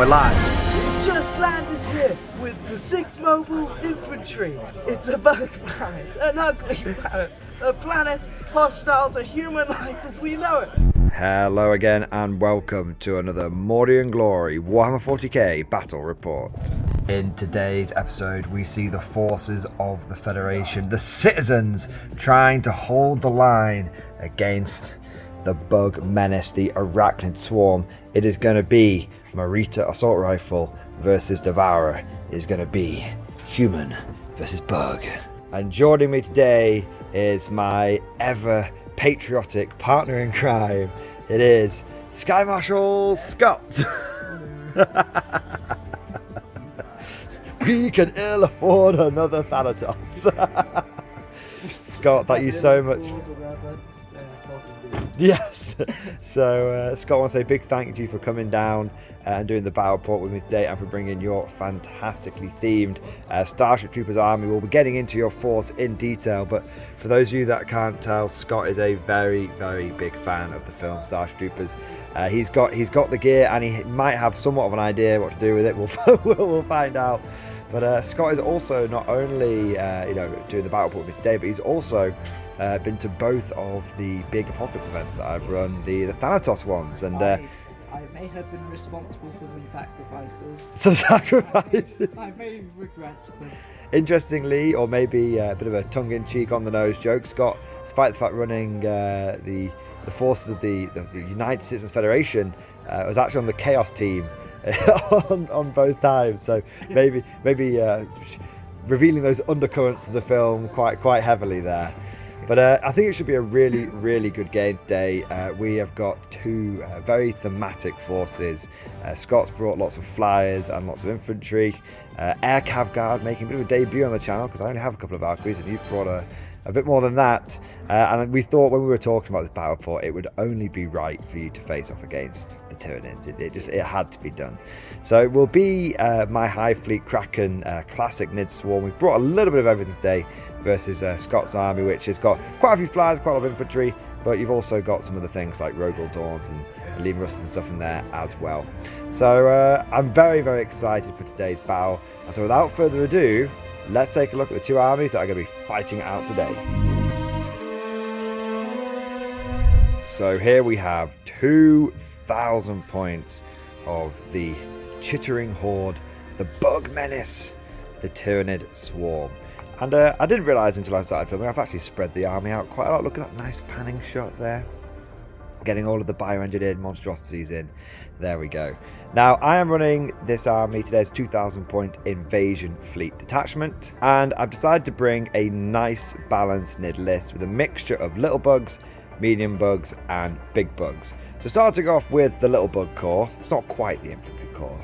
we're live. We've just landed here with the 6th Mobile Infantry. It's a bug planet, an ugly planet, a planet hostile to human life as we know it. Hello again and welcome to another Mordian Glory Warhammer 40k Battle Report. In today's episode we see the forces of the Federation, the citizens, trying to hold the line against the bug menace, the Arachnid swarm. It is going to be Marita Assault Rifle versus Devourer. It is going to be human versus bug. And joining me today is my ever patriotic partner in crime. It is Sky Marshal Scott. We can ill afford another Thanatos. Scott, thank you so much. Yes. So Scott, I want to say a big thank you for coming down and doing the battle report with me today, and for bringing your fantastically themed Starship Troopers army. We'll be getting into your force in detail, but for those of you that can't tell, Scott is a very, very big fan of the film Starship Troopers. He's got the gear, and he might have somewhat of an idea what to do with it. We'll find out. But Scott is also not only doing the battle report with me today, but he's also been to both of the big Apocalypse events that I've run, the Thanatos ones, and I may have been responsible for some sacrifices. Some sacrifices. I may regret them. Interestingly, or maybe a bit of a tongue-in-cheek, on-the-nose joke, Scott, despite the fact running the forces of the United Citizens Federation, was actually on the Chaos team on both times. So maybe revealing those undercurrents of the film quite heavily there. But I think it should be a really, really good game today. We have got two very thematic forces. Scott's brought lots of flyers and lots of infantry. Air Cav Guard making a bit of a debut on the channel, because I only have a couple of Valkyries and you've brought a bit more than that. And we thought when we were talking about this battle report, it would only be right for you to face off against the Tyranids. It had to be done. So it will be my High Fleet Kraken classic Nid Swarm. We've brought a little bit of everything today versus Scott's army, which has got quite a few flyers, quite a lot of infantry, but you've also got some of the things like Rogel Dawns and Lean Rusters and stuff in there as well. So I'm very, very excited for today's battle. And so without further ado, let's take a look at the two armies that are going to be fighting out today. So here we have 2,000 points of the Chittering Horde, the Bug Menace, the Tyranid Swarm. And I didn't realise until I started filming, I've actually spread the army out quite a lot. Look at that nice panning shot there. Getting all of the bioengineered monstrosities in. There we go. Now, I am running this army today's 2,000 point invasion fleet detachment, and I've decided to bring a nice balanced Nid list with a mixture of little bugs, medium bugs, and big bugs. So starting off with the little bug corps. It's not quite the infantry corps.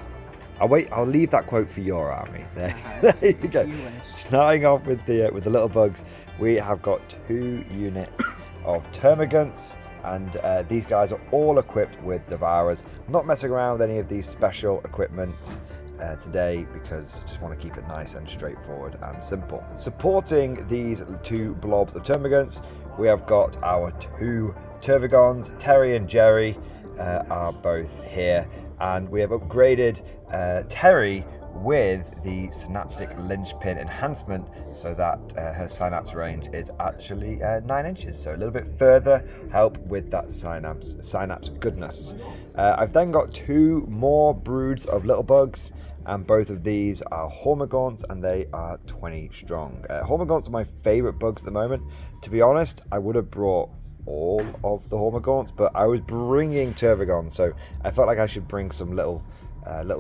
I'll leave that quote for your army. There you go. Starting off with the little bugs, we have got 2 units of termagants. And these guys are all equipped with Devourers. I'm not messing around with any of these special equipment today, because I just want to keep it nice and straightforward and simple. Supporting these 2 blobs of termagants, we have got our 2 Tervigons. Terry and Jerry are both here, and we have upgraded Terry with the synaptic linchpin enhancement, so that her synapse range is actually 9 inches, so a little bit further help with that synapse goodness. I've then got 2 more broods of little bugs, and both of these are Hormagaunts, and they are 20 strong. Hormagaunts are my favourite bugs at the moment. To be honest, I would have brought all of the Hormagaunts, but I was bringing Tervigons, so I felt like I should bring some little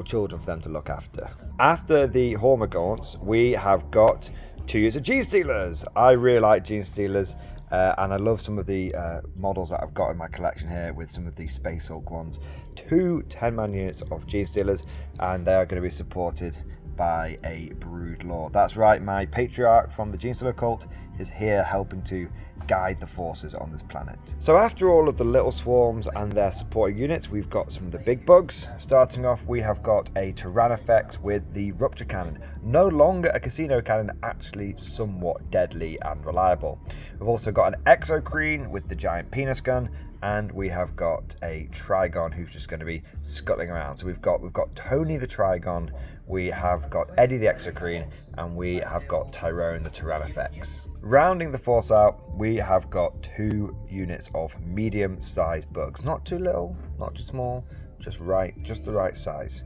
children for them to look after. After the Hormagaunts, we have got 2 units of Gene Stealers. I really like Gene Stealers, and I love some of the models that I've got in my collection here with some of the Space Hulk ones. 2 10-man units of Gene Stealers, and they are going to be supported by a Brood Lord. That's right, my patriarch from the Gene Stealer cult is here helping to guide the forces on this planet. So after all of the little swarms and their supporting units, we've got some of the big bugs. Starting off, we have got a Tyrannofex with the Rupture Cannon. No longer a casino cannon, actually somewhat deadly and reliable. We've also got an Exocrine with the giant penis gun, and we have got a Trigon who's just going to be scuttling around. So we've got Tony the Trigon, we have got Eddie the Exocrine, and we have got Tyrone the Tyrannofex. Rounding the force out, we have got 2 units of medium-sized bugs. Not too little, not too small, just the right size.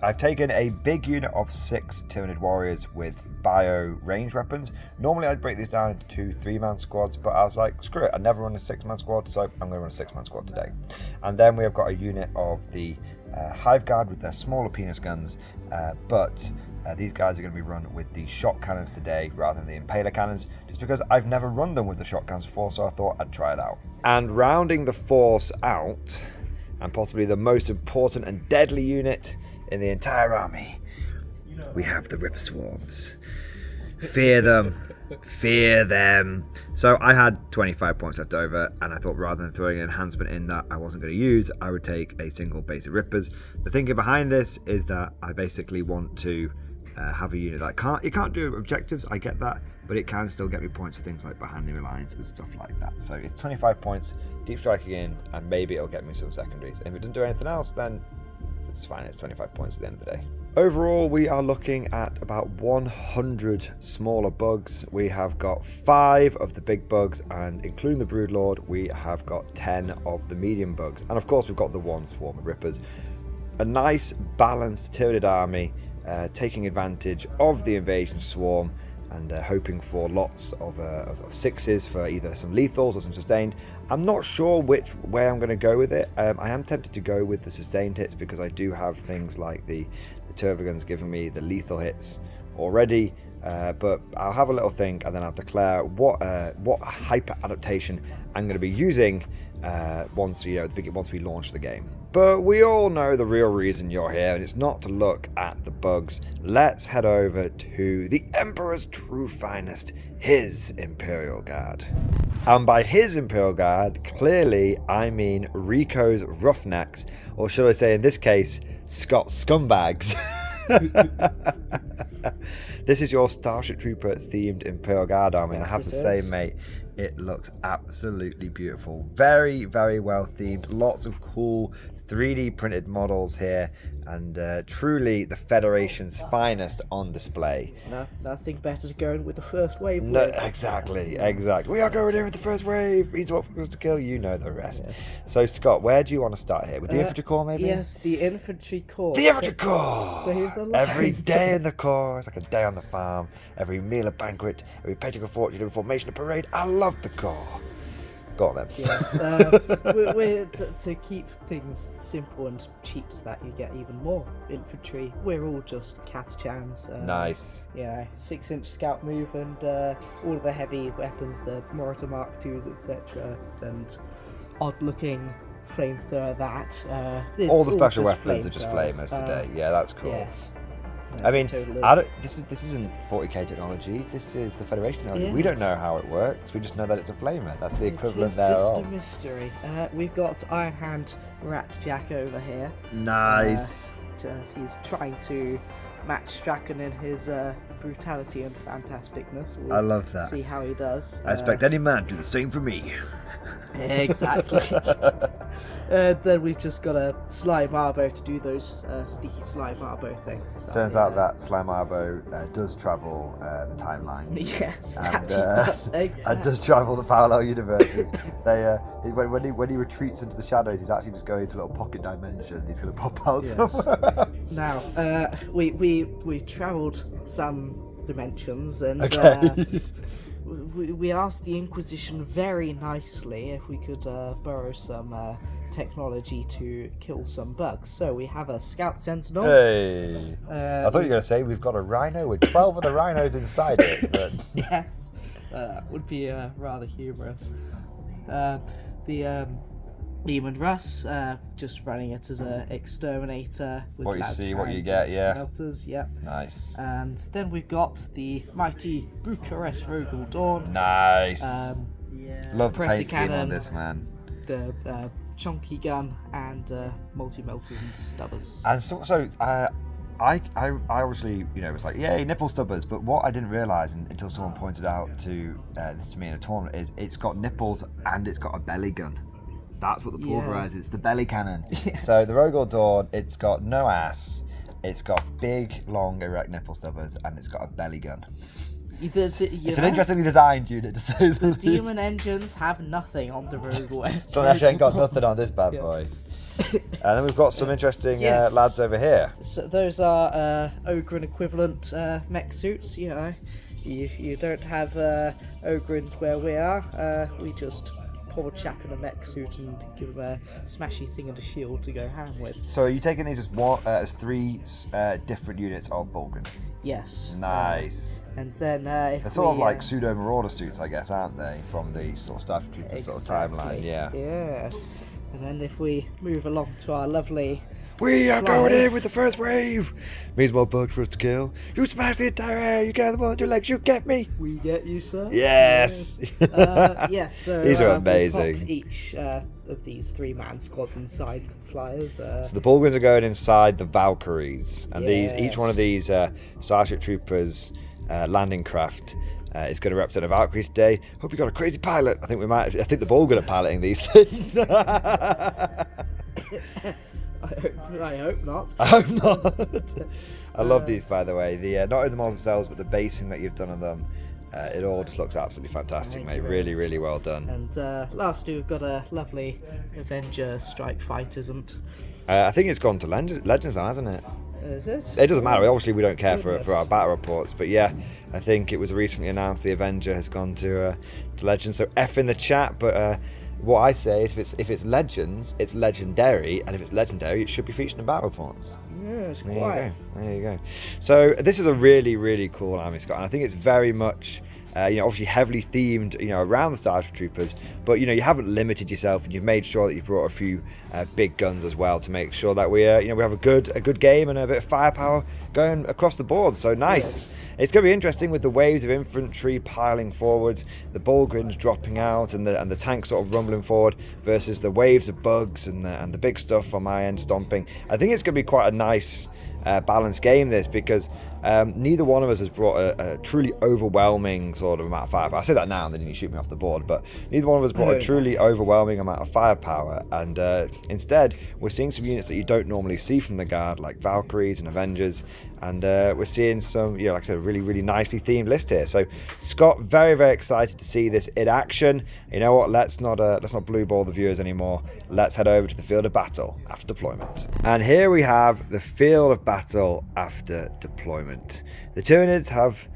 I've taken a big unit of 6 Tyranid warriors with bio range weapons. Normally I'd break these down into 2 3-man squads, but I was like, screw it, I never run a 6-man squad, so I'm going to run a 6-man squad today. And then we have got a unit of the Hive Guard with their smaller penis guns, but these guys are going to be run with the shot cannons today rather than the impaler cannons, just because I've never run them with the shot cannons before, so I thought I'd try it out. And rounding the force out, and possibly the most important and deadly unit in the entire army, we have the Ripper Swarms. Fear them. Fear them. So I had 25 points left over, and I thought rather than throwing an enhancement in that I wasn't going to use, I would take a single base of Rippers. The thinking behind this is that I basically want to have a unit that it can't do objectives, I get that, but it can still get me points for things like behind enemy lines and stuff like that. So it's 25 points, deep striking in, and maybe it'll get me some secondaries. If it doesn't do anything else, then it's fine, it's 25 points at the end of the day. Overall, we are looking at about 100 smaller bugs. We have got 5 of the big bugs, and including the Broodlord, we have got 10 of the medium bugs. And of course, we've got the 1 swarm of Rippers. A nice, balanced Tyranid army, taking advantage of the invasion swarm and hoping for lots of 6s for either some lethals or some sustained. I'm not sure which way I'm going to go with it. I am tempted to go with the sustained hits because I do have things like the Turboguns giving me the lethal hits already, but I'll have a little think and then I'll declare what hyper adaptation I'm going to be using once we launch the game. But we all know the real reason you're here, and it's not to look at the bugs. Let's head over to the Emperor's true finest, his Imperial Guard. And by his Imperial Guard, clearly I mean Rico's Roughnecks, or should I say in this case, Scott's Scumbags. This is your Starship Trooper themed Imperial Guard army, and I have to say, mate, it looks absolutely beautiful. Very, very well themed. Lots of cool 3D printed models here, and truly the Federation's finest on display. No, nothing better than going with the first wave. No, exactly. We are going in with the first wave. Means what for us to kill. You know the rest. Yes. So Scott, where do you want to start here? With the Infantry Corps, maybe? Yes, the Infantry Corps. The Infantry Corps! Save the lives. Every day in the Corps is like a day on the farm. Every meal a banquet. Every paycheck a fortune. Every formation a parade. I love the Corps. Go on then. Yes, we're to keep things simple and cheap so that you get even more infantry, we're all just Catachans. Nice. Yeah, 6-inch scout move and all of the heavy weapons, the Mortar Mark IIs, etc. And odd-looking flamethrower all the special weapons are just flamers today. Yeah, that's cool. Yes. I mean, this isn't 40k technology. This is the Federation technology. Yeah. We don't know how it works. We just know that it's a flamer. That's the equivalent thereof. It's just a mystery. We've got Iron Hand Rat Jack over here. Nice. He's trying to match Strachan in his brutality and fantasticness. I love that. See how he does. I expect any man to do the same for me. Exactly. Then we've just got a Slime Arbo to do those sneaky Slime Arbo things. So, turns out that Slime Arbo does travel the timeline. Yes, and does. Exactly. And does travel the parallel universes. When he retreats into the shadows, he's actually just going to a little pocket dimension. He's going to pop out somewhere. Now, we've travelled some dimensions, and we asked the Inquisition very nicely if we could borrow some technology to kill some bugs. So we have a Scout Sentinel. Hey! I thought you were going to say we've got a rhino with 12 of the rhinos inside it. But... Yes, that would be rather humorous. The Element Russ, just running it as an exterminator. With what you see, what you get, yeah. Melters, yeah. Nice. And then we've got the mighty Bucharest Rogel Dawn. Nice. Love the Compressor paint scheme on cannon, this, man. the chunky gun, and multi-melters and stubbers. And I obviously, was like, yay, nipple stubbers. But what I didn't realise until someone pointed out this to me in a tournament is it's got nipples and it's got a belly gun. That's what the pulverizer is. It's the belly cannon. Yes. So the Rogue Dawn, it's got no ass, it's got big, long, erect nipple stubbers, and it's got a belly gun. It's an interestingly designed unit, to say the least. Demon engines have nothing on the Rogue One. So they actually ain't got nothing on this bad boy. And then we've got some interesting lads over here. So those are Ogren equivalent mech suits. You don't have Ogrins where we are. We just pour a chap in a mech suit and give him a smashy thing and a shield to go ham with. So are you taking these as three different units of Bulgrin? Yes. Nice. And then they're sort of like pseudo marauder suits, I guess, aren't they? From the sort of Starship Troopers sort of timeline, yeah. Yeah. And then if we move along to our lovely... We are going in with the first wave! Means more bugs for us to kill. You smash the entire air, you gather one with your legs, you get me! We get you, sir. Yes! Yes, so these are amazing. We'll pop each of these 3-man squads inside flyers. So the Bulgars are going inside the Valkyries, and each one of these Starship Troopers landing craft is going to represent a Valkyrie today. Hope you got a crazy pilot. I think the Bulgar are piloting these things. I hope not. I hope not. I love these, by the way. The not only the models themselves, but the basing that you've done on them. It all just looks absolutely fantastic, mate. Really, really well done. And lastly, we've got a lovely Avenger Strike Fighter, isn't? I think it's gone to Legends now, hasn't it? Is it? It doesn't matter. Obviously, we don't care for our battle reports, but yeah, I think it was recently announced the Avenger has gone to Legends. So F in the chat, but what I say is if it's Legends, it's legendary, and if it's legendary, it should be featured in battle reports. Yes, There you go. So this is a really, really cool army, Scott, and I think it's very much obviously heavily themed, around the Starship Troopers, but you haven't limited yourself, and you've made sure that you brought a few big guns as well to make sure that we we have a good game and a bit of firepower going across the board. So nice. Yes. It's going to be interesting with the waves of infantry piling forward, the Bulgrins dropping out, and the tanks sort of rumbling forward versus the waves of bugs and the big stuff on my end stomping. I think it's going to be quite a nice balanced game, this, because neither one of us has brought a truly overwhelming sort of amount of firepower. I say that now and then you shoot me off the board, but neither one of us brought a truly overwhelming amount of firepower, and instead we're seeing some units that you don't normally see from the Guard, like Valkyries and Avengers, and we're seeing some, like I said, a really, really nicely themed list here. So Scott, very, very excited to see this in action. You know what, let's not blue ball the viewers anymore. Let's head over to the field of battle after deployment. And here we have the field of battle after deployment. The Tyranids have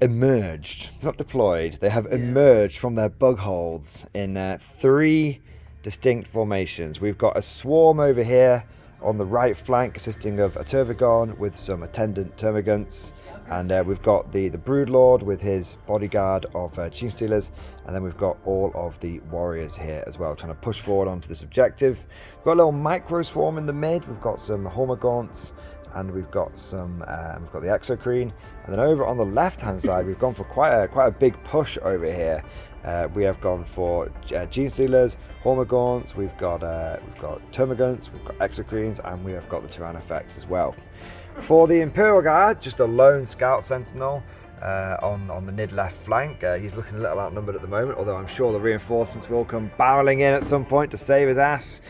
emerged, not deployed, they have emerged from their bug holes in 3 distinct formations. We've got a swarm over here on the right flank, consisting of a Turvagon with some attendant termagants, and we've got the Broodlord with his bodyguard of Gene Stealers, and then we've got all of the warriors here as well, trying to push forward onto this objective. We've got a little micro swarm in the mid, we've got some Hormagaunts, and we've got the Exocrine, and then over on the left hand side we've gone for quite a big push over here. We have gone for Gene Stealers, Hormagaunts, we've got Termagants, we've got Exocrines, and we have got the Tyrannofex as well. For the Imperial Guard, just a lone Scout Sentinel on the mid left flank. He's looking a little outnumbered at the moment, although I'm sure the reinforcements will come barreling in at some point to save his ass.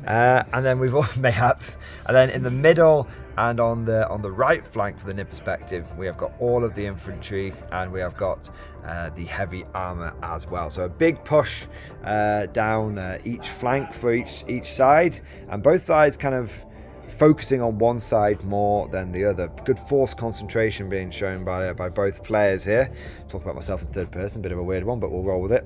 And then we've all mayhaps, and then in the middle and on the right flank for the NID perspective, we have got all of the infantry, and we have got the heavy armor as well. So a big push down each flank for each side, and both sides kind of focusing on one side more than the other. Good force concentration being shown by both players here. Talk about myself in third person, a bit of a weird one, but we'll roll with it.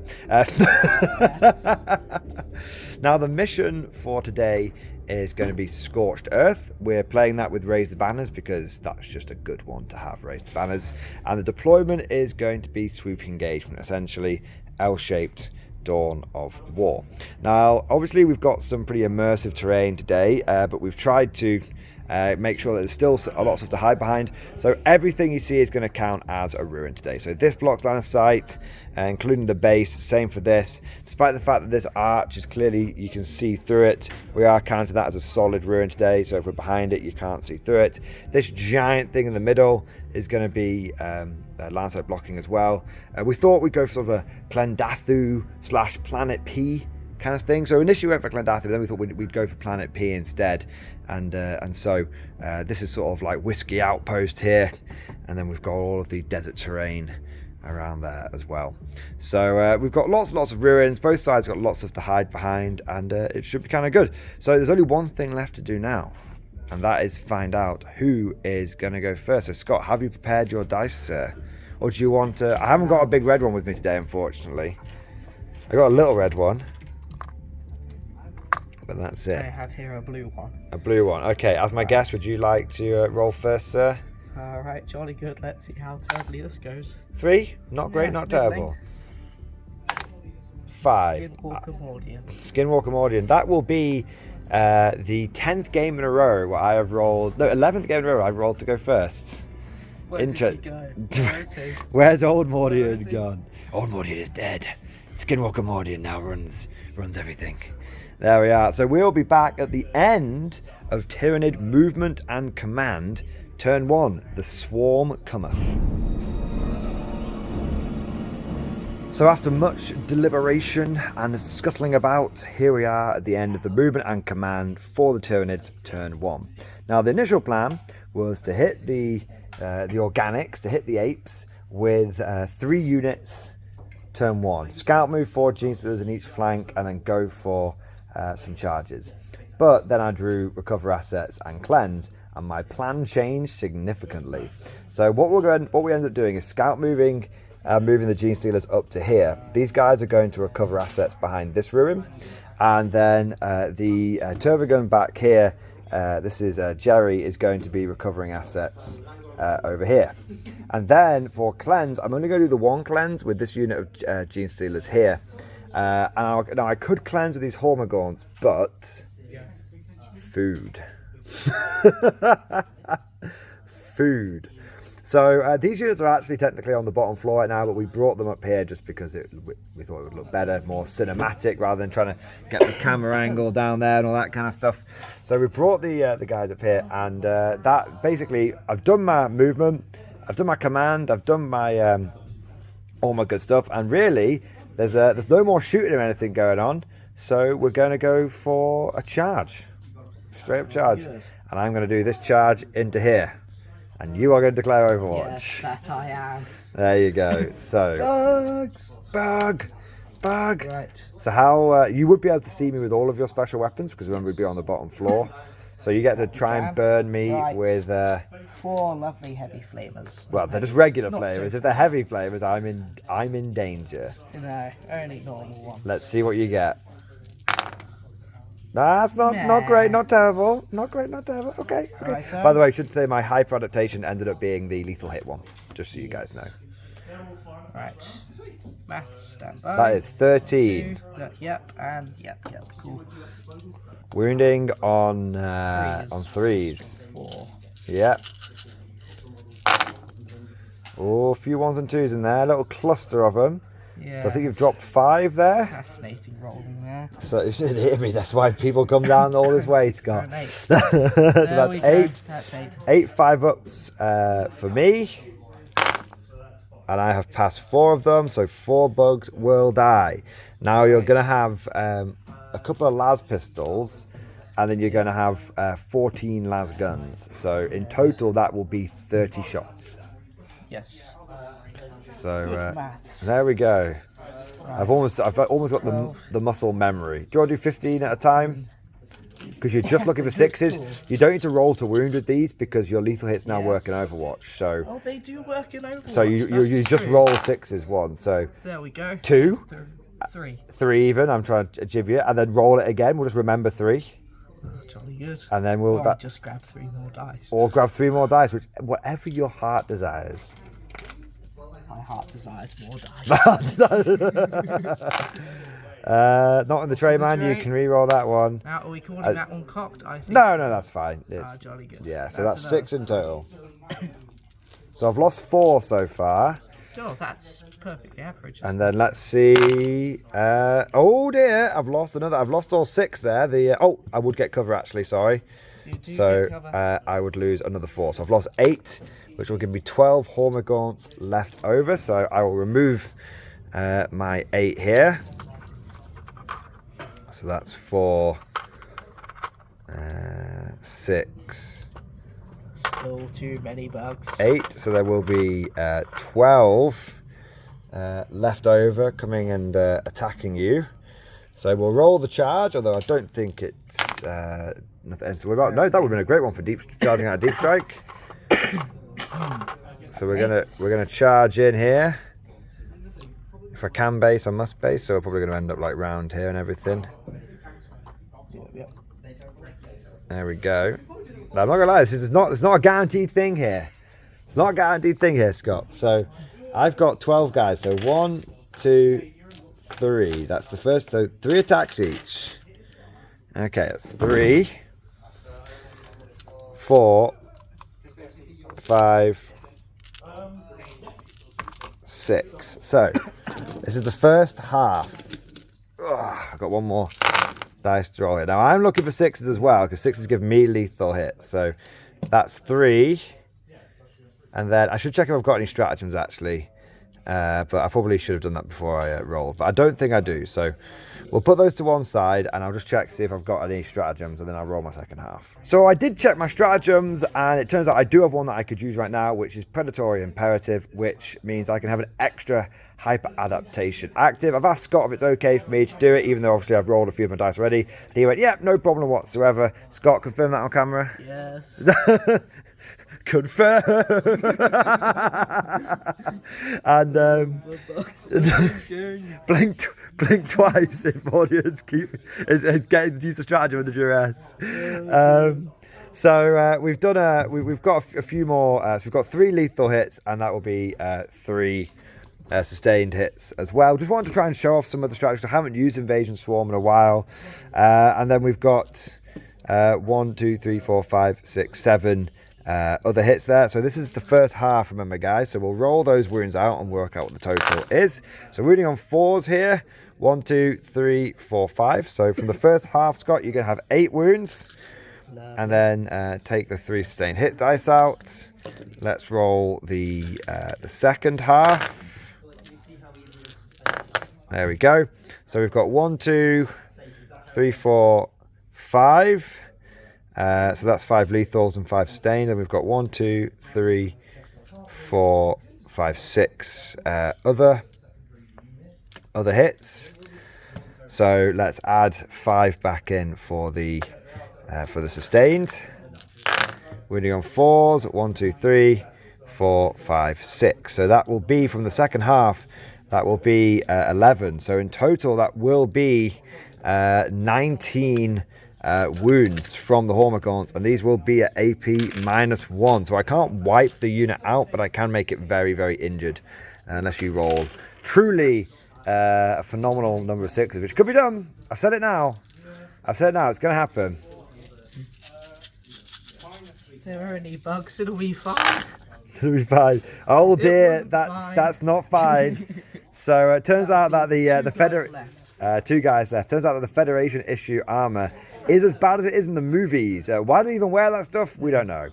Now the mission for today is going to be Scorched Earth. We're playing that with Raise the Banners because that's just a good one to have, Raise the Banners. And the deployment is going to be Sweeping Engagement, essentially L-shaped Dawn of War. Now obviously we've got some pretty immersive terrain today, but we've tried to Make sure that there's still a lot of stuff to hide behind. So everything you see is going to count as a ruin today. So this blocks line of sight, including the base, same for this. Despite the fact that this arch is clearly, you can see through it, we are counting that as a solid ruin today. So if we're behind it, you can't see through it. This giant thing in the middle is going to be line of sight blocking as well. We thought we'd go for sort of a KLENDATHU / Planet P kind of thing. So initially we went for KLENDATHU, but then we thought we'd go for Planet P instead. And so this is sort of like Whiskey Outpost here, and then we've got all of the desert terrain around there as well. So we've got lots of ruins. Both sides got lots of to hide behind, and it should be kind of good. So there's only one thing left to do now, and that is find out who is going to go first. So Scott, have you prepared your dice, sir? Or do you want to... I haven't got a big red one with me today, unfortunately. I got a little red one, but that's it. I have here a blue one. A blue one. Okay, as my guest, would you like to roll first, sir? Alright, jolly good. Let's see how terribly this goes. 3? Not great, not terrible. 5. Skinwalker Mordian. Skinwalker Mordian. That will be the 10th game in a row where I have rolled... No, 11th game in a row I've rolled to go first. Where did he go? Where is he? Where's old Mordian gone? Old Mordian is dead. Skinwalker Mordian now runs everything. There we are. So we'll be back at the end of Tyranid Movement and Command, Turn 1, The Swarm Cometh. So after much deliberation and scuttling about, here we are at the end of the Movement and Command for the Tyranids, Turn 1. Now the initial plan was to hit the organics, to hit the apes with 3 units, Turn 1. Scout move 4 gene stealers in each flank, and then go for some charges. But then I drew Recover Assets and Cleanse, and my plan changed significantly. So what we ended up doing is scout moving the gene stealers up to here. These guys are going to recover assets behind this ruin, and then the Turvagun back here, this is Jerry, is going to be recovering assets over here. And then for cleanse, I'm only going to do the one cleanse with this unit of gene stealers here. Now I could cleanse with these Hormagaunts, but food. Food. So these units are actually technically on the bottom floor right now, but we brought them up here just because we thought it would look better, more cinematic, rather than trying to get the camera angle down there and all that kind of stuff. So we brought the guys up here, and that basically, I've done my movement, I've done my command, I've done my all my good stuff, and really there's no more shooting or anything going on. So we're going to go for a charge, straight up charge, and I'm going to do this charge into here. And you are going to declare Overwatch. Yes, that I am. There you go. So Bugs! Bug! Right. So how you would be able to see me with all of your special weapons, because remember we'd be on the bottom floor. So you get to try and burn me with 4 lovely heavy flamers. Well, they're just regular Not flamers. so If they're heavy flamers, I'm in danger. No, only normal ones. Let's see what you get. That's not great, not terrible. Not great, not terrible. Okay. Right, By the way, I should say my hyper adaptation ended up being the lethal hit one, just so you guys know. Right. Maths, stand by. That is 13. 2, yep, cool. Wounding on 3s. 4. Yep. Oh, a few 1s and 2s in there, a little cluster of them. Yeah. So I think you've dropped 5 there. Fascinating rolling there. So you should hear me. That's why people come down all this way, Scott. So that's 8. That's 8. 8 5-ups for me. And I have passed 4 of them, so 4 bugs will die. Now you're going to have a couple of las pistols, and then you're going to have 14 las guns. So in total, that will be 30 shots. Yes. So there we go. Right. I've almost got the muscle memory. Do you want to do 15 at a time? Because you're just looking for 6s. Cool. You don't need to roll to wound with these because your lethal hits now work in Overwatch. So they do work in Overwatch. So you just roll 6s once. So there we go. 2, 3, 3 even. I'm trying to jib you, and then roll it again. We'll just remember 3. Oh, jolly good. And then we'll just grab 3 more dice. Or grab 3 more dice, whatever your heart desires. My heart desires more dice. Not in the tray, man. You can re-roll that one. Now, are we calling that one cocked? I think. No, that's fine. It's, jolly good. Yeah, so that's 6 in total. So I've lost 4 so far. Oh, that's perfectly average. And then let's see. Oh dear, I've lost another. I've lost all 6 there. I would get cover actually. Sorry. So I would lose another 4. So I've lost 8, which will give me 12 Hormagaunts left over. So I will remove my 8 here. So that's 4, 6. Still too many bugs. 8. So there will be 12 left over coming and attacking you. So we'll roll the charge, although I don't think it's nothing to worry about. No, that would have been a great one for charging out a deep strike. So we're gonna charge in here. If I can base, I must base. So we're probably gonna end up like round here and everything. There we go. Now, I'm not gonna lie, it's not a guaranteed thing here. It's not a guaranteed thing here, Scott. So I've got 12 guys. So 1, 2, 3. That's the first. So 3 attacks each. Okay, that's 3, 4, 5, 6. So this is the first half. I've got one more dice to roll here. Now I'm looking for 6s as well, because 6s give me lethal hits. So that's 3. And then I should check if I've got any stratagems actually. But I probably should have done that before I roll. But I don't think I do. So we'll put those to one side and I'll just check to see if I've got any stratagems, and then I'll roll my second half. So I did check my stratagems, and it turns out I do have one that I could use right now, which is Predatory Imperative, which means I can have an extra hyper adaptation active. I've asked Scott if it's okay for me to do it, even though obviously I've rolled a few of my dice already. And he went, "Yep, no problem whatsoever." Scott, confirm that on camera? Yes. Confirm. And blink twice if Mordian's is getting to use the stratagem under duress. So we've done we've got a few more. So we've got 3 lethal hits, and that will be 3 sustained hits as well. Just wanted to try and show off some of the strategies. I haven't used Invasion Swarm in a while. And then we've got 1, 2, 3, 4, 5, 6, 7 other hits there. So this is the first half, remember guys. So we'll roll those wounds out and work out what the total is. So wounding on 4s here. 1, 2, 3, 4, 5. So from the first half, Scott, you're going to have 8 wounds. And then take the 3 sustained hit dice out. Let's roll the second half. There we go. So we've got 1, 2, 3, 4, 5. So that's 5 lethals and 5 sustained. And we've got 1, 2, 3, 4, 5, 6 other hits. So let's add 5 back in for the sustained. Wounding on 4s. 1, 2, 3, 4, 5, 6. So that will be from the second half. That will be 11. So in total, that will be 19 wounds from the Hormagaunts, and these will be at AP -1. So I can't wipe the unit out, but I can make it very, very injured unless you roll truly a phenomenal number of 6s, which could be done. I've said it now. It's going to happen. There are any bugs, it'll be fine. It'll be fine. Oh dear, that's not fine. So it turns out that the Federation, 2 guys left. Turns out that the Federation issue armor is as bad as it is in the movies. Why do they even wear that stuff? We don't know.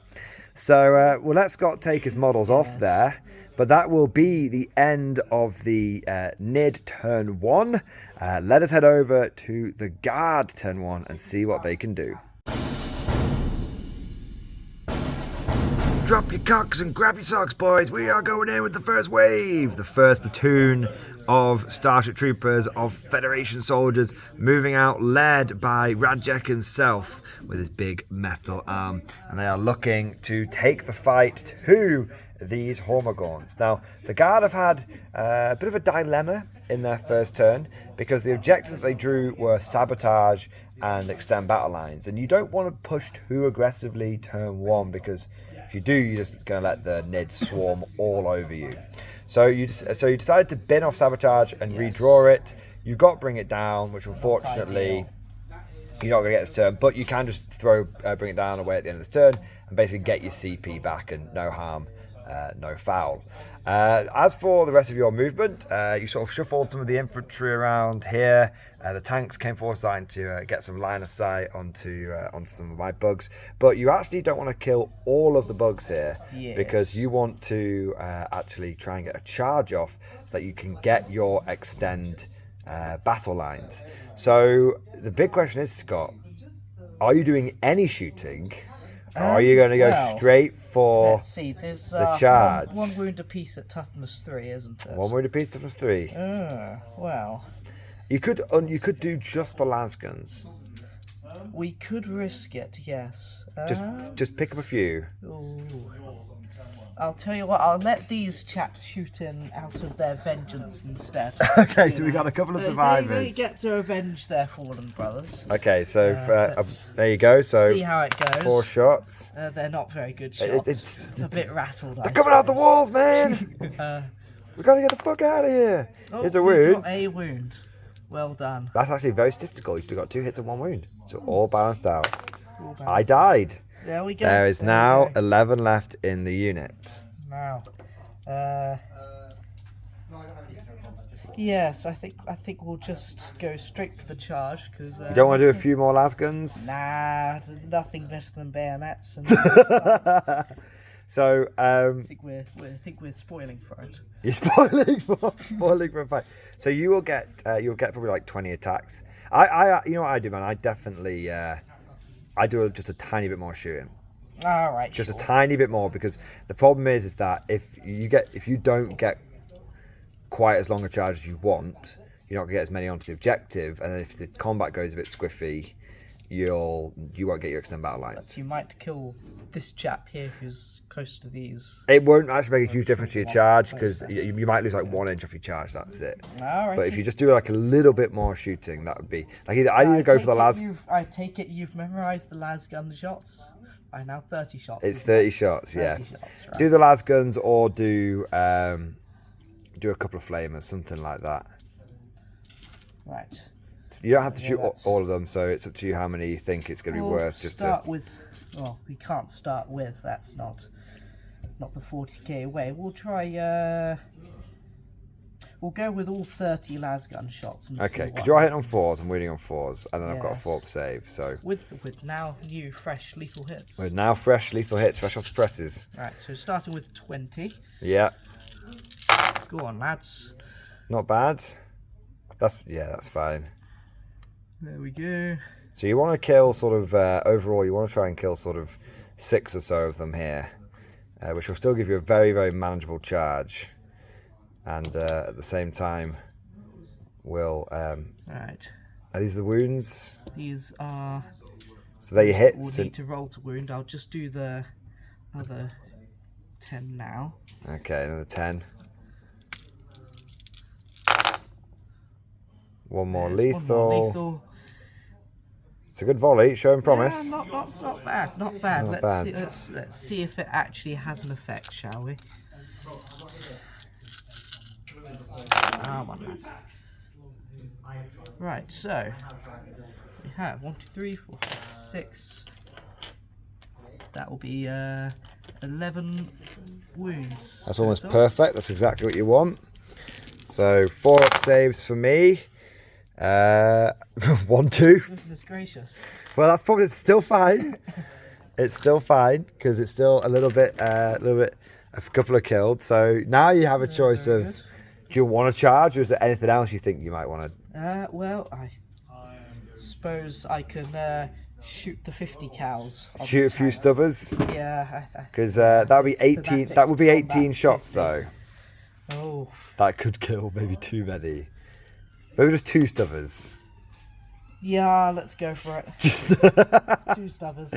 So we'll let Scott take his models off there. But that will be the end of the NID turn 1. Let us head over to the Guard turn 1 and see what they can do. Drop your cocks and grab your socks, boys. We are going in with the first wave. The first platoon of Starship Troopers, of Federation soldiers, moving out, led by Radjek himself with his big metal arm. And they are looking to take the fight to these Hormagaunts. Now, the Guard have had a bit of a dilemma in their first turn, because the objectives that they drew were sabotage and extend battle lines. And you don't want to push too aggressively turn 1, because if you do, you're just going to let the Nid swarm all over you. So you decided to bin off sabotage and redraw it, you've got to bring it down, which unfortunately you're not going to get this turn, but you can just bring it down away at the end of the turn and basically get your CP back and no harm, no foul. As for the rest of your movement, you sort of shuffled some of the infantry around here. The tanks came forward, starting to get some line of sight onto some of my bugs, but you actually don't want to kill all of the bugs here, because you want to actually try and get a charge off so that you can get your extend battle lines. So the big question is, Scott, are you doing any shooting? Or are you going to go straight for let's see, there's, the charge? One wound apiece at toughness 3, isn't it? 1 wound apiece, toughness 3. Well. You could do just the lasguns. We could risk it, yes. Just pick up a few. Ooh. I'll tell you what, I'll let these chaps shoot in out of their vengeance instead. Okay, so we got a couple of survivors. They get to avenge their fallen brothers. Okay, so there you go. So see how it goes. 4 shots. They're not very good shots. It's a bit rattled. They're coming out the walls, man. We gotta get the fuck out of here. Here's a wound. Got a wound. Well done. That's actually very statistical. You've still got 2 hits and 1 wound, so all balanced out. I died. There we go. There is now 11 left in the unit. Now, yes, I think we'll just go straight for the charge, because you don't want to do a few more lasguns. Nah, nothing better than bayonets. And so I think we're spoiling for it. You're spoiling for a fight. So you'll get probably like 20 attacks. I you know what I do, man? I definitely I do just a tiny bit more shooting. All right. Just a tiny bit more, because the problem is that if you don't get quite as long a charge as you want, you're not gonna get as many onto the objective, and then if the combat goes a bit squiffy, you won't get your extend battle lines. You might kill this chap here who's close to these. It won't actually make a huge difference to your charge, because you might lose like 1 inch off your charge. That's it. All right. But if you just do like a little bit more shooting, that would be like I need to go for the last. I take it you've memorized the lasgun shots. By now 30 shots. It's 30 shots, 30 yeah. Shots, right. Do the lasguns or do a couple of flamers, something like that. Right. You don't have to shoot all of them, so it's up to you how many you think it's going to be worth. Just start with. Well, we can't start with. That's not the 40k away. We'll try. We'll go with all 30 lasgun shots. Okay, because you're hitting on 4s, I'm waiting on 4s, and then I've got a 4-up save. So with now new fresh lethal hits. With now fresh lethal hits, fresh off the presses. Right, so starting with 20. Yeah. Go on, lads. Not bad. That's fine. There we go. So you want to kill sort of overall. You want to try and kill sort of 6 or so of them here, which will still give you a very, very manageable charge. And at the same time, we'll. Right. Are these the wounds? These are. So they're your hits. We'll need to roll to wound. I'll just do the other 10 now. Okay, another 10. One more lethal. It's a good volley, showing promise. Yeah, not bad, not bad. Let's see if it actually has an effect, shall we? Right, so we have 1, 2, 3, 4, 5, 6. That will be 11 wounds. That's almost perfect. That's exactly what you want. So 4-up saves for me. 1, 2. Goodness gracious. Well, that's probably still fine. It's still fine because it's still a little bit, a couple of killed. So now you have a choice of, do you want to charge, or is there anything else you think you might want to? Well, I suppose I can shoot the 50 cows. Shoot a few stubbers. Yeah. Because that would be 18. That would be 18 shots though. Oh. That could kill maybe too many. Maybe just 2 stubbers. Yeah, let's go for it. 2 stubbers.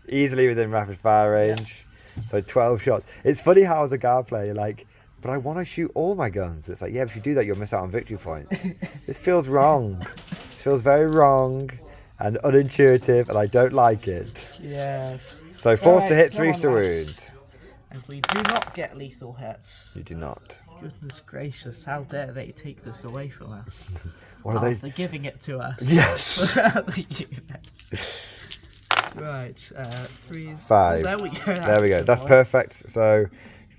Easily within rapid fire range. Yeah. So 12 shots. It's funny how as a guard player you're like, but I want to shoot all my guns. It's like, yeah, if you do that, you'll miss out on victory points. This feels wrong. It feels very wrong and unintuitive, and I don't like it. Yeah. So forced to hit, 3 to wound. And we do not get lethal hits. You do not. Goodness gracious, how dare they take this away from us? What are they? After giving it to us. Yes. The units. Right, 3s. 5. There we go. There we go. That's perfect. So,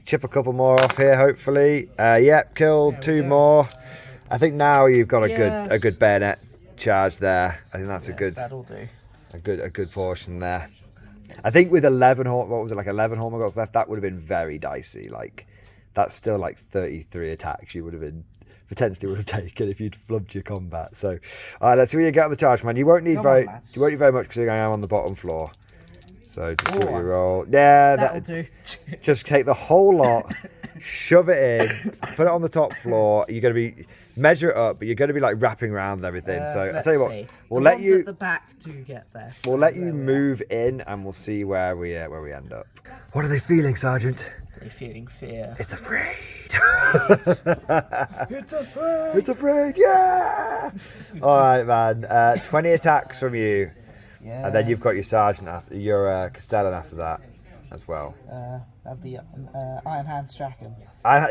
chip a couple more off here, hopefully. Yep, killed 2 more. I think now you've got a good bayonet charge there. I think that's that'll do. a good portion there. I think with 11 11 Hormagaunts left, that would have been very dicey. Like, that's still like 33 attacks you would have been potentially taken if you'd flubbed your combat. So, all right, let's see what you get on the charge, man. You won't need very much because I am on the bottom floor. So just see what you roll. Yeah, that'll do. Just take the whole lot, shove it in, put it on the top floor. You're gonna be measure it up, but you're gonna be like wrapping around and everything. So I'll tell you what, we'll let you at the back do get there. We'll let you move in, and we'll see where we end up. What are they feeling, Sergeant? They're feeling fear. It's afraid. It's afraid. It's afraid. Yeah. All right, man. 20 attacks from you. Yeah. And then you've got your sergeant, your Castellan after that as well. That'd be Iron Hand Strachan.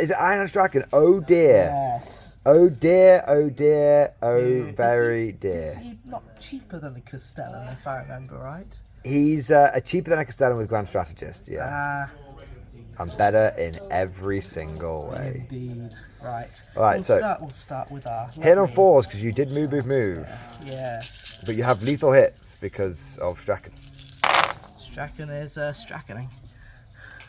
Is it Iron Hand Strachan? Oh dear. Yes. Oh dear, oh dear, oh very dear. Is he not cheaper than a Castellan, if I remember right? He's cheaper than a Castellan with Grand Strategist, yeah. And better in every single way. Indeed. Right. Alright, we'll start with our... Hit on 4s, because you did move. Yes. But you have lethal hits because of Strachan. Strachan is Strackening.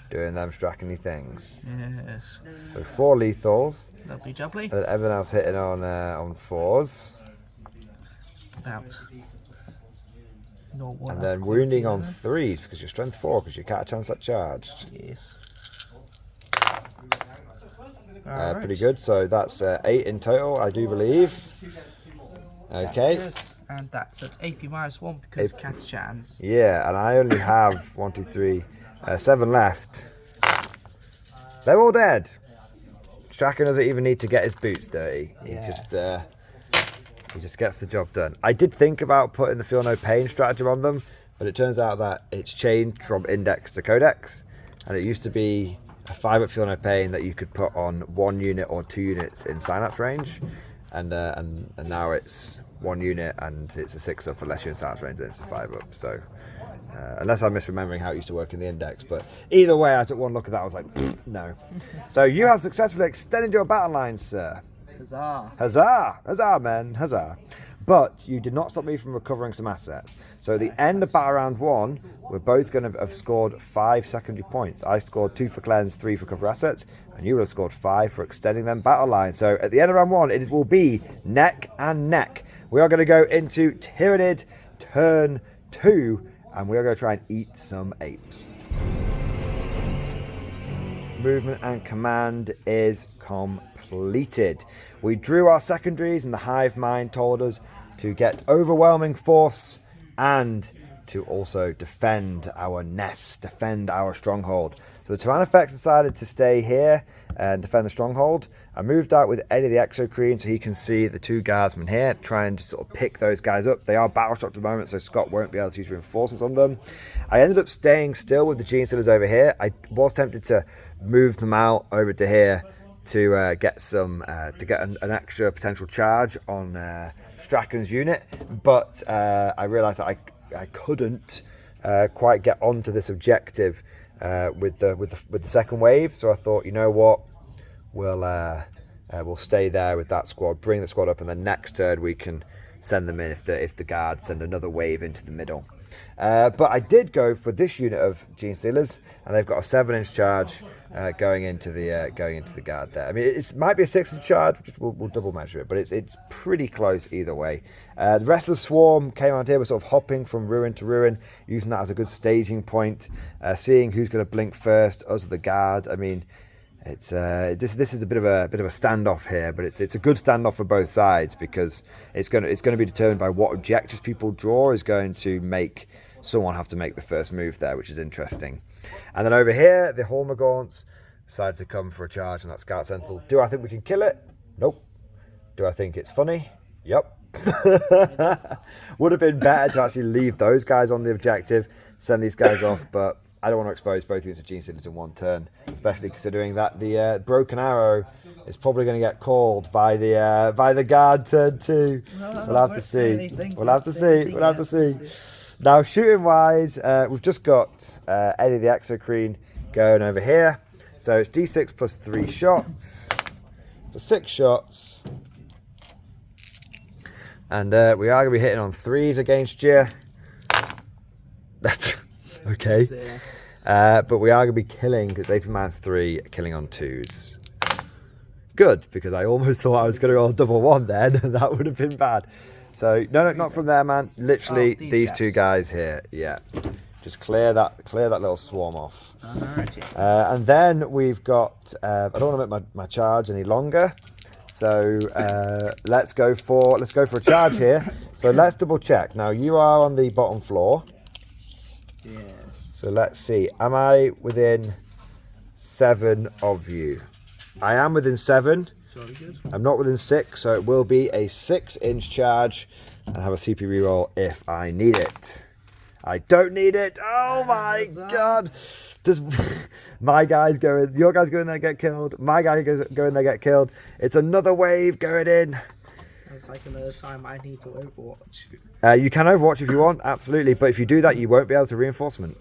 Doing them Strachan-y things. Yes. So 4 lethals. Lovely jubbly. And then everything else hitting on 4s. About... And then wounding on 3s because you're strength 4 because you can't chance that charged. Yes. Pretty good. So that's 8 in total, I do believe. Okay. And that's at AP -1 because Cat's chance. Yeah, and I only have 7 left. They're all dead. Strachan doesn't even need to get his boots dirty. Yeah. He just gets the job done. I did think about putting the Feel No Pain stratagem on them, but it turns out that it's changed from Index to Codex, and it used to be a 5 at Feel No Pain that you could put on 1 unit or 2 units in Synapse range, and now it's 1 unit and it's a 6 up unless you're in Synapse range and it's a 5 up. So unless I'm misremembering how it used to work in the Index, but either way, I took one look at that. I was like, no. So you have successfully extended your battle lines, sir. Huzzah. Huzzah! Huzzah, men! Huzzah! But you did not stop me from recovering some assets. So at the end of battle round 1, we're both going to have scored 5 secondary points. I scored 2 for cleanse, 3 for cover assets, and you will have scored 5 for extending them battle lines. So at the end of round 1, it will be neck and neck. We are going to go into Tyranid turn 2, and we are going to try and eat some apes. Movement and command is completed. We drew our secondaries and the hive mind told us to get overwhelming force and to also defend our nest, defend our stronghold. So the Tyrannofex decided to stay here and defend the stronghold. I moved out with Eddie the Exocrine so he can see the 2 guardsmen here, trying to sort of pick those guys up. They are battle shocked at the moment, so Scott won't be able to use reinforcements on them. I ended up staying still with the Gene Stealers over here. I was tempted to move them out over to here to get some an extra potential charge on Strachan's unit, but I realised that I couldn't quite get onto this objective with the second wave. So I thought, you know what, we'll stay there with that squad, bring the squad up, and then next turn we can send them in if the guards send another wave into the middle. But I did go for this unit of Gene Stealers, and they've got a 7-inch charge going into the guard there. I mean, it might be a 6-inch charge. We'll double measure it, but it's pretty close either way. The rest of the swarm came out here. We're sort of hopping from ruin to ruin, using that as a good staging point, seeing who's going to blink first, us or the guard. I mean, it's this is a bit of a standoff here, but it's a good standoff for both sides because it's going to be determined by what objectives people draw is going to make someone have to make the first move there, which is interesting. And then over here, the Hormagaunts decided to come for a charge on that Scout Sentinel. Do I think we can kill it? Nope. Do I think it's funny? Yep. Would have been better to actually leave those guys on the objective, send these guys off, but I don't want to expose both units of Gene Stealers in one turn, especially considering that the Broken Arrow is probably going to get called by the guard turn 2. We'll have to see. We'll have to see. We'll have to see. Now, shooting wise, we've just got Eddie the Exocrine going over here. So it's D6 plus 3 shots for 6 shots. And we are going to be hitting on 3s against you. Okay. But we are going to be killing, it's AP minus 3, killing on 2s. Good, because I almost thought I was going to roll double 1 then, and that would have been bad. So, no, not from there, man. Literally, these two guys here. Yeah. Just clear that little swarm off. And then we've got, I don't want to make my charge any longer. So let's go for a charge here. So let's double check. Now you are on the bottom floor. Yes. So let's see. Am I within 7 of you? I am within 7. I'm not within 6, so it will be a 6-inch charge and have a CP reroll if I need it. I don't need it. Oh my god. Does my guys go in, your guys go in there, get killed. My guy go in there, get killed. It's another wave going in. Sounds like another time I need to overwatch. You can overwatch if you want, absolutely. But if you do that, you won't be able to reinforcement.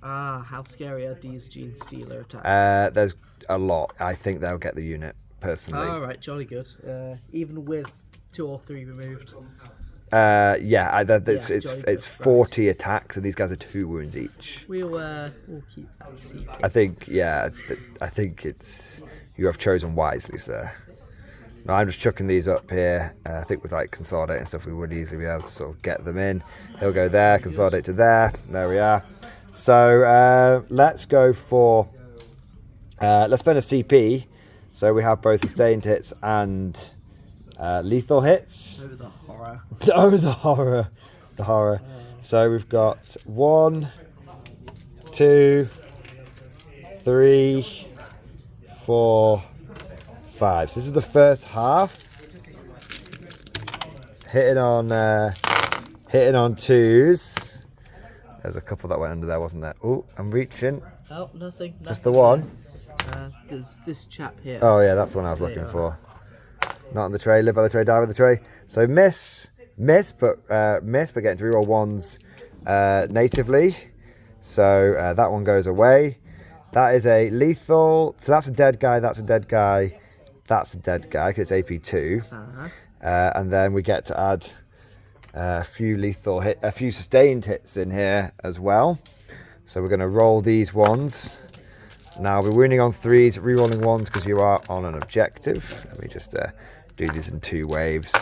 How scary are these Gene Stealer attacks? There's a lot. I think they'll get the unit, personally. Alright, jolly good. Even with 2 or 3 removed. It's 40 attacks, and these guys are 2 wounds each. We'll keep that secret. I think it's you have chosen wisely, sir. Now I'm just chucking these up here. I think with like consolidate and stuff, we would easily be able to sort of get them in. He'll go there, consolidate to there. There we are. So let's go for let's spend a CP. So we have both sustained hits and lethal hits. Oh, the horror. Oh, the horror. The horror. So we've got 1, 2, 3, 4, 5. So this is the first half. Hitting on 2s. There's a couple that went under there, wasn't there? Oh, I'm reaching. Oh, nothing. Just the one. There's this chap here. Oh yeah, that's the one I was looking for. Not on the tray. Live by the tray, die by the tray. So miss, but getting to reroll 1s natively. So that one goes away. That is a lethal. So that's a dead guy. That's a dead guy. That's a dead guy because it's AP2. And then we get to add a few sustained hits in here as well. So we're going to roll these ones. Now we're wounding on 3s, rerolling 1s because you are on an objective. Let me just do these in 2 waves.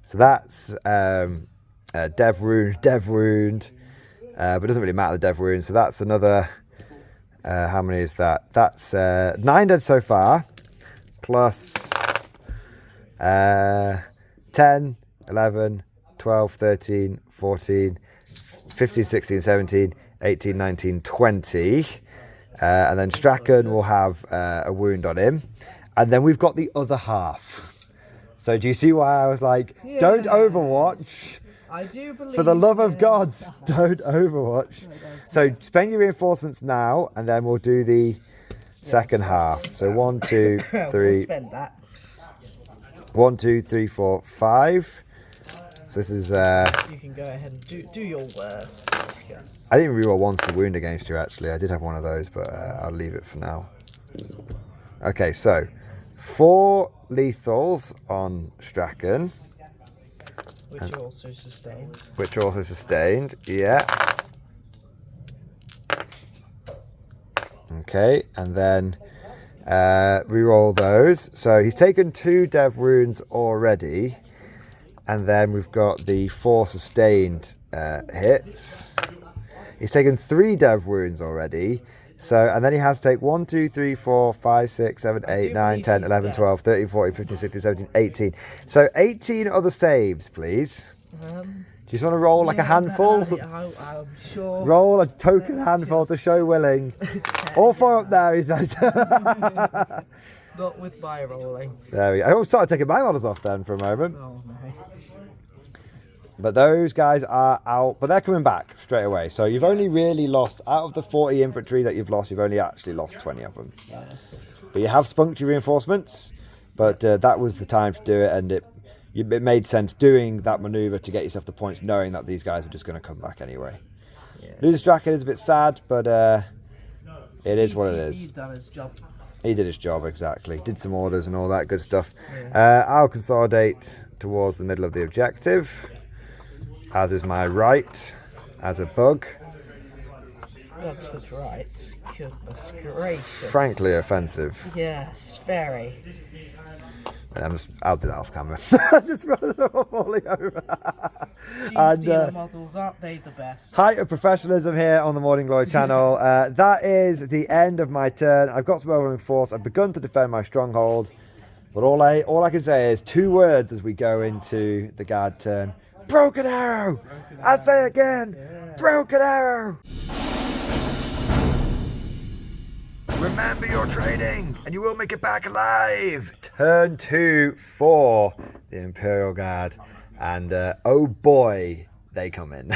So that's dev wound, but it doesn't really matter the dev wound. So that's another. How many is that? That's 9 dead so far, plus 10, 11, 12, 13, 14, 15, 16, 17, 18, 19, 20. And then Strachan will have a wound on him. And then we've got the other half. So do you see why I was like, don't overwatch? I do believe. For the love of God, don't overwatch. So spend your reinforcements now, and then we'll do the second half. So 1, 2, 3. We'll spend that. 1, 2, 3, 4, 5. So this is. You can go ahead and do your worst. Yeah. I didn't reroll 1s to wound against you, actually. I did have one of those, but I'll leave it for now. Okay, so 4 lethals on Strachan. Which are also sustained. Which are also sustained, yeah. Okay, and then reroll those. So he's taken 2 dev wounds already. And then we've got the 4 sustained hits. He's taken 3 dev wounds already. So, and then he has to take 1, 2, 3, 4, 5, 6, 7, 8, 9, 10, 11, 12, 13, 14, 15, 16, 17, 18. So 18 other saves, please. Do you just want to roll like a handful? I'm sure. Roll a token handful to show willing. All 4 up there is better. Not with my rolling. There we go. I almost started taking my models off then for a moment. Oh, no. But those guys are out, but they're coming back straight away. So you've only really lost, out of the 40 infantry that you've lost, you've only actually lost 20 of them. But you have spunked your reinforcements, but that was the time to do it, and it made sense doing that maneuver to get yourself the points, knowing that these guys were just going to come back anyway. Losing Strachan is a bit sad, but it is what it is. He's done his job. He did his job, exactly. Did some orders and all that good stuff. I'll consolidate towards the middle of the objective, as is my right, as a bug. Bugs with rights. Goodness gracious. Frankly offensive. Yes, very. I'll do that off camera. Just run them all falling over. Gene models, aren't they the best? Height of professionalism here on the Morning Glory channel. That is the end of my turn. I've got some overwhelming force. I've begun to defend my stronghold. But all I can say is 2 words as we go into the guard turn. Broken arrow! I say again, broken arrow! Remember your training, and you will make it back alive. Turn 2 for the Imperial Guard, and oh boy, they come in.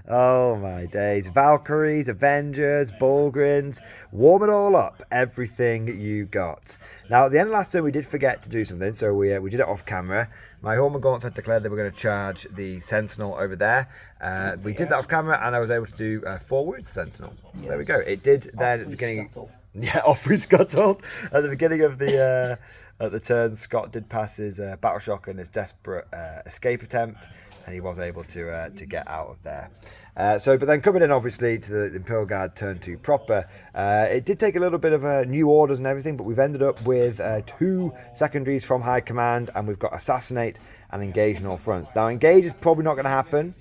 Oh my days. Valkyries, Avengers, Bulgrins, warm it all up, everything you got. Now, at the end of last turn, we did forget to do something, so we did it off camera. My Hormagaunts had declared they were going to charge the Sentinel over there. We did that off camera, and I was able to do 4 wounds to Sentinel. So there we go. It did then at the beginning. Yeah, off we scuttled. At the beginning of the turn, Scott did pass his battle shock and his desperate escape attempt, and he was able to get out of there. But then coming in obviously to the Imperial Guard turn 2 proper, it did take a little bit of new orders and everything, but we've ended up with 2 secondaries from High Command, and we've got Assassinate and Engage on all fronts. Now Engage is probably not going to happen,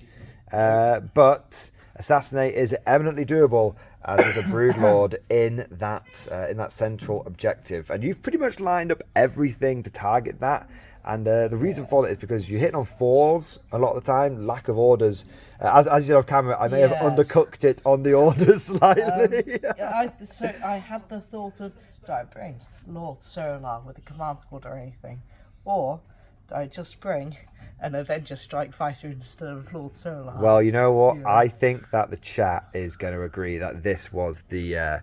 but Assassinate is eminently doable as there's a Broodlord in that central objective, and you've pretty much lined up everything to target that. And the reason for that is because you're hitting on 4s a lot of the time, lack of orders. As you said off camera, I may have undercooked it on the orders slightly. I had the thought of, do I bring Lord Solar with a command squad or anything? Or do I just bring an Avenger Strike Fighter instead of Lord Solar? Well, you know what? Yeah. I think that the chat is going to agree that this was the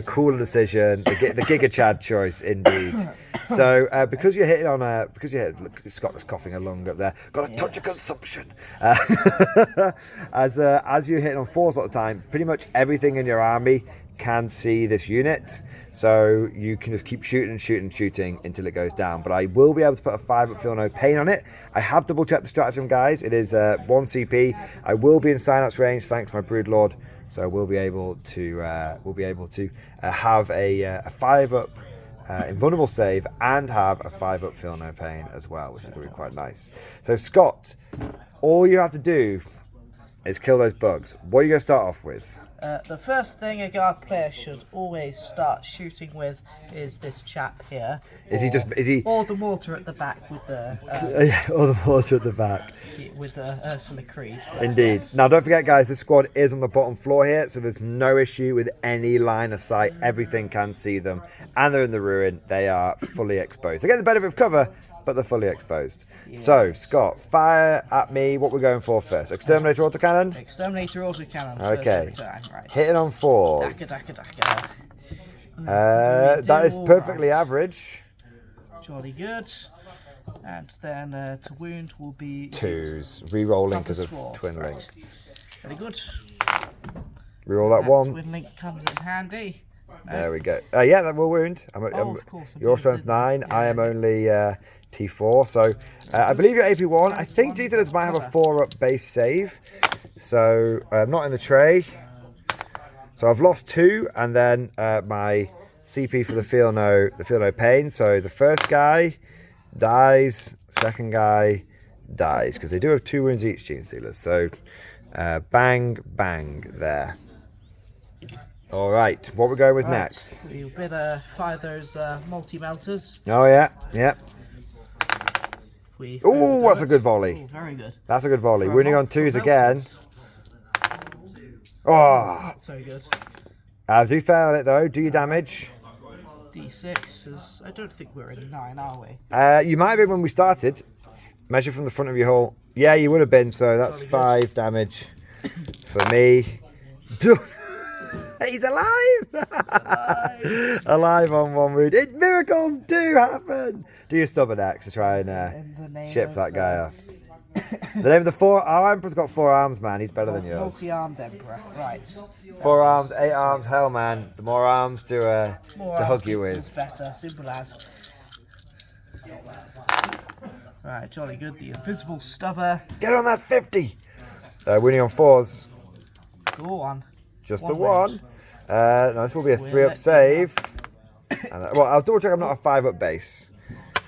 cooler decision, the Giga Chad choice indeed. So because you're hitting on look, Scott was coughing along up there. Got a touch of consumption. As you're hitting on 4s all the time, pretty much everything in your army can see this unit. So you can just keep shooting until it goes down. But I will be able to put a 5-up Feel No Pain on it. I have double checked the stratagem, guys. It is 1 CP. I will be in Synapse range thanks to my Broodlord. So we'll be able to have a 5-up invulnerable save and have a 5-up Feel No Pain as well, which is going to be quite nice. So Scott, all you have to do is kill those bugs. What are you going to start off with? The first thing a guard player should always start shooting with is this chap here. Or the mortar at the back with the... or the mortar at the back. With the Ursula Creed. Indeed. Now don't forget, guys, this squad is on the bottom floor here, so there's no issue with any line of sight. Everything can see them. And they're in the ruin. They are fully exposed. They get the benefit of cover, but they're fully exposed. Yeah. So, Scott, fire at me. What we're going for first? Exterminator autocannon? Exterminator autocannon. Okay. Right. Hitting on 4s. That is perfectly average. Jolly good. And then to wound will be 2s. Re-rolling because of twin linked. Very good. Reroll that 1. Twin link comes in handy. There we go. Yeah, that will wound. Of course. Your strength 9. I am only T4. So I believe you're AP 1. I think T-Tillers might have a 4-up base save. So I'm not in the tray. So I've lost 2, and then my CP for the Feel No Pain. So the first guy dies, second guy dies, because they do have 2 wounds each, Gene Stealers. So bang, bang there. All right, what we're going with next? You better fire those multi-melters. Oh yeah. Oh, that's a good volley. Ooh, very good. That's a good volley. Wounding on 2s again. Oh, not so good. Do fail it though. Do your damage. D6 is. I don't think we're in 9, are we? You might have been when we started. Measure from the front of your hull. Yeah, you would have been, so that's 5 damage for me. He's alive! Alive on 1 wound. Miracles do happen! Do your stubborn axe to try and ship that guy off. The name of the our Emperor's got 4 arms, man. He's better than yours. Multi-armed Emperor, right. 4 arms, 8 arms, hell, man. The more arms to hug you with. Better, simple as. Right, jolly good. The invisible stubber. Get on that 50! Winning on 4s. Go on. Just the 1. No, this will be a 3-up save. Well, I'll double check I'm not a 5-up base.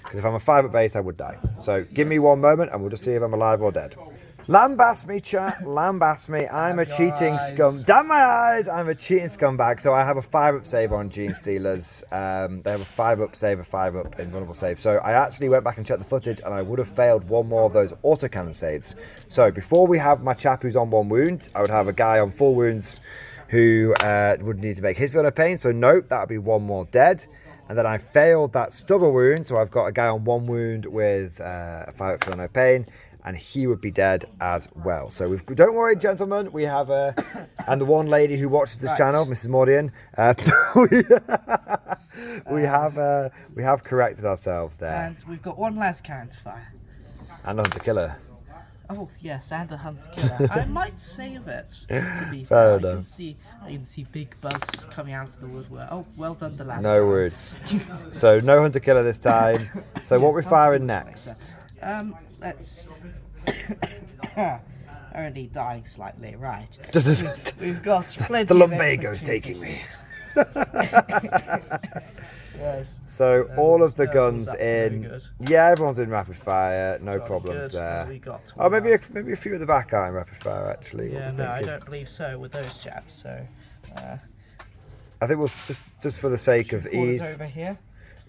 Because if I'm a 5-up base, I would die. So give me 1 moment and we'll just see if I'm alive or dead. Lambast me, chat. Lambast me. I'm a cheating scum. Damn my eyes! I'm a cheating scumbag. So I have a 5-up save on Gene Stealers. They have a 5-up save, a 5-up invulnerable save. So I actually went back and checked the footage and I would have failed 1 more of those autocannon saves. So before we have my chap who's on 1 wound, I would have a guy on 4 wounds who would need to make his feel no pain. So nope, that would be 1 more dead. And then I failed that stubber wound. So I've got a guy on 1 wound with a 5-up feel no pain. And he would be dead as well. So don't worry, gentlemen. We have and the one lady who watches this channel, Mrs. Mordian. We have corrected ourselves there. And we've got 1 las cannon to fire. And a hunter killer. Oh yes, and a hunter killer. I might save it. To be fair fair, enough. I can see big bugs coming out of the woodwork. Oh, well done, the las. No word. So no hunter killer this time. So what we're firing next? Let's. Only dying slightly, right? We've got plenty. The lumbago's taking me. Yes. So all of the guns in. Yeah, everyone's in rapid fire. No problems good. there. Oh, maybe a few at the back are in rapid fire actually. Yeah, no, I don't believe so with those chaps. So. I think we'll just for the sake of ease. Over here.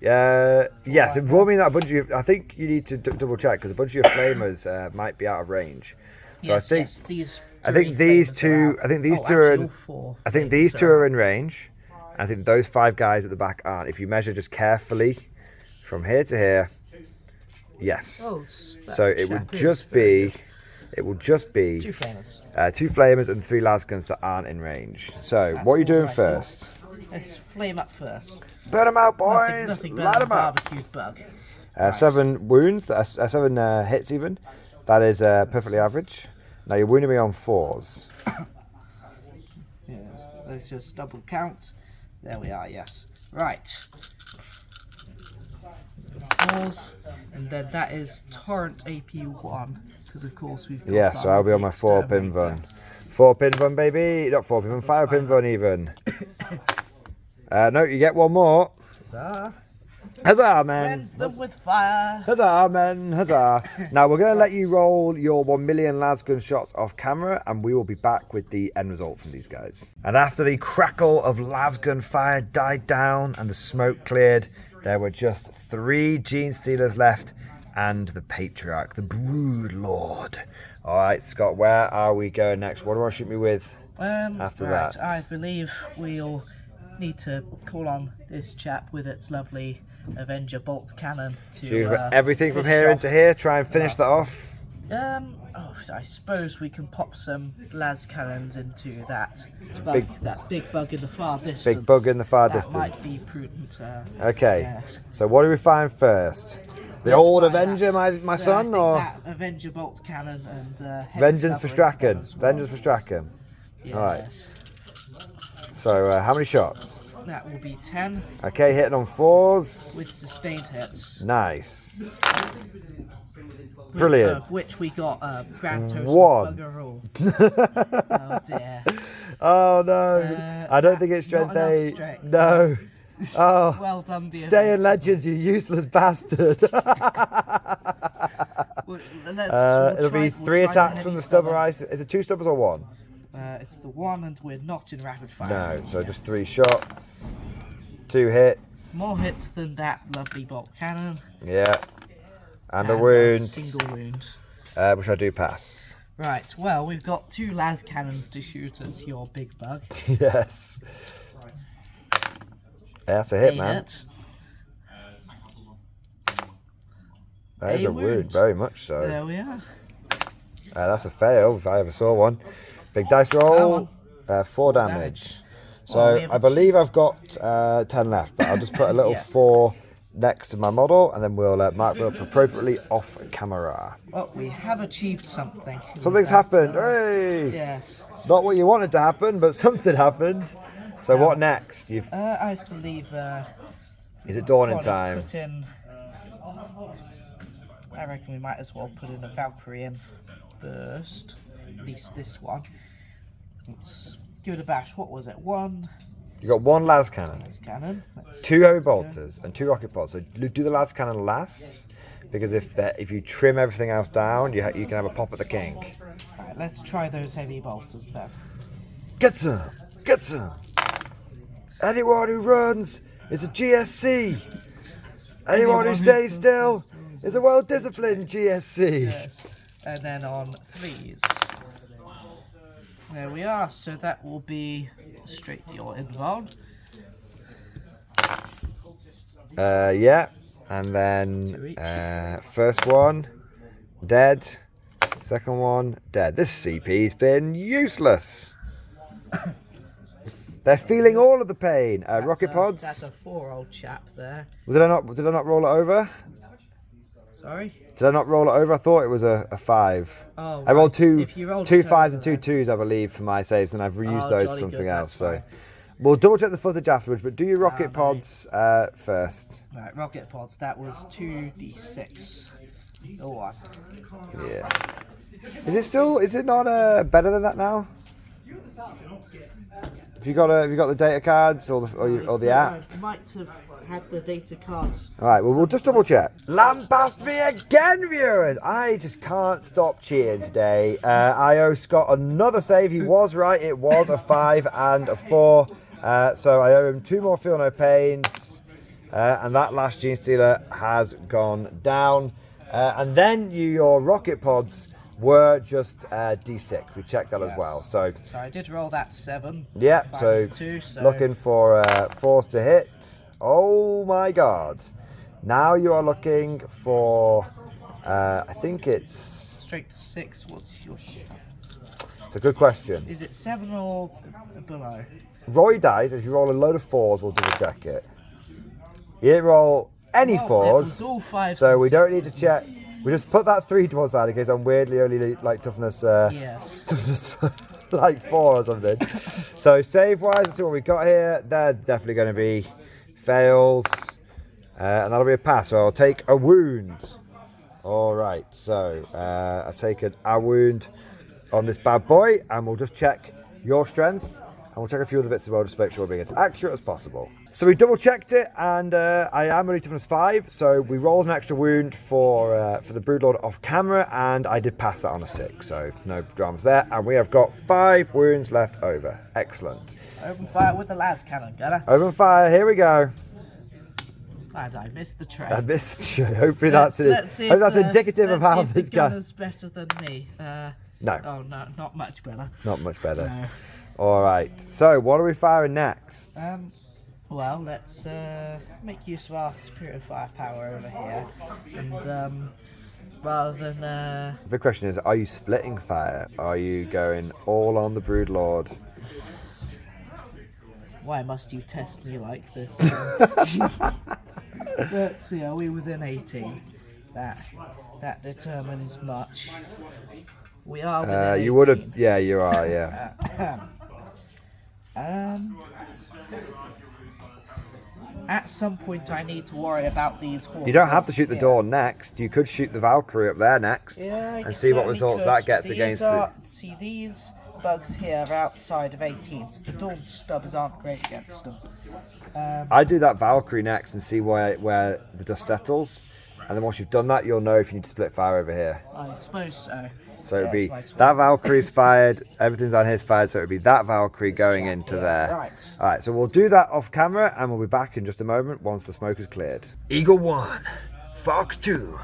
Yes, it will mean that a bunch of you. I think you need to double check because a bunch of your flamers might be out of range. So yes, I think these two are in range. I think those 5 guys at the back aren't. If you measure just carefully from here to here, yes. Oh, so it will just be 2 flamers. 2 flamers and 3 lasguns that aren't in range. So what are you doing first? Let's flame up first. Burn them out, boys! Nothing Light them up! Barbecued bug. 7 wounds, 7 hits even. That is perfectly average. Now you're wounding me on 4s. Yeah, let's just double count. There we are, yes. Right. 4s, and then that is Torrent AP1, because of course we've got... Yeah, so I'll be on my 4-pin run. 4-pin run, baby! Not 4-pin run, 5-pin run even. No, you get 1 more. Huzzah. Huzzah, man! Cleanse them with fire. Huzzah, man! Huzzah! Now we're going to let you roll your 1 million lasgun shots off camera, and we will be back with the end result from these guys. And after the crackle of lasgun fire died down and the smoke cleared, there were just 3 Gene Stealers left, and the Patriarch, the Brood Lord. All right, Scott, where are we going next? What do I shoot me with after that? I believe we'll need to call on this chap with its lovely Avenger bolt cannon to everything from here into here. Try and finish that off. I suppose we can pop some las cannons into that big bug in the far distance. Big bug in the far distance. That might be prudent. Okay. Yes. So what do we find first? The old Avenger, my son, or that Avenger bolt cannon and Vengeance for Strachan. Well. Vengeance for Strachan. Yes. All right. So how many shots? That will be 10. Okay, hitting on 4s. With sustained hits. Nice. Brilliant. Which we got grand total 1. bugger all. Oh dear. Oh no. I don't think it's strength 8. Strength. No. Oh. Well done, dear. Stay in Legends, you useless bastard. It'll be 3 attacks from the stubber ice. Is it 2 stubbers or 1? It's the 1, and we're not in rapid fire. No, so just 3 shots, 2 hits. More hits than that lovely bolt cannon. Yeah, and a wound. A single wound. Which I do pass. Right, well, we've got 2 las cannons to shoot at your big bug. Yes. Yeah, that's a hit, man. That is a wound, very much so. There we are. That's a fail if I ever saw one. Big dice roll, 4 damage. So I believe I've got 10 left, but I'll just put a little 4 next to my model, and then we'll mark them up appropriately off camera. Well, we have achieved something. Something's happened. Hey! Yes. Not what you wanted to happen, but something happened. So what next? I believe. Is it dawning time? I reckon we might as well put in a Valkyrie in first. At least this one. Let's give it a bash. What was it? 1. You got 1 las cannon. 2 heavy bolters and 2 rocket pods. So do the las cannon last, because if you trim everything else down, you can have a pop at the kink. Right, let's try those heavy bolters then. Get some! Get some! Anyone who runs is a GSC. Anyone who stays still is a well-disciplined GSC. Yes. And then on 3s. There we are. So that will be straight to your invuln. Yeah. And then first one, dead. Second one, dead. This CP's been useless. They're feeling all of the pain. Rocket pods. That's a 4-old chap there. Did I not roll it over? Sorry? Did I not roll it over? I thought it was a 5. Oh, right. I rolled two 5s and 2 then. 2s, I believe, for my saves, and I've reused those for something else. So fine. we'll double check the footage afterwards, but do your rocket pods first. Right, rocket pods. That was 2d6. Oh, Yeah. Is it not better than that now? Have you got the data cards or the app? I might have had the data cards. Alright, well, we'll just double check. Lambast me again, viewers! I just can't stop cheating today. I owe Scott another save. He was right. It was a 5 and a 4. So I owe him 2 more Feel No Pains. And that last Gene Stealer has gone down. And then your rocket pods were just D6. We checked that as well. So I did roll that 7. Yeah, so 2, so looking for force to hit. Oh my god. Now you are looking for, I think it's... Straight to 6, what's your... It's a good question. Is it 7 or below? Roy dies, if you roll a load of 4s, we'll double check it. You didn't roll any 4s, it was all 5s so and we don't need 6s. to check. We just put that 3 to one side in case I'm weirdly only like toughness, toughness like 4 or something. So save wise, let's see what we got here. They're definitely going to be fails, and that'll be a pass. So I'll take a wound. All right, so I've taken a wound on this bad boy, and we'll just check your strength, and we'll check a few other bits as well, just to make sure we're being as accurate as possible. So we double checked it, and I am only toughness 5, so we rolled an extra wound for the Broodlord off camera, and I did pass that on a 6, so no dramas there. And we have got 5 wounds left over. Excellent. Open fire with the las cannon, Gunner. Open fire, here we go. And I missed the tray. I missed the tray. Hopefully that's indicative of how this guy... Gunner's better than me. No. Oh, no, not much better. Not much better. No. All right, so what are we firing next? Well, let's make use of our superior firepower over here, and rather than... The big question is, are you splitting fire? Are you going all on the Broodlord? Why must you test me like this? Let's see, are we within 18? That determines much. We are within 18. You would have... Yeah, you are, yeah. At some point I need to worry about these horses. You don't have to shoot the door next. You could shoot the Valkyrie up there next and see what results that gets against the... See, these bugs here are outside of 18, so the door stubs aren't great against them. I do that Valkyrie next and see where the dust settles, and then once you've done that, you'll know if you need to split fire over here. I suppose so. So it'd be that Valkyrie's fired, everything's on his fired, so it'd be that Valkyrie going into there. Right. Alright, so we'll do that off camera, and we'll be back in just a moment once the smoke is cleared. Eagle 1, Fox 2,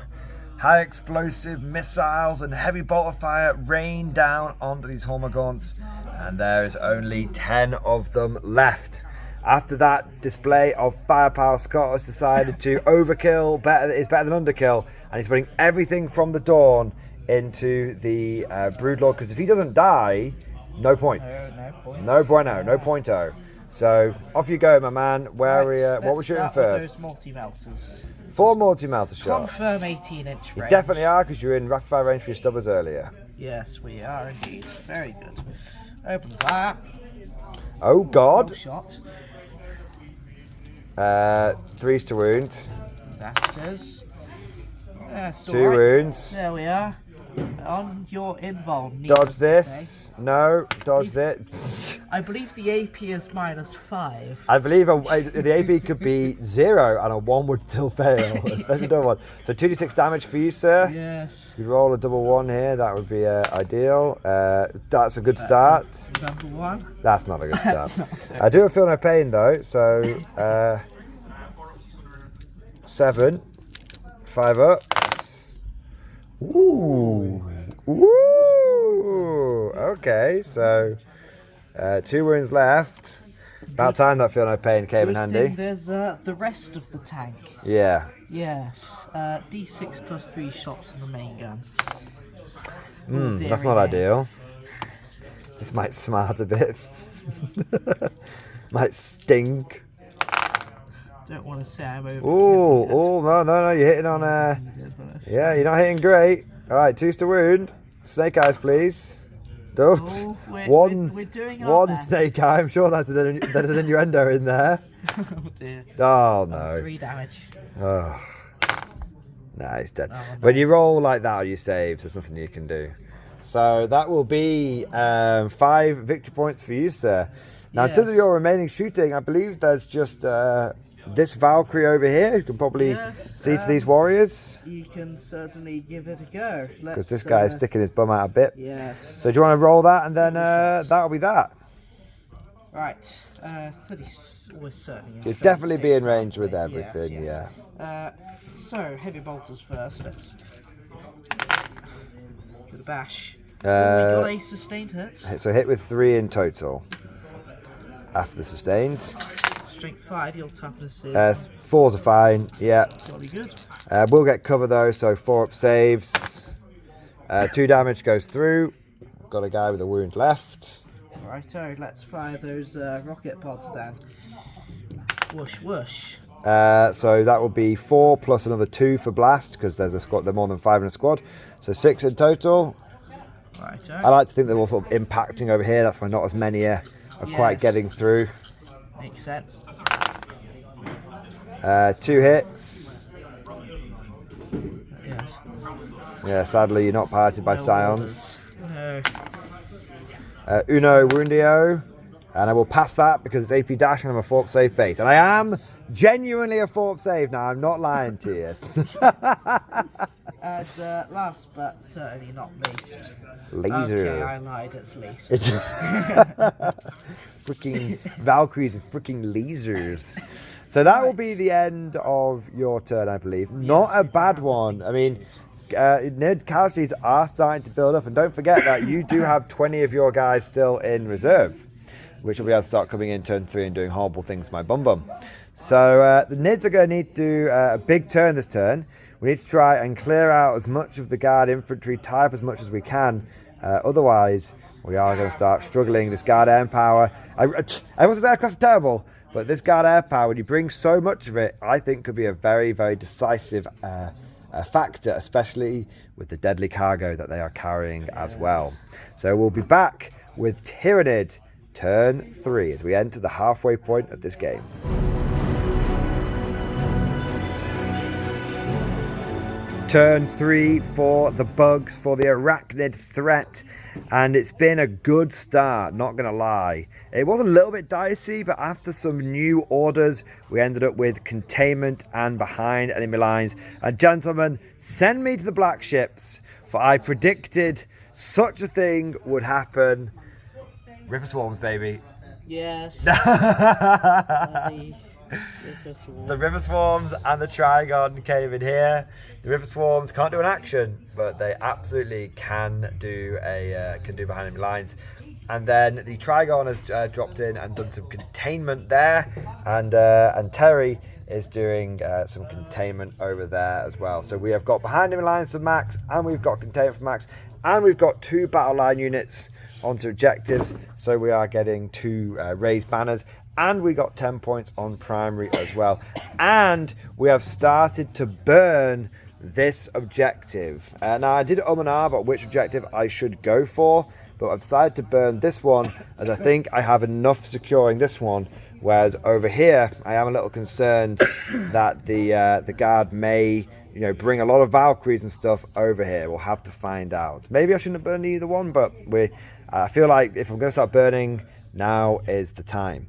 high explosive missiles and heavy bolter fire rain down onto these Hormagaunts, and there is only 10 of them left. After that display of firepower, Scott has decided to overkill is better than underkill, and he's putting everything from the Dawn into the Broodlord, because if he doesn't die, no points. No points. No bueno, no pointo. So off you go, my man. Where what we're shooting first? Those multi-melters. 4 multi-melter shots. Confirm 18-inch You range. definitely are, because you're in rapid fire range for your stubbers earlier. Yes, we are indeed. Very good. Open fire. Oh God. Shot. 3's to wound. That is. Yes, 2 wounds. There we are. On your invuln. Dodge this. No. Dodge this. I believe the AP is -5. I believe the AP could be 0 and a 1 would still fail, especially double 1. So 2d6 damage for you, sir. Yes. You roll a double 1 here, that would be ideal. That's a good start. Number 1. That's not a good start. That's not I do feel no pain though, so 7. 5 ups. Ooh. Ooh. Okay, so 2 wounds left. About time that feel no pain came in handy. There's the rest of the tank. Yeah. Yes. D6 plus 3 shots in the main gun. That's not ideal. This might smart a bit. Might stink. Don't want to say I'm over. Oh, no, you're hitting on yeah, you're not hitting great. Alright, 2's to wound. Snake eyes, please. Don't. Oh, we're doing our one best. snake eye. I'm sure there's an innuendo in there. Oh dear. Oh no. 3 damage. Oh. Nah, he's dead. Oh, no. When you roll like that, you save. There's nothing you can do. So that will be 5 victory points for you, sir. Now, in terms of your remaining shooting, I believe there's just this Valkyrie over here who can probably see to these warriors. You can certainly give it a go. Because this guy is sticking his bum out a bit. Yes. So do you want to roll that, and then that'll be that. Right. 30 was certainly. You'll definitely be in range with everything, yes. So heavy bolters first. Let's give it a bash. We got a sustained hit. So hit with 3 in total. After the sustained. Strength 5, your toughness is 4s are fine, yeah. jolly good. We'll get cover though, so 4 up saves. 2 damage goes through. Got a guy with a wound left. Righto, let's fire those rocket pods then. Whoosh, whoosh. So that will be 4 plus another 2 for blast, because there's a squad. They're more than 5 in a squad. So 6 in total. Righto. I like to think they're all sort of impacting over here. That's why not as many are quite getting through. Makes sense. 2 hits. Yes. Yeah, sadly you're not parted by No scions. No. Uno Woundio. And I will pass that because it's AP dash and I'm a 4-up save base. And I am genuinely a 4-up save now. I'm not lying to you. And last but certainly not least. Laser. Okay, I lied, it's least. It's freaking Valkyries and freaking lasers. So that will be the end of your turn, I believe. Not a bad one. I mean, nerd casualties are starting to build up. And don't forget that you do have 20 of your guys still in reserve, which will be able to start coming in turn 3 and doing horrible things to my bum. So the Nids are going to need to do a big turn this turn. We need to try and clear out as much of the guard infantry, tie up as much as we can. Otherwise, we are going to start struggling. This guard air power, everyone's aircraft are terrible, but this guard air power, when you bring so much of it, I think could be a very, very decisive factor, especially with the deadly cargo that they are carrying as well. So we'll be back with Tyranid turn 3 as we enter the halfway point of this game. Turn 3 for the bugs, for the arachnid threat, and it's been a good start, not gonna lie. It was a little bit dicey, but after some new orders, we ended up with containment and behind enemy lines. And gentlemen, send me to the black ships, for I predicted such a thing would happen. Ripper Swarms, baby. Yes. The River Swarms and the Trigon came in here. The River Swarms can't do an action, but they absolutely can do behind enemy lines. And then the Trigon has dropped in and done some containment there, and Terry is doing some containment over there as well. So we have got behind him Alliance of Max, and we've got containment for Max, and we've got 2 battle line units onto objectives. So we are getting 2 raised banners, and we got 10 points on primary as well. And we have started to burn this objective. Now I did and ah about which objective I should go for, but I've decided to burn this one as I think I have enough securing this one. Whereas over here, I am a little concerned that the guard may, bring a lot of Valkyries and stuff over here. We'll have to find out. Maybe I shouldn't have burned either one, but I feel like if I'm going to start burning, now is the time.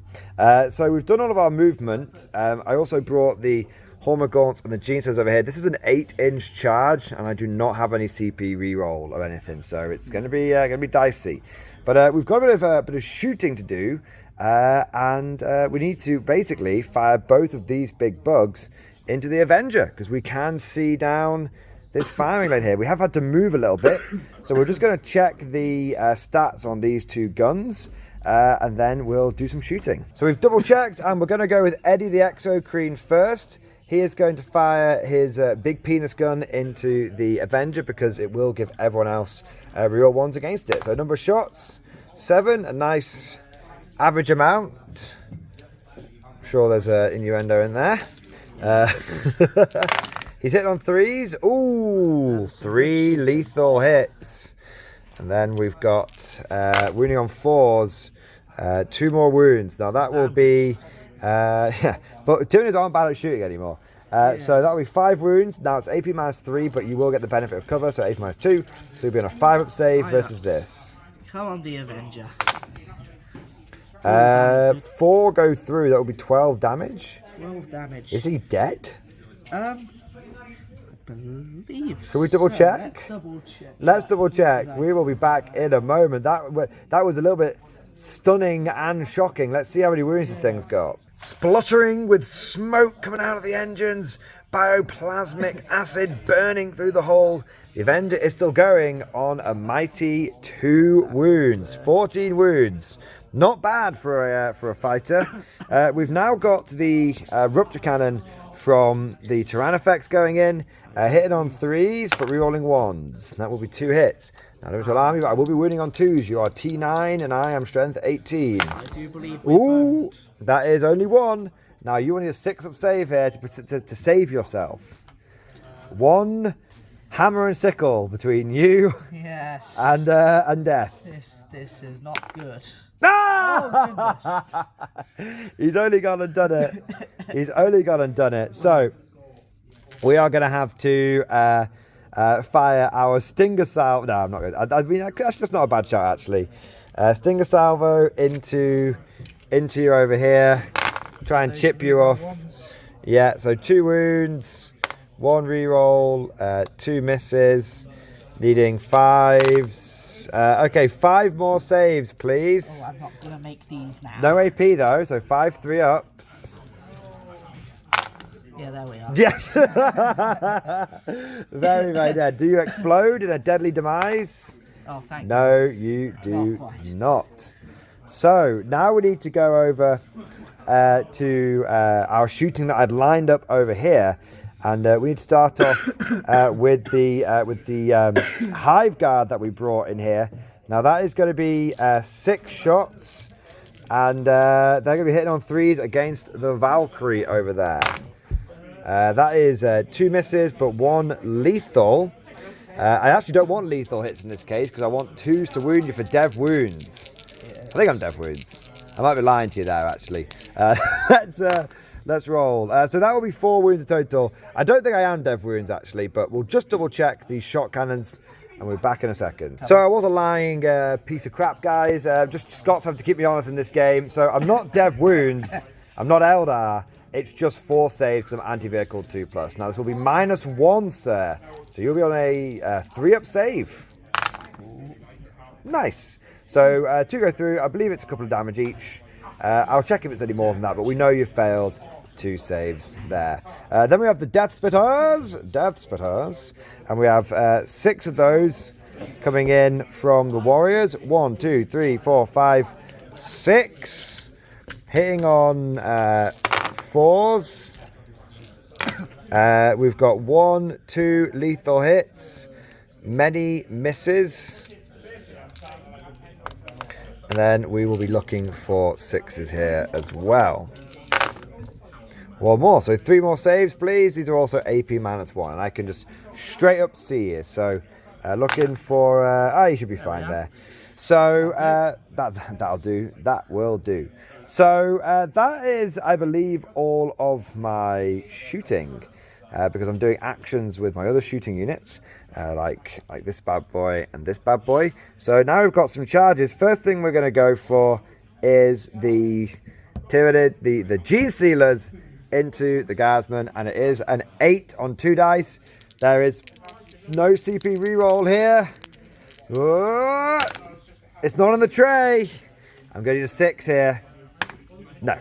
So we've done all of our movement. I also brought the Hormagaunts and the Genesis over here. This is an 8-inch charge, and I do not have any CP reroll or anything, so it's going to be dicey. But we've got a bit of shooting to do, and we need to basically fire both of these big bugs into the Avenger, because we can see down this firing lane here. We have had to move a little bit, so we're just going to check the stats on these 2 guns. And then we'll do some shooting. So we've double checked, and we're going to go with Eddie the Exocrine first. He is going to fire his big penis gun into the Avenger, because it will give everyone else real ones against it. So number of shots, 7, a nice average amount. I'm sure there's an innuendo in there. He's hitting on 3s. Ooh, 3 lethal hits. And then we've got wounding on 4s, 2 more wounds. Now that will be, yeah, but Tyranids aren't bad at shooting anymore. So that'll be 5 wounds. Now it's AP minus 3, but you will get the benefit of cover, so AP minus 2. So you'll be on a 5-up save versus this. Come on, the Avenger. 4 go through, that will be 12 damage. 12 damage. Is he dead? I believe. Shall we double check? Let's double check. Let's double check. We will be back in a moment. That was a little bit stunning and shocking. Let's see how many wounds this thing's got. Spluttering with smoke coming out of the engines, bioplasmic acid burning through the hull. The Avenger is still going on a mighty 2 wounds, 14 wounds. Not bad for a fighter. We've now got the rupture cannon from the Tyrannifex going in, hitting on 3s but rerolling 1s. That will be 2 hits. Now, don't alarm me, but I will be wounding on 2s. You are T9 and I am strength 18. I do believe we Ooh, that is only 1. Now you will need a 6-up save here to save yourself. 1 hammer and sickle between you and death. This is not good. Ah! Oh, he's only gone and done it. He's only gone and done it. So we are going to have to fire our Stinger Salvo. No, I'm not going to. I mean, that's just not a bad shot, actually. Stinger Salvo into you over here. Try and chip you off. Yeah, so 2 wounds, 1 reroll, 2 misses, needing 5s. Okay, 5 more saves, please. Oh, I'm not going to make these now. No AP though, so 5 3-ups. Yeah, there we are. Yes. Very, very dead. Do you explode in a deadly demise? Oh, thank you. No, you do not. So now we need to go over to our shooting that I'd lined up over here. And we need to start off with the Hive Guard that we brought in here. Now that is going to be 6 shots, and they're going to be hitting on 3s against the Valkyrie over there. That is 2 misses, but 1 lethal. I actually don't want lethal hits in this case because I want 2s to wound you for dev wounds. I think I'm dev wounds. I might be lying to you there, actually. Let's roll. So that will be 4 wounds in total. I don't think I am dev wounds, actually, but we'll just double check these shot cannons and we're back in a second. So I was a lying piece of crap, guys. Just Scots have to keep me honest in this game. So I'm not dev wounds. I'm not Eldar. It's just 4 saves because I'm anti-vehicle 2+. Now this will be -1, sir. So you'll be on a 3-up save. Nice. So 2 go through. I believe it's a couple of damage each. I'll check if it's any more than that, but we know you've failed 2 saves there. Then we have the Death Spitters, and we have 6 of those coming in from the warriors. 1, 2, 3, 4, 5, 6. Hitting on 4s. We've got 1, 2 lethal hits. Many misses. And then we will be looking for 6s here as well. 1 more, so 3 more saves, please. These are also AP -1, and I can just straight up see you. So, looking for. You should be fine there. So that'll do. That will do. So that is, I believe, all of my shooting, because I'm doing actions with my other shooting units, like this bad boy and this bad boy. So now we've got some charges. First thing we're going to go for is the Tyranid, the G Sealers into the Guardsman, and it is an 8 on 2 dice. There is no CP reroll here. Whoa. It's not on the tray. I'm going to need a 6 here. No.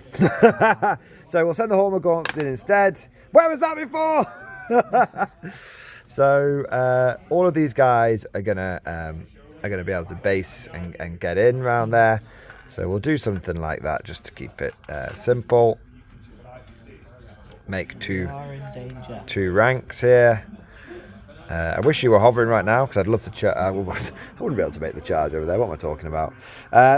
So we'll send the Hormagaunts in instead. Where was that before? So all of these guys are gonna be able to base and get in around there. So we'll do something like that just to keep it simple. Make two ranks here. I wish you were hovering right now, because I'd love to I wouldn't be able to make the charge over there. What am I talking about?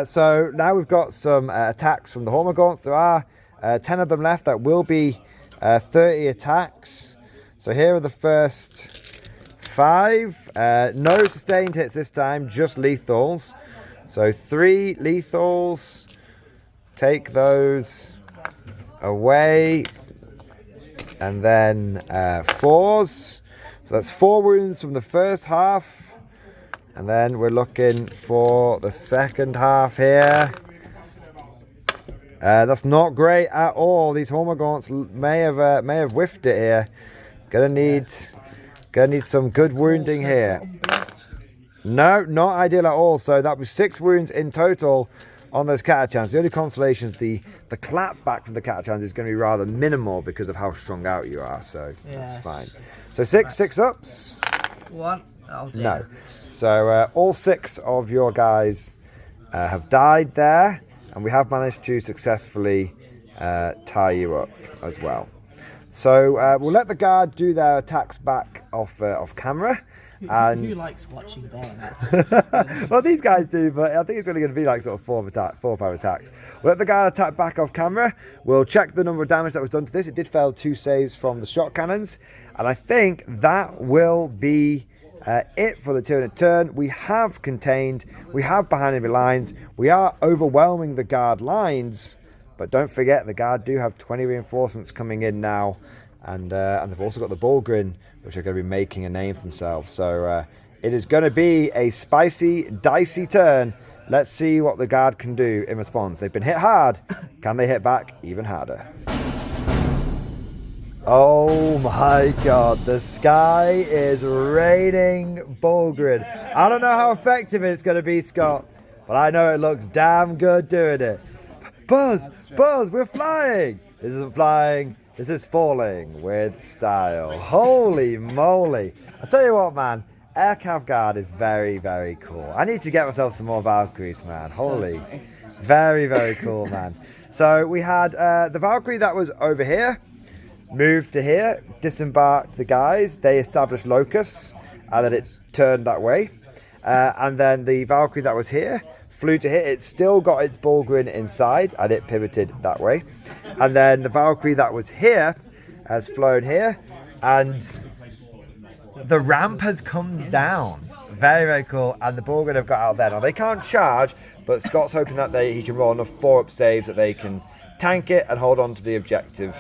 So now we've got some attacks from the Hormagaunts. There are 10 of them left. That will be 30 attacks. So here are the first 5. No sustained hits this time, just lethals. So 3 lethals. Take those away. And then 4s. So that's 4 wounds from the first half. And then we're looking for the second half here. That's not great at all. These Hormagaunts may have whiffed it here. Gonna need some good wounding here. No, not ideal at all. So that was 6 wounds in total on those Catachans. The only consolation is the clap back from the Catachans is going to be rather minimal because of how strung out you are. So that's fine. So 6 ups. 1. Oh, dear. No. So all 6 of your guys have died there, and we have managed to successfully tie you up as well. So we'll let the guard do their attacks back off camera. And who likes watching bayonets? Well, these guys do, but I think it's only going to be like sort of 4 or 5 attacks. We'll let the guard attack back off camera. We'll check the number of damage that was done to this. It did fail 2 saves from the shot cannons, and I think that will be it for the Tyranid turn. We have contained, we have behind enemy lines, we are overwhelming the guard lines, but don't forget the guard do have 20 reinforcements coming in now, and they've also got the Bullgrin, which are going to be making a name for themselves. So it is going to be a spicy, dicey turn. Let's see what the guard can do in response. They've been hit hard. Can they hit back even harder? Oh my god, the sky is raining Bullgrin. I don't know how effective it's going to be, Scott, but I know it looks damn good doing it. Buzz, we're flying. This isn't flying. This is falling with style. Holy moly. I tell you what, man. Air Cav Guard is very, very cool. I need to get myself some more Valkyries, man. Holy. Very, very cool, man. So we had the Valkyrie that was over here. Moved to here. Disembarked the guys. They established locusts. And then it turned that way. And then the Valkyrie that was here flew to here. It still got its Bullgrin inside. And it pivoted that way. And then the Valkyrie that was here has flown here, and the ramp has come down. Very, very cool. And the Bullgrin have got out there. Now they can't charge, but Scott's hoping that he can roll enough 4-up saves that they can tank it and hold on to the objective.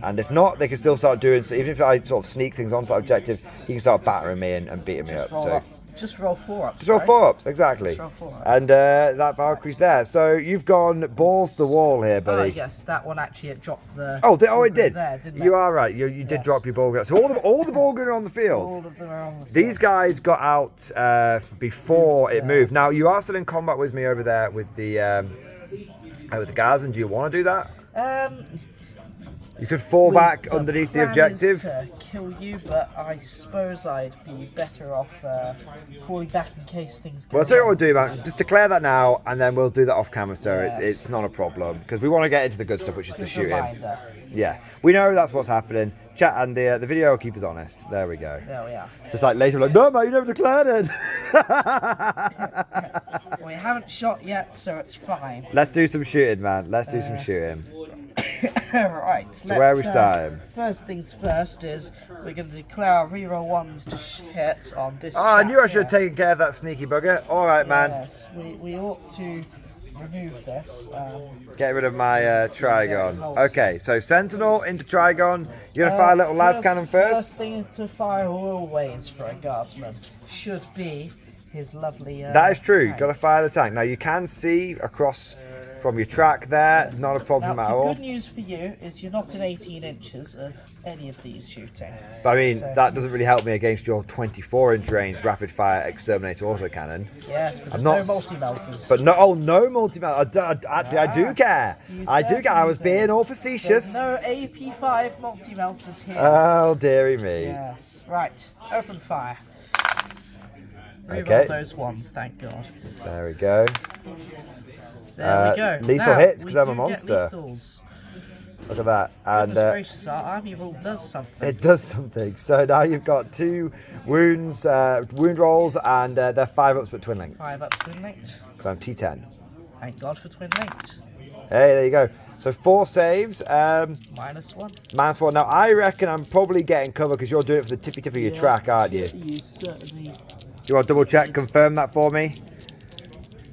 And if not, they can still start doing so. Even if I sort of sneak things onto that objective, he can start battering me and beating me up. So just roll 4-ups. Just roll 4-ups, exactly. Just roll 4-ups. And that Valkyrie's there. So you've gone balls to the wall here, buddy. Oh, yes, that one actually dropped the. It did. There, didn't it? You are right. You did drop your Bullgrin. So all the Bullgrin are on the field. All of them are on the field. These guys got out before it moved. Now you are still in combat with me over there with the guards. And do you want to do that? You could fall back underneath the plan is objective. to kill you, but I suppose I'd be better off falling back in case things go Well, I'll tell you what wrong. we'll do, man. Just declare that now, and then we'll do that off camera, so Yes. it's not a problem. Because we want to get into the good stuff, which is the Good shooting. reminder. Yeah, we know that's what's happening. Chat, and the video will keep us honest. There we go. There we are. Just like later, like, no, man, you never declared it. We haven't shot yet, so it's fine. Let's do some shooting, man. Let's do some shooting. Right. So where are we starting? First things first is we're going to declare our reroll ones to hit on this. Oh, I knew I chap should have here. taken care of that sneaky bugger. All right, man. Yes, we ought to remove this. Get rid of my Trigon. Okay, so Sentinel into Trigon. You're going to fire a little las cannon first? First thing to fire always for a guardsman should be his lovely. That is true. tank. Got to fire the tank. Now, you can see across from your track there. Not a problem Now, at the all. good news for you is you're not in 18 inches of any of these shooting. But I mean, So- that doesn't really help me against your 24-inch range rapid fire exterminator autocannon. Yes, but I'm there's not- no multi-melters. But no, oh no, actually, I do care. You I do care. I was certainly do. being all There's facetious. no AP5 multi-melters here. Oh, dearie me. Yes. Right. Open fire. Reroll Okay. those ones, thank God. There we go. There we go. lethal Now, hits, 'cause we I'm a do get monster. lethals. Look at that. And Goodness gracious, our army rule does something. it does something. So now you've got 2 wounds, wound rolls, and they're 5 ups but twin linked. 5 up twin linked. So I'm T10. Thank God for twin linked. Hey, there you go. So 4 saves. -1. -1. Now I reckon I'm probably getting cover because you're doing it for the tippy tip of your track, aren't you? You certainly. You want to double check, confirm that for me?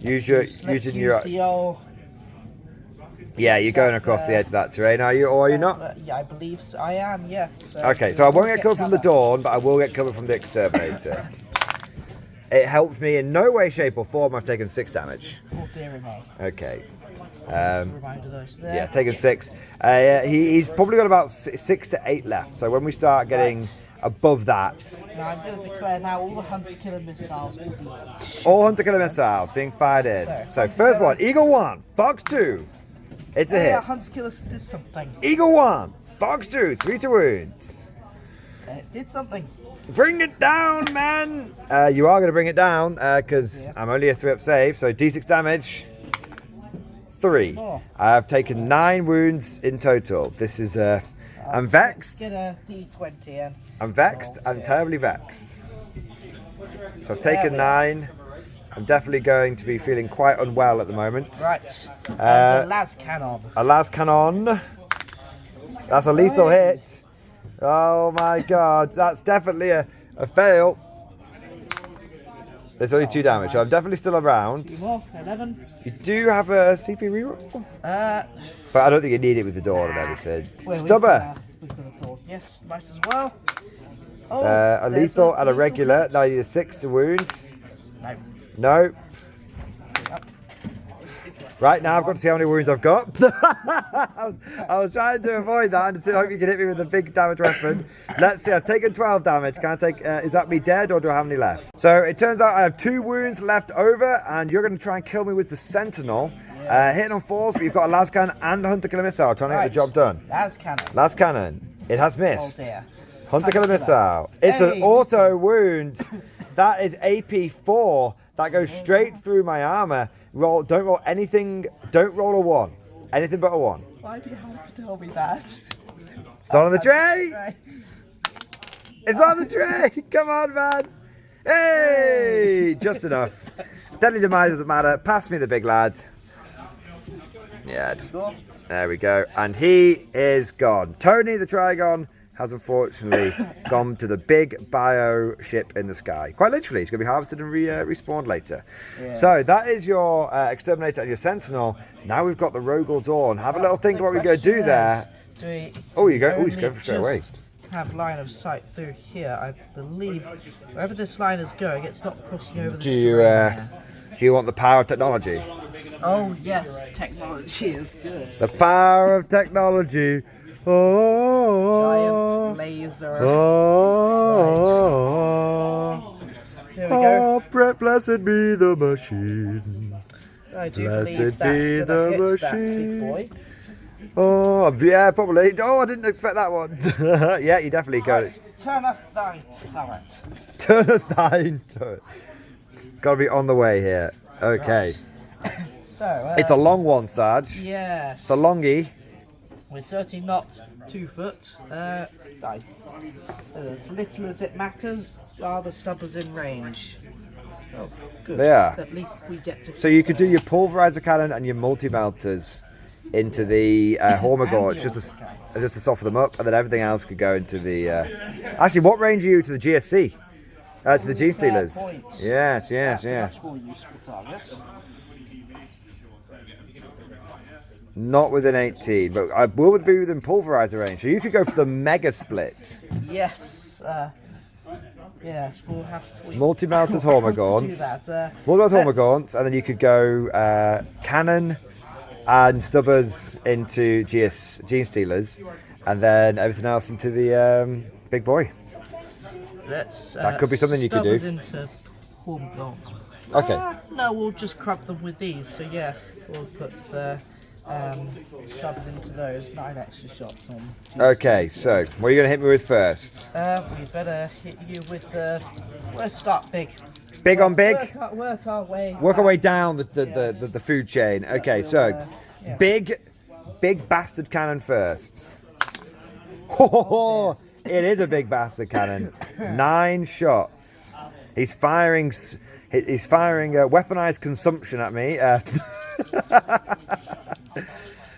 Let's Using use your. the old. Yeah, you're going across the edge of that terrain, are you, or are you not? Yeah, I believe so. I am. Yeah. So Okay, so I won't get cover from the dawn, but I will get cover from the exterminator. It helped me in no way, shape, or form. I've taken 6 damage. Oh dear me. Okay. Reminder those there. Yeah, taken 6. He's probably got about 6 to 8 left. So when we start getting Right. above that, Now I'm going to declare now all the hunter killer missiles will be. all hunter killer missiles being fired in. So first one, Eagle 1, Fox 2. It's a Yeah, hit. hunter killers did something. Eagle 1, Fox 2, 3 to wounds. It did something. Bring it down, man! You are going to bring it down because I'm only a 3-up save, so D6 damage. 3. Oh. I've taken 9 wounds in total. This is I'm vexed. Get a D20 in. I'm vexed. I'm terribly vexed. So I've There taken we are. 9. I'm definitely going to be feeling quite unwell at the moment. Right. And the las cannon. A las cannon. That's a lethal hit. Oh my god, that's definitely a fail. There's only 2 damage, so I'm definitely still around. 2 more. 11. You do have a CP reroll, but I don't think you need it with the door and everything. Well, Stubber. We've got a door. Yes, might as well. Oh, A there's lethal and a lethal regular. hit. Now you need a 6 to wound. No. No. Right, now I've got to see how many wounds I've got. I was trying to avoid that and hope you can hit me with a big damage weapon. Let's see, I've taken 12 damage. Can I take, is that me dead or do I have any left? So it turns out I have 2 wounds left over and you're going to try and kill me with the Sentinel. Hitting on 4s, but you've got a las cannon and a hunter killer missile trying to get the job done. Las cannon. Las cannon. It has Oh missed. dear. Hunter killer missile. It's an Hey. auto wound. That is AP4. That goes straight through my armor. Don't roll anything. Don't roll a 1. Anything but a 1. Why do you have to tell me that? It's not on the tray. Right. It's on the tray. Come on, man. Hey, just enough. Deadly demise doesn't matter. Pass me the big lad. Yeah, just, there we go. And he is gone. Tony the Trigon has unfortunately gone to the big bio ship in the sky. Quite literally, it's going to be harvested and respawned later. Yeah. So that is your exterminator and your sentinel. Now we've got the Rogel Dawn. Have a little think what we're going to do there. Oh, you go. Oh, he's going for straight away. Have line of sight through here. I believe wherever this line is going, it's not crossing over the Do you want the power of technology? Oh yes, technology is good. The power of technology. Oh, Giant laser. Oh, Here we go. Blessed be the machine. I do Blessed believe that's be gonna the hit that big machine. boy. Oh, yeah, probably. Oh, I didn't expect that one. Yeah, you definitely got it. Turn a thine turret. Turn a thine turret. Gotta be on the way here. Okay. Right. So, it's a long one, Sarge. Yes. It's a longie. We're certainly not 2 foot. As little as it matters, are the stubbers in range? Oh, good. They are. At least we get to. So you could do your pulverizer cannon and your multi-melters into the Hormagorge just to soften them up, and then everything else could go into the. Actually, what range are you to the GSC? To the Gene Stealers. Yes. That's more useful target. Not within 18, but I will be within pulverizer range. So you could go for the mega split. Yes. Yes, we'll have to. Multi-melters Hormagaunts. Multi-melters Hormagaunts, and then you could go cannon and stubbers into Gene Stealers, and then everything else into the big boy. That could be something you could do. Into Hormagaunts. Okay. No, we'll just crop them with these. So yes, we'll put the stubs into those. 9 extra shots on. Okay, so what are you going to hit me with first? We better hit you with the. Let's start big. Big on big. Work our way. Work our way down the food chain. Okay, so big bastard cannon first. Oh, it is a big bastard cannon. 9 shots. He's firing weaponized consumption at me.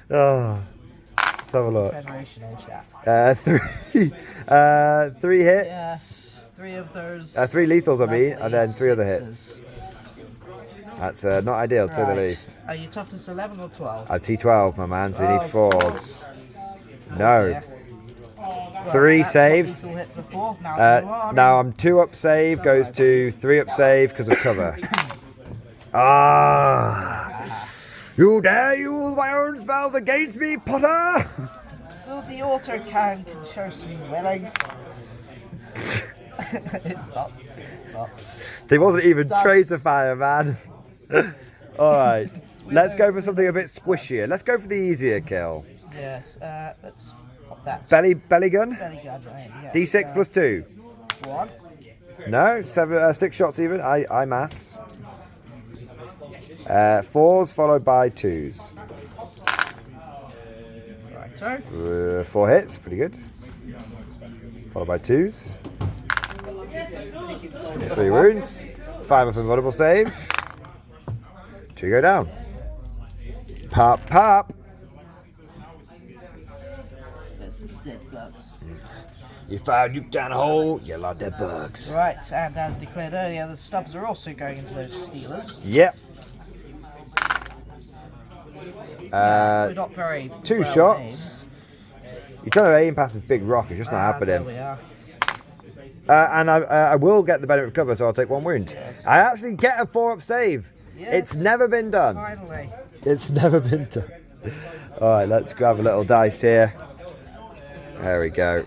Oh, let's have a look. 3 hits. Yes, 3 of those. 3 lethals, I mean, and then 3 other hits. That's not ideal, to say the least. Are you toughness 11 or 12? T12, my man, so you need 4s. No. 3 saves. Now I'm 2 up save, goes to 3 up save because of cover. You dare use my own spells against me, Potter? Well, the auto cannon can show some willing. It's not. They wasn't even tracer fire, man. Alright, let's go for something a bit squishier. Let's go for the easier kill. Yes, let's pop that. Belly gun? Belly gun, right, yeah. D6 plus 2. 1. No, 6 shots even. I maths. 4s followed by 2s. Right, 4 hits, pretty good. Followed by 2s. 3 wounds. 5 of invulnerable save. 2 go down. Pop. There's some dead bugs. You fired nuke down a hole, you lot dead bugs. Right, and as declared earlier, the stubs are also going into those stealers. Yep. We're not very 2 shots. You're trying to aim past this big rock, it's just not happening. There we are. And I will get the benefit of cover, so I'll take 1 wound. I actually get a 4-up save. Yes. It's never been done. Finally. It's never been done. Alright, let's grab a little dice here. There we go.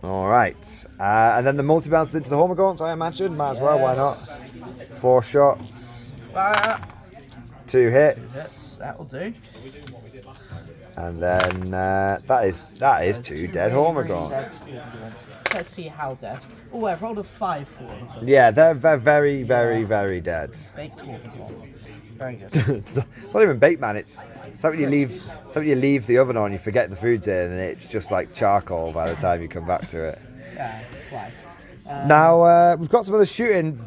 Alright. And then the multi-bounce into the Hormagaunts, I imagine. Might as well, why not? 4 shots. Fire. 2 hits. Yes, that'll do. And then that is 2 dead Hormagaunts. Let's see how dead. Oh, I rolled a 5 for them. Yeah, they're very, very, very dead. Baked Hormagaunts. Very good. It's not even baked, man. It's something you leave the oven on, you forget the food's in, and it's just like charcoal by the time you come back to it. Yeah, quite. Now we've got some other shooting.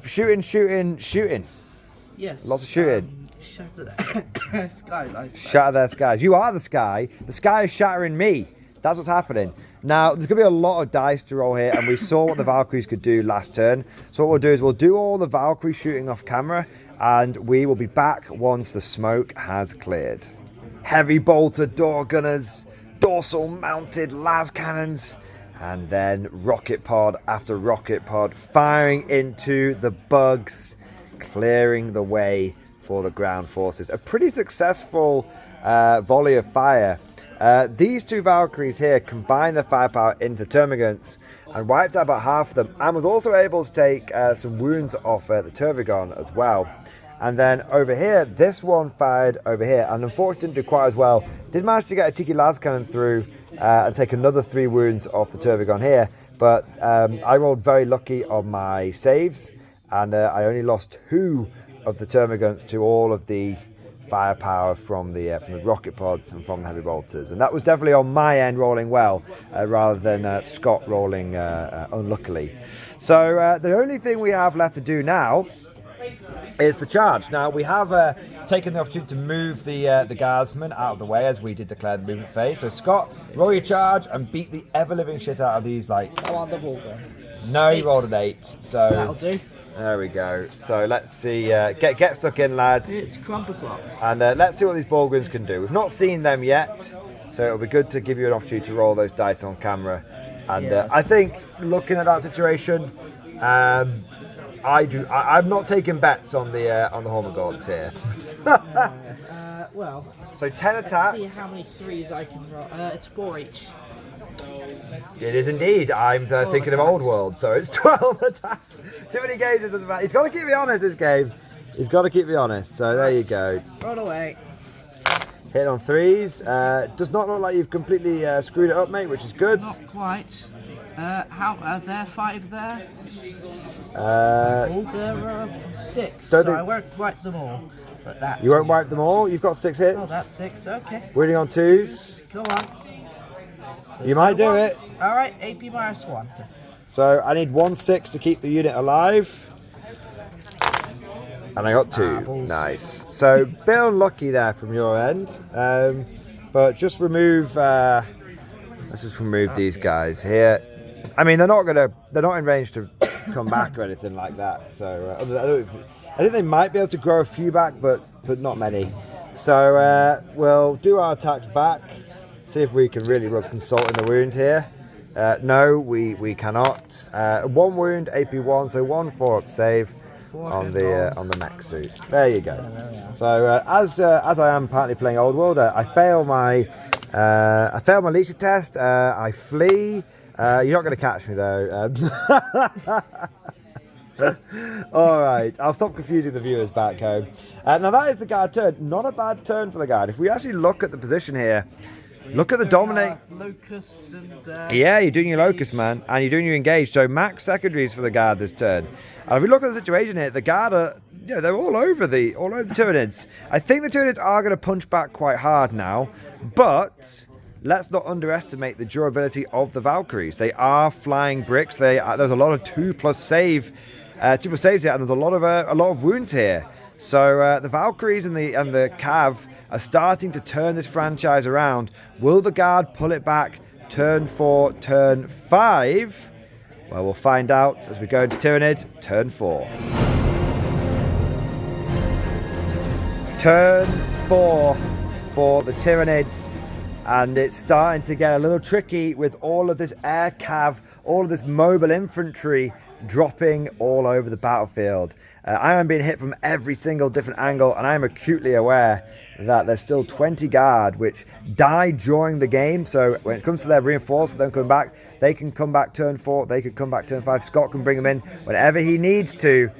Yes. Lots of shooting. Shatter skylights. Shatter their skies. You are the sky. The sky is shattering me. That's what's happening. Now, there's going to be a lot of dice to roll here, and we saw what the Valkyries could do last turn. So what we'll do is we'll do all the Valkyrie shooting off camera, and we will be back once the smoke has cleared. Heavy bolter door gunners, dorsal mounted las cannons, and then rocket pod after rocket pod firing into the bugs, clearing the way for the ground forces. A pretty successful volley of fire. These 2 Valkyries here combined their firepower into termagants and wiped out about half of them, and was also able to take some wounds off the Tervigon as well. And then over here, this one fired over here, and unfortunately didn't do quite as well. Did manage to get a cheeky las cannon through and take another 3 wounds off the Turbigon here, but I rolled very lucky on my saves, and I only lost 2 of the Termagants to all of the firepower from the rocket pods and from the heavy bolters, and that was definitely on my end rolling well rather than Scott rolling unluckily. So the only thing we have left to do now is the charge. Now we have taken the opportunity to move the guardsmen out of the way as we did declare the movement phase. So Scott, roll your charge and beat the ever-living shit out of these. Like, I'm on the wall then. No, you rolled an 8. So that'll do. There we go. So let's see. Get stuck in, lads. It's crump o'clock. And let's see what these Borgrins can do. We've not seen them yet, so it'll be good to give you an opportunity to roll those dice on camera. And I think looking at that situation, I'm not taking bets on the Hormagauds here. Well. So 10 attacks. Let's see how many 3s I can roll. It's 4 each. It is indeed. I'm thinking of Old World, so it's 12 attacks. Too many games. It doesn't matter. He's got to keep me honest. This game. He's got to keep me honest. So there you go. Run away. Hit on 3s. Does not look like you've completely screwed it up, mate, which is good. Not quite. How are there 5 there? There are 6. So I won't wipe them all. But that's you won't wipe them all? You've got 6 hits? Oh, that's 6. Okay. Winning on 2s. Go on. You might do it. Alright, AP minus 1. So I need 1 6 to keep the unit alive. And I got 2. Nice. So bit unlucky there from your end. But just remove let's just remove these guys here. I mean, they're not in range to come back or anything like that. So I think they might be able to grow a few back, but not many. So we'll do our attacks back. See if we can really rub some salt in the wound here. No, we cannot. 1 wound, AP 1, so 1 4-up save on the mech suit. There you go. So as I am apparently playing Old World, I fail my leadership test. I flee. You're not going to catch me though. All right, I'll stop confusing the viewers back home. Now that is the guard turn. Not a bad turn for the guard. If we actually look at the position here. Look at the dominate. Locusts and. Yeah, you're doing your locust, man, and you're doing your engage. So max secondaries for the guard this turn. And if we look at the situation here, the guard are, they're all over the Tyranids. I think the Tyranids are going to punch back quite hard now, but let's not underestimate the durability of the Valkyries. They are flying bricks. There's a lot of 2+ saves here, and there's a lot of wounds here. So the Valkyries and the Cav are starting to turn this franchise around. Will the guard pull it back? Turn 4, turn 5? Well, we'll find out as we go into Tyranid, turn 4. Turn 4 for the Tyranids, and it's starting to get a little tricky with all of this air cav, all of this mobile infantry dropping all over the battlefield. I am being hit from every single different angle, and I am acutely aware that there's still 20 guard which die during the game. So when it comes to their reinforcement, them coming back, they can come back turn 4, they could come back turn 5. Scott can bring them in whenever he needs to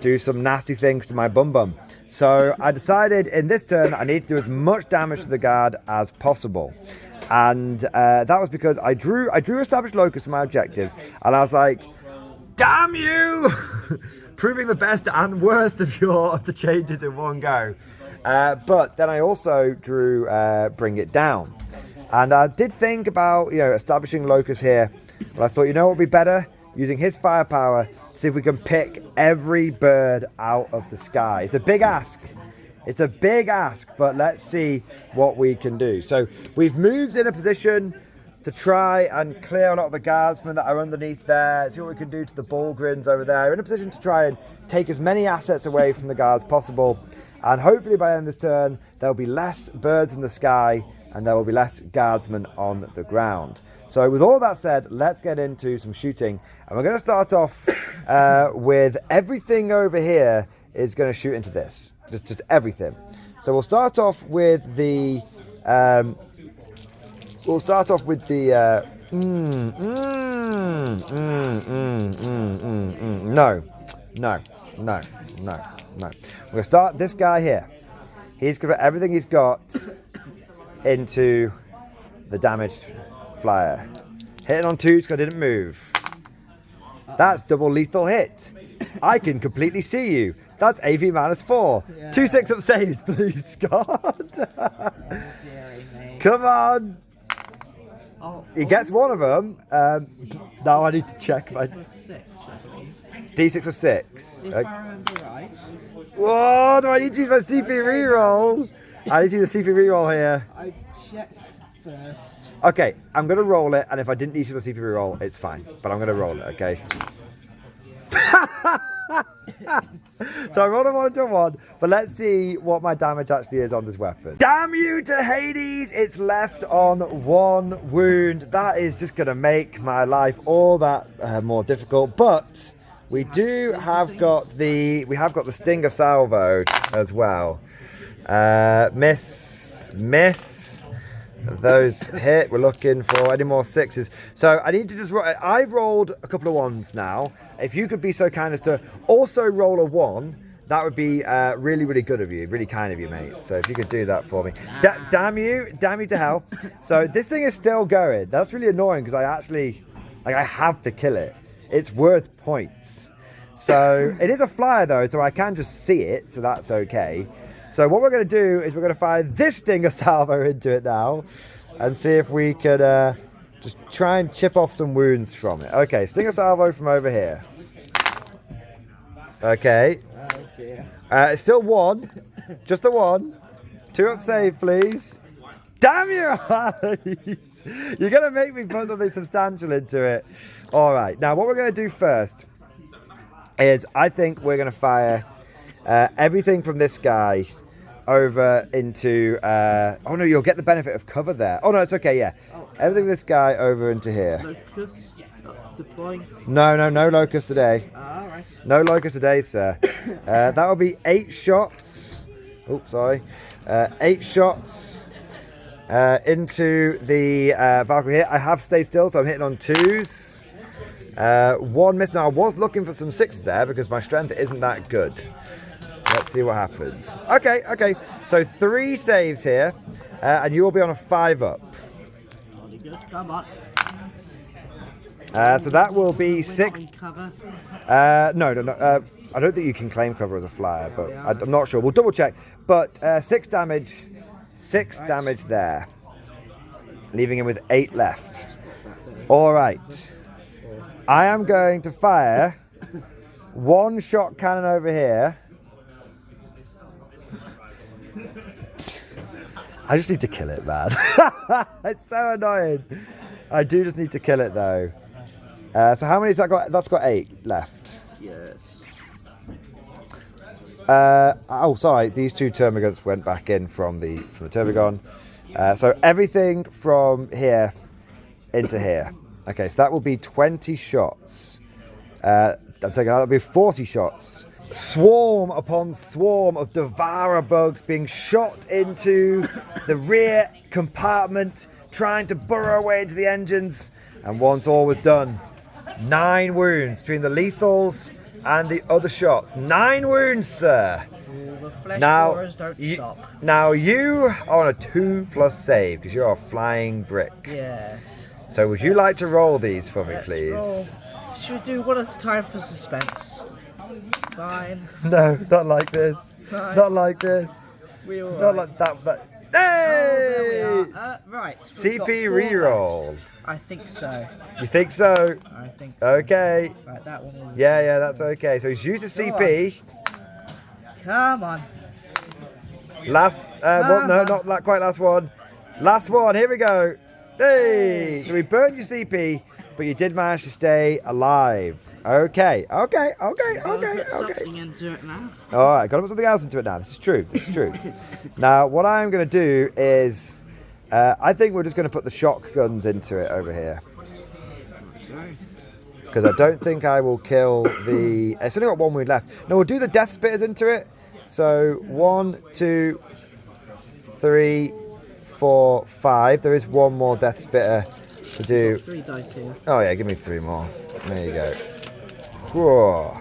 do some nasty things to my bum bum. So I decided in this turn I need to do as much damage to the guard as possible. And that was because I drew established locus for my objective, and I was like, damn you! Proving the best and worst of the changes in one go. But then I also drew bring it down. And I did think about establishing locus here, but I thought, what would be better? Using his firepower to see if we can pick every bird out of the sky. It's a big ask. It's a big ask, but let's see what we can do. So we've moved in a position to try and clear a lot of the guardsmen that are underneath there. See what we can do to the Borgrins over there. We're in a position to try and take as many assets away from the guards possible. And hopefully by the end of this turn, there'll be less birds in the sky and there will be less guardsmen on the ground. So with all that said, let's get into some shooting. And we're going to start off with everything over here is going to shoot into this. Just everything. So we'll start off with the... No. No. We're going to start this guy here. He's going to put everything he's got into the damaged flyer. Hitting on 2 because I didn't move. That's double lethal hit. I can completely see you. That's AV -4. Yeah. 2 6-up saves, please, Scott. Come on. He gets one of them. Now I need to check my... D6 was 6. If I remember right. Whoa, do I need to use my CP reroll? I need to use the CP reroll here. I'd check first. Okay, I'm going to roll it, and if I didn't need to use the CP reroll, it's fine. But I'm going to roll it, okay? So I rolled a 1 into a 1, but let's see what my damage actually is on this weapon. Damn you to Hades! It's left on 1 wound. That is just going to make my life all that more difficult, but we have got the Stinger Salvo as well. Miss. Those hit. We're looking for any more 6s. So I need to just roll. I've rolled a couple of 1s now. If you could be so kind as to also roll a 1, that would be really, really good of you. Really kind of you, mate. So if you could do that for me. Damn you to hell. So this thing is still going. That's really annoying because I actually, I have to kill it. It's worth points. So it is a flyer though, so I can just see it. So that's okay. So what we're going to do is we're going to fire this Stinger Salvo into it now and see if we could just try and chip off some wounds from it. Okay, Stinger Salvo from over here. Okay. Oh dear. It's still 1. Just the 1. 2-up save, please. Damn your eyes! You're going to make me put something substantial into it. All right. Now, what we're going to do first is I think we're going to fire everything from this guy over into... oh, no, you'll get the benefit of cover there. Oh, no, it's okay, yeah. Everything from this guy over into here. Locust deploying? No locust today. All right. No locust today, sir. That will be 8 shots. Oops, sorry. 8 shots into the Valkyrie here. I have stayed still, so I'm hitting on 2s. 1 miss. Now, I was looking for some 6s there because my strength isn't that good. Let's see what happens. Okay. So 3 saves here, and you will be on a 5-up. Good. Come on. So that will be 6. Cover. No. I don't think you can claim cover as a flyer, but I'm not sure. We'll double check. But 6 damage. 6 damage there. Leaving him with 8 left. All right. I am going to fire 1 shot cannon over here. I just need to kill it, man. It's so annoying. I do just need to kill it, though. So how many has that got? That's got 8 left. Yes. Oh, sorry. These 2 termagants went back in from the termagon. So everything from here into here. Okay, so that will be 20 shots. I'm taking that'll be 40 shots. Swarm upon swarm of devourer bugs being shot into the rear compartment, trying to burrow away into the engines. And once all was done, 9 wounds between the lethals and the other shots. 9 wounds, sir. The flesh borers don't stop. Now you are on a 2+ save because you're a flying brick. Yes. So would you like to roll these for me, please? Roll. Should we do 1 at a time for suspense? Fine. No, not like this. Fine. Not like this. We all Not like that. But hey! Oh, there we are. Right. CP reroll. I think so. You think so? I think so. Okay. Right, that one. Yeah, that's okay. So he's used his CP. Come on. Last. Well, no, not quite last one. Last one. Here we go. Hey! So we burned your CP, but you did manage to stay alive. Okay. Put something into it now. All right, got to put something else into it now. This is true. Now, what I'm going to do is, I think we're just going to put the shotguns into it over here. Because I don't think I will kill the... It's only got 1 wound left. No, we'll do the death spitters into it. So 1, 2, 3, 4, 5. There is 1 more death spitter to do. 3 dice here. Oh yeah, give me 3 more. There you go. Whoa.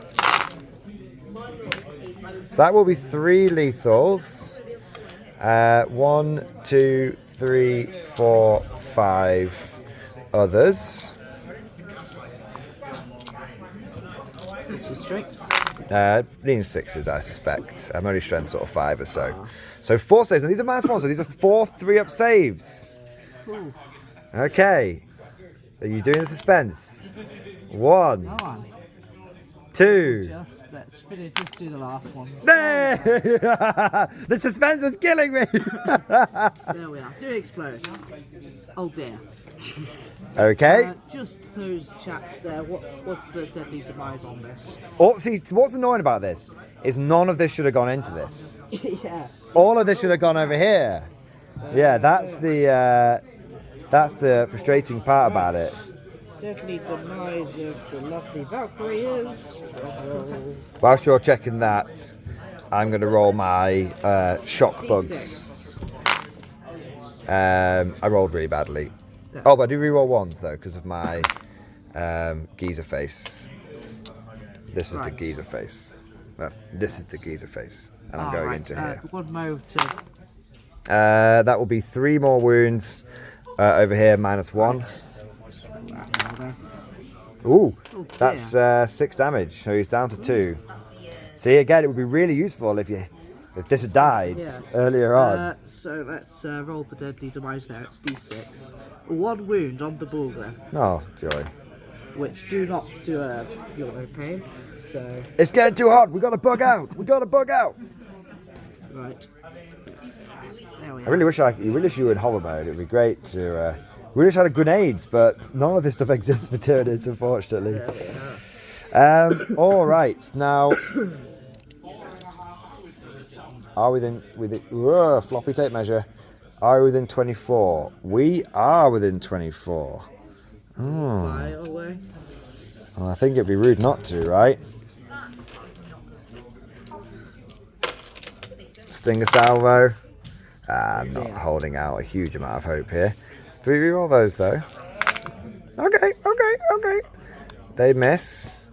So that will be 3 lethals. 1, 2, 3, 4, 5 others. What's your strength? Lean 6s, I suspect. I'm only strength sort of 5 or so. So 4 saves, and these are -1, so these are 4 3-up saves. Ooh. Okay. Are you doing the suspense? 1, Go on. 2. Let's do the last one. The suspense was killing me. There we are. Do explode. Oh dear. Okay. Just those chaps there. What's the deadly demise on this? Oh, see, what's annoying about this is none of this should have gone into this. Yes. All of this should have gone over here. Yeah, that's the frustrating part about it. Deadly demise of the lovely Valkyrie is. Whilst you're checking that, I'm going to roll my shock bugs. I rolled really badly. Oh, but I do re-roll 1s though because of my geezer face. This is the geezer face. Well, this is the geezer face, and I'm going into here. One move to. That will be 3 more wounds over here, -1. Ooh, that's 6 damage, so he's down to 2. See, again, it would be really useful if this had died earlier on. So let's roll the deadly demise there. It's d6. 1 wound on the Bulger, Oh, joy. which do not do feel no pain. So It's getting too hot. We got to bug out. We got to bug out. right. There we I are. really wish you were in hover mode. It'd be great to. We wish I had grenades, but none of this stuff exists for Tyranids, unfortunately. All right, now. Are we within floppy tape measure? Are we within 24? We are within 24. Fly away. Well, I think it'd be rude not to, right? Stinger salvo. I'm not holding out a huge amount of hope here. 3 reroll those though. Okay. They miss.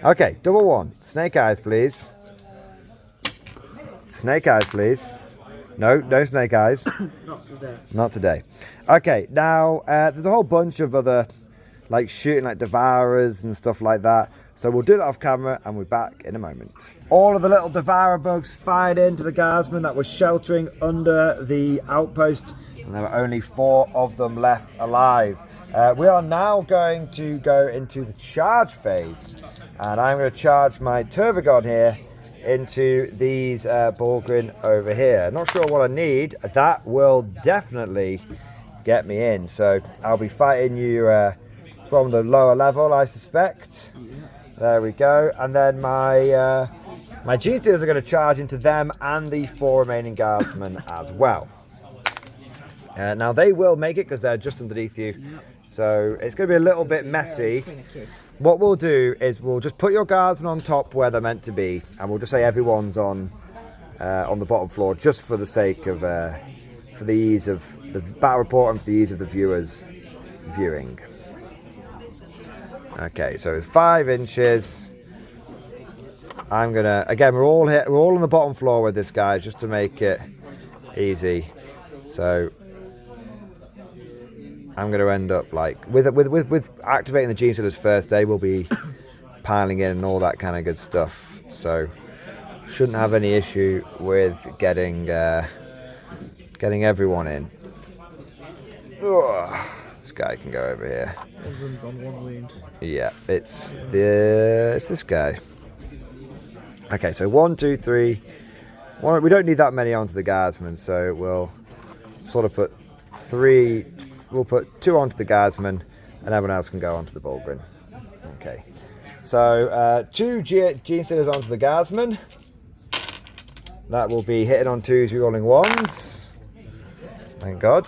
Okay, double 1. Snake eyes, please. Snake eyes, please. No snake eyes. Not today. Not today. Okay, now there's a whole bunch of other like shooting like devourers and stuff like that. So we'll do that off camera and we're back in a moment. All of the little devourer bugs fired into the guardsmen that were sheltering under the outpost, and there were only 4 of them left alive. We are now going to go into the charge phase, and I'm going to charge my Turvagod here into these Borgrin over here. Not sure what I need. That will definitely get me in. So I'll be fighting you from the lower level, I suspect. There we go. And then my GTs are going to charge into them and the 4 remaining guardsmen as well. Now they will make it because they're just underneath you. So it's going to be a little bit messy. What we'll do is we'll just put your guardsmen on top where they're meant to be, and we'll just say everyone's on the bottom floor just for the sake of for the ease of the battle report and for the ease of the viewers viewing. Okay, so 5 inches. I'm gonna again. We're all here. We're all on the bottom floor with this guy just to make it easy. So I'm going to end up like with activating the gene sealers first. They will be piling in and all that kind of good stuff. So shouldn't have any issue with getting everyone in. This guy can go over here. Everyone's on 1 wound. Yeah, it's this guy. Okay, so 1, 2, 3. We don't need that many onto the guardsmen, so we'll sort of put 3. We'll put 2 onto the guardsmen, and everyone else can go onto the Bulgrin. Okay. So 2 gene stealers onto the guardsmen. That will be hitting on 2s, rolling 1s. Thank God.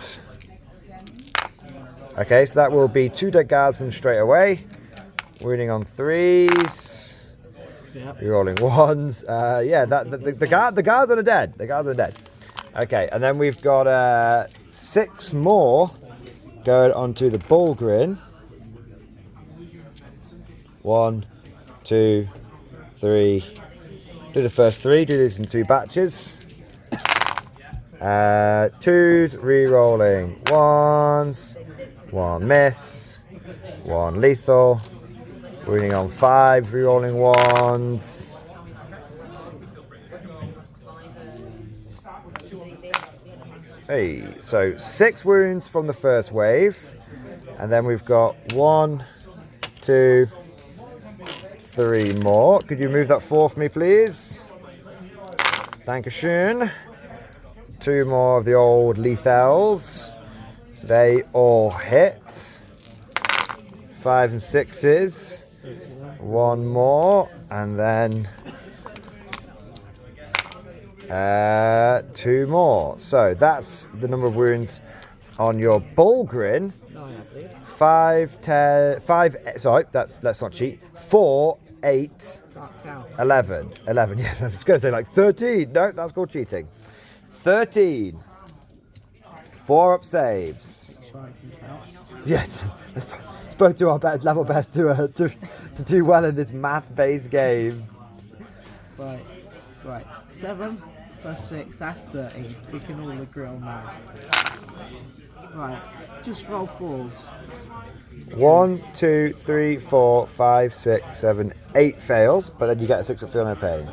Okay, so that will be 2 dead guardsmen straight away. Wounding on 3s. Yep. Rerolling 1s. Yeah, the guards are dead. The guards are dead. Okay, and then we've got 6 more going onto the Bulgrin. 1, 2, 3. Do the first 3. Do this in 2 batches. 2s, re-rolling 1s. 1 miss. 1 lethal. Wounding on 5, re-rolling 1s. Hey, so 6 wounds from the first wave, and then we've got 1, 2, 3 more. Could you move that 4 for me, please? Dankeschön. 2 more of the old lethals. They all hit. 5 and 6s. 1 more, and then 2 more. So that's the number of wounds on your Bulgrin. 5, 10, 5, sorry, let's not cheat. 4, 8, 11. 11, yeah, I was going to say like 13. No, that's called cheating. 13. 4 up saves. Yes, let's both do our level best to do well in this math-based game. Right. 7 plus 6, that's 13. We can all agree on that. Right, just roll 4s. 1, 2, 3, 4, 5, 6, 7, 8 fails, but then you get a 6 up feel no pain.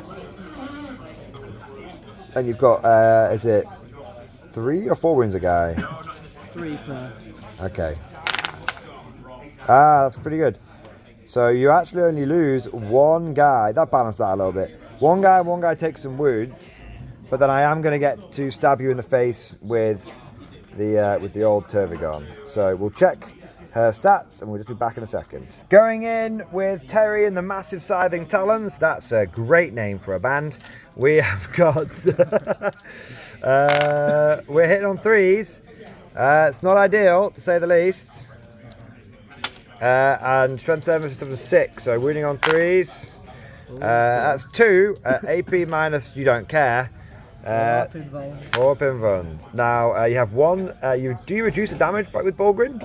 And you've got, is it 3 or 4 wounds a guy? 3 per. Okay. That's pretty good. So you actually only lose 1 guy. That balanced that a little bit. One guy takes some wounds, but then I am going to get to stab you in the face with the old Tervigon. So we'll check her stats, and we'll just be back in a second. Going in with Terry and the Massive Scything Talons. That's a great name for a band. We have got... we're hitting on 3s. It's not ideal, to say the least. And Strength 7 system is 6, so wounding on 3s. That's 2. AP minus, you don't care. 4 pinvons. Now, you have 1... do you reduce the damage with Bulgrin?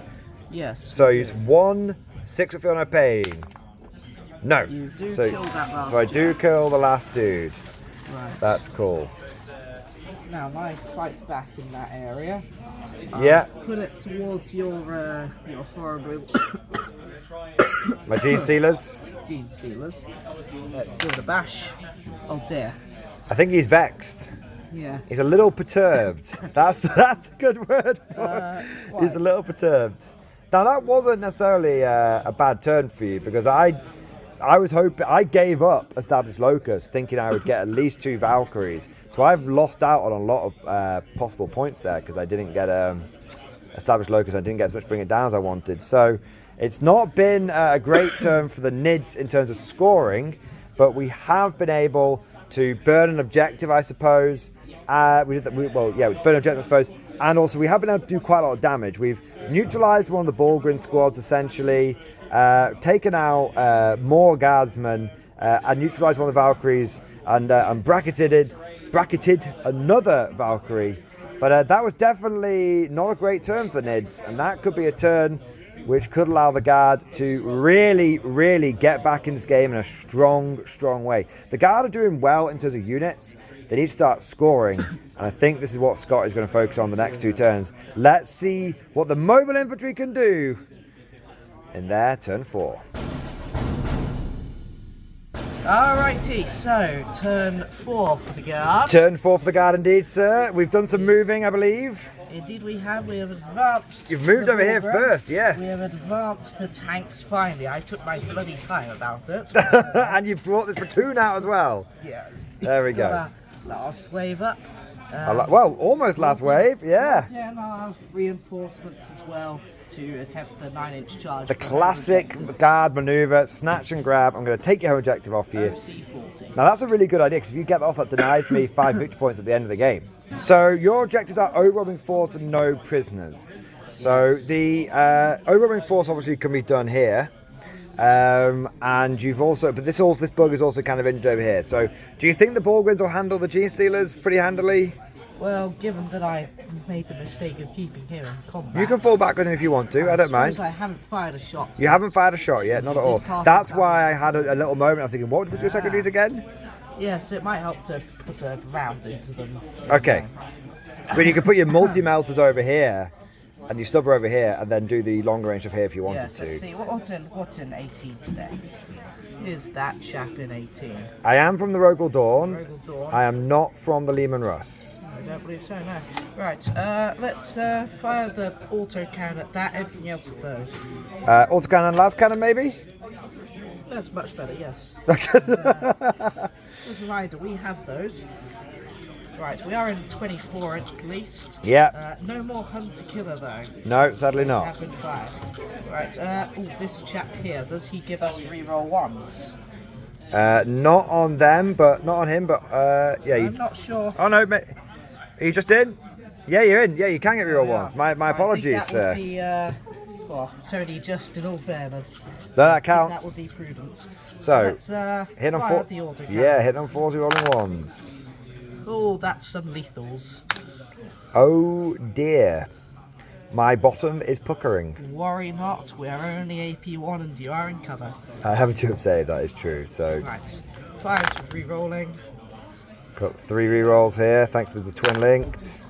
Yes. So it's 1, 6 of feel no pain. No. You do kill that last so I do kill the last dude. Right. That's cool. Now my fight's back in that area. Yeah. Put it towards your horrible My Gene Stealers. Gene Stealers. Let's give it a bash. Oh dear. I think he's vexed. Yes. He's a little perturbed. That's a good word for it. He's a little perturbed. Now that wasn't necessarily a bad turn for you, because I was hoping, I gave up Established Locust thinking I would get at least 2 Valkyries. So I've lost out on a lot of possible points there because I didn't get Established Locust. I didn't get as much Bring It Down as I wanted. So it's not been a great turn for the Nids in terms of scoring, but we have been able to burn an objective, I suppose. We burn an objective, I suppose. And also we have been able to do quite a lot of damage. We've neutralised one of the Bulgrin squads, essentially. Taken out more guardsmen, and neutralised one of the Valkyries, and bracketed another Valkyrie. But that was definitely not a great turn for the Nids, and that could be a turn which could allow the Guard to really, really get back in this game in a strong way. The Guard are doing well in terms of units. They need to start scoring, and I think this is what Scott is going to focus on the next 2 turns. Let's see what the mobile infantry can do in their turn 4. Alrighty, so turn 4 for the Guard. Turn 4 for the Guard indeed, sir. We've done some moving, I believe. Indeed we have. We have advanced. You've moved over here first, yes. We have advanced the tanks finally. I took my bloody time about it. And you've brought this platoon out as well. Yes. There we go. Last wave up. Well, almost last wave, yeah. And our reinforcements as well to attempt the 9-inch charge. The classic Guard manoeuvre, snatch and grab. I'm going to take your home objective off you. OC40. Now that's a really good idea, because if you get that off, that denies me 5 victory points at the end of the game. So your objectives are overwhelming force and no prisoners. So the overwhelming force obviously can be done here. And you've also, but this bug is also kind of injured over here. So do you think the Bulgrins will handle the Gene Stealers pretty handily? Well, given that I made the mistake of keeping him in combat... You can fall back with him if you want to, I don't mind. I haven't fired a shot. You haven't fired a shot yet, not at all. That's why I had a little moment. I was thinking, what was your secondaries again? Yes, it might help to put a round into them. Okay. But you can put your multi-melters over here, and your stubber over here, and then do the longer range of here if you wanted to. Let's see, what's in 18 today? Is that chap in 18? I am from the Rogel Dawn. Rogel Dawn. I am not from the Lehman Russ. I don't believe so, no. Right, let's fire the auto cannon at that. Anything else with those? Auto cannon, las cannon, maybe? That's much better, yes. As a rider, we have those. Right, we are in 24 at least. Yeah. No more hunter-killer though. No, sadly not. Rapid fire. Right, this chap here, does he give us reroll ones? Not on them, but not on him, but yeah. I'm not sure. Oh no, mate. Are you just in? Yeah, you're in. Yeah, you can get reroll ones. My apologies, sir. I think that would be, well, it's only just in all fairness. That counts. That would be prudent. So, let's hit on fire the auto cannon. Yeah, hit on 40 rolling ones. Oh, that's some lethals. Oh dear. My bottom is puckering. Worry not, we're only AP1 and you are in cover. I have a 2-up save, that is true. So right, 5 re-rolling. Got 3 re-rolls here, thanks to the twin linked.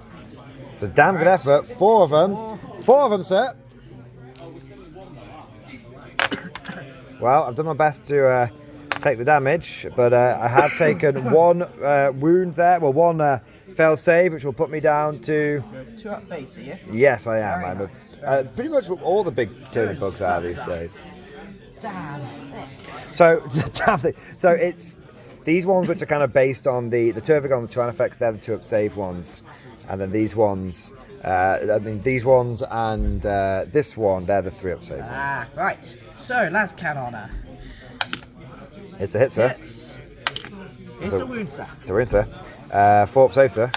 So damn good effort. 4 of them. 4 of them, sir. Well, I've done my best to take the damage, but I have taken 1 wound there. Well, 1 fail save, which will put me down to... 2-up base, are you? Yes, I am. I'm pretty much all the big Tyranids bugs are these days. Damn. So, damn thing. So it's these ones which are kind of based on the Turvigon, the Tyran effects. They're the 2-up save ones, and then these ones. These ones and this one, they're the 3-up save ones. Ah, right. So, las cannoner. It's a hit, sir. It's a wound, sir. It's a wound, sir. 4-up save, sir.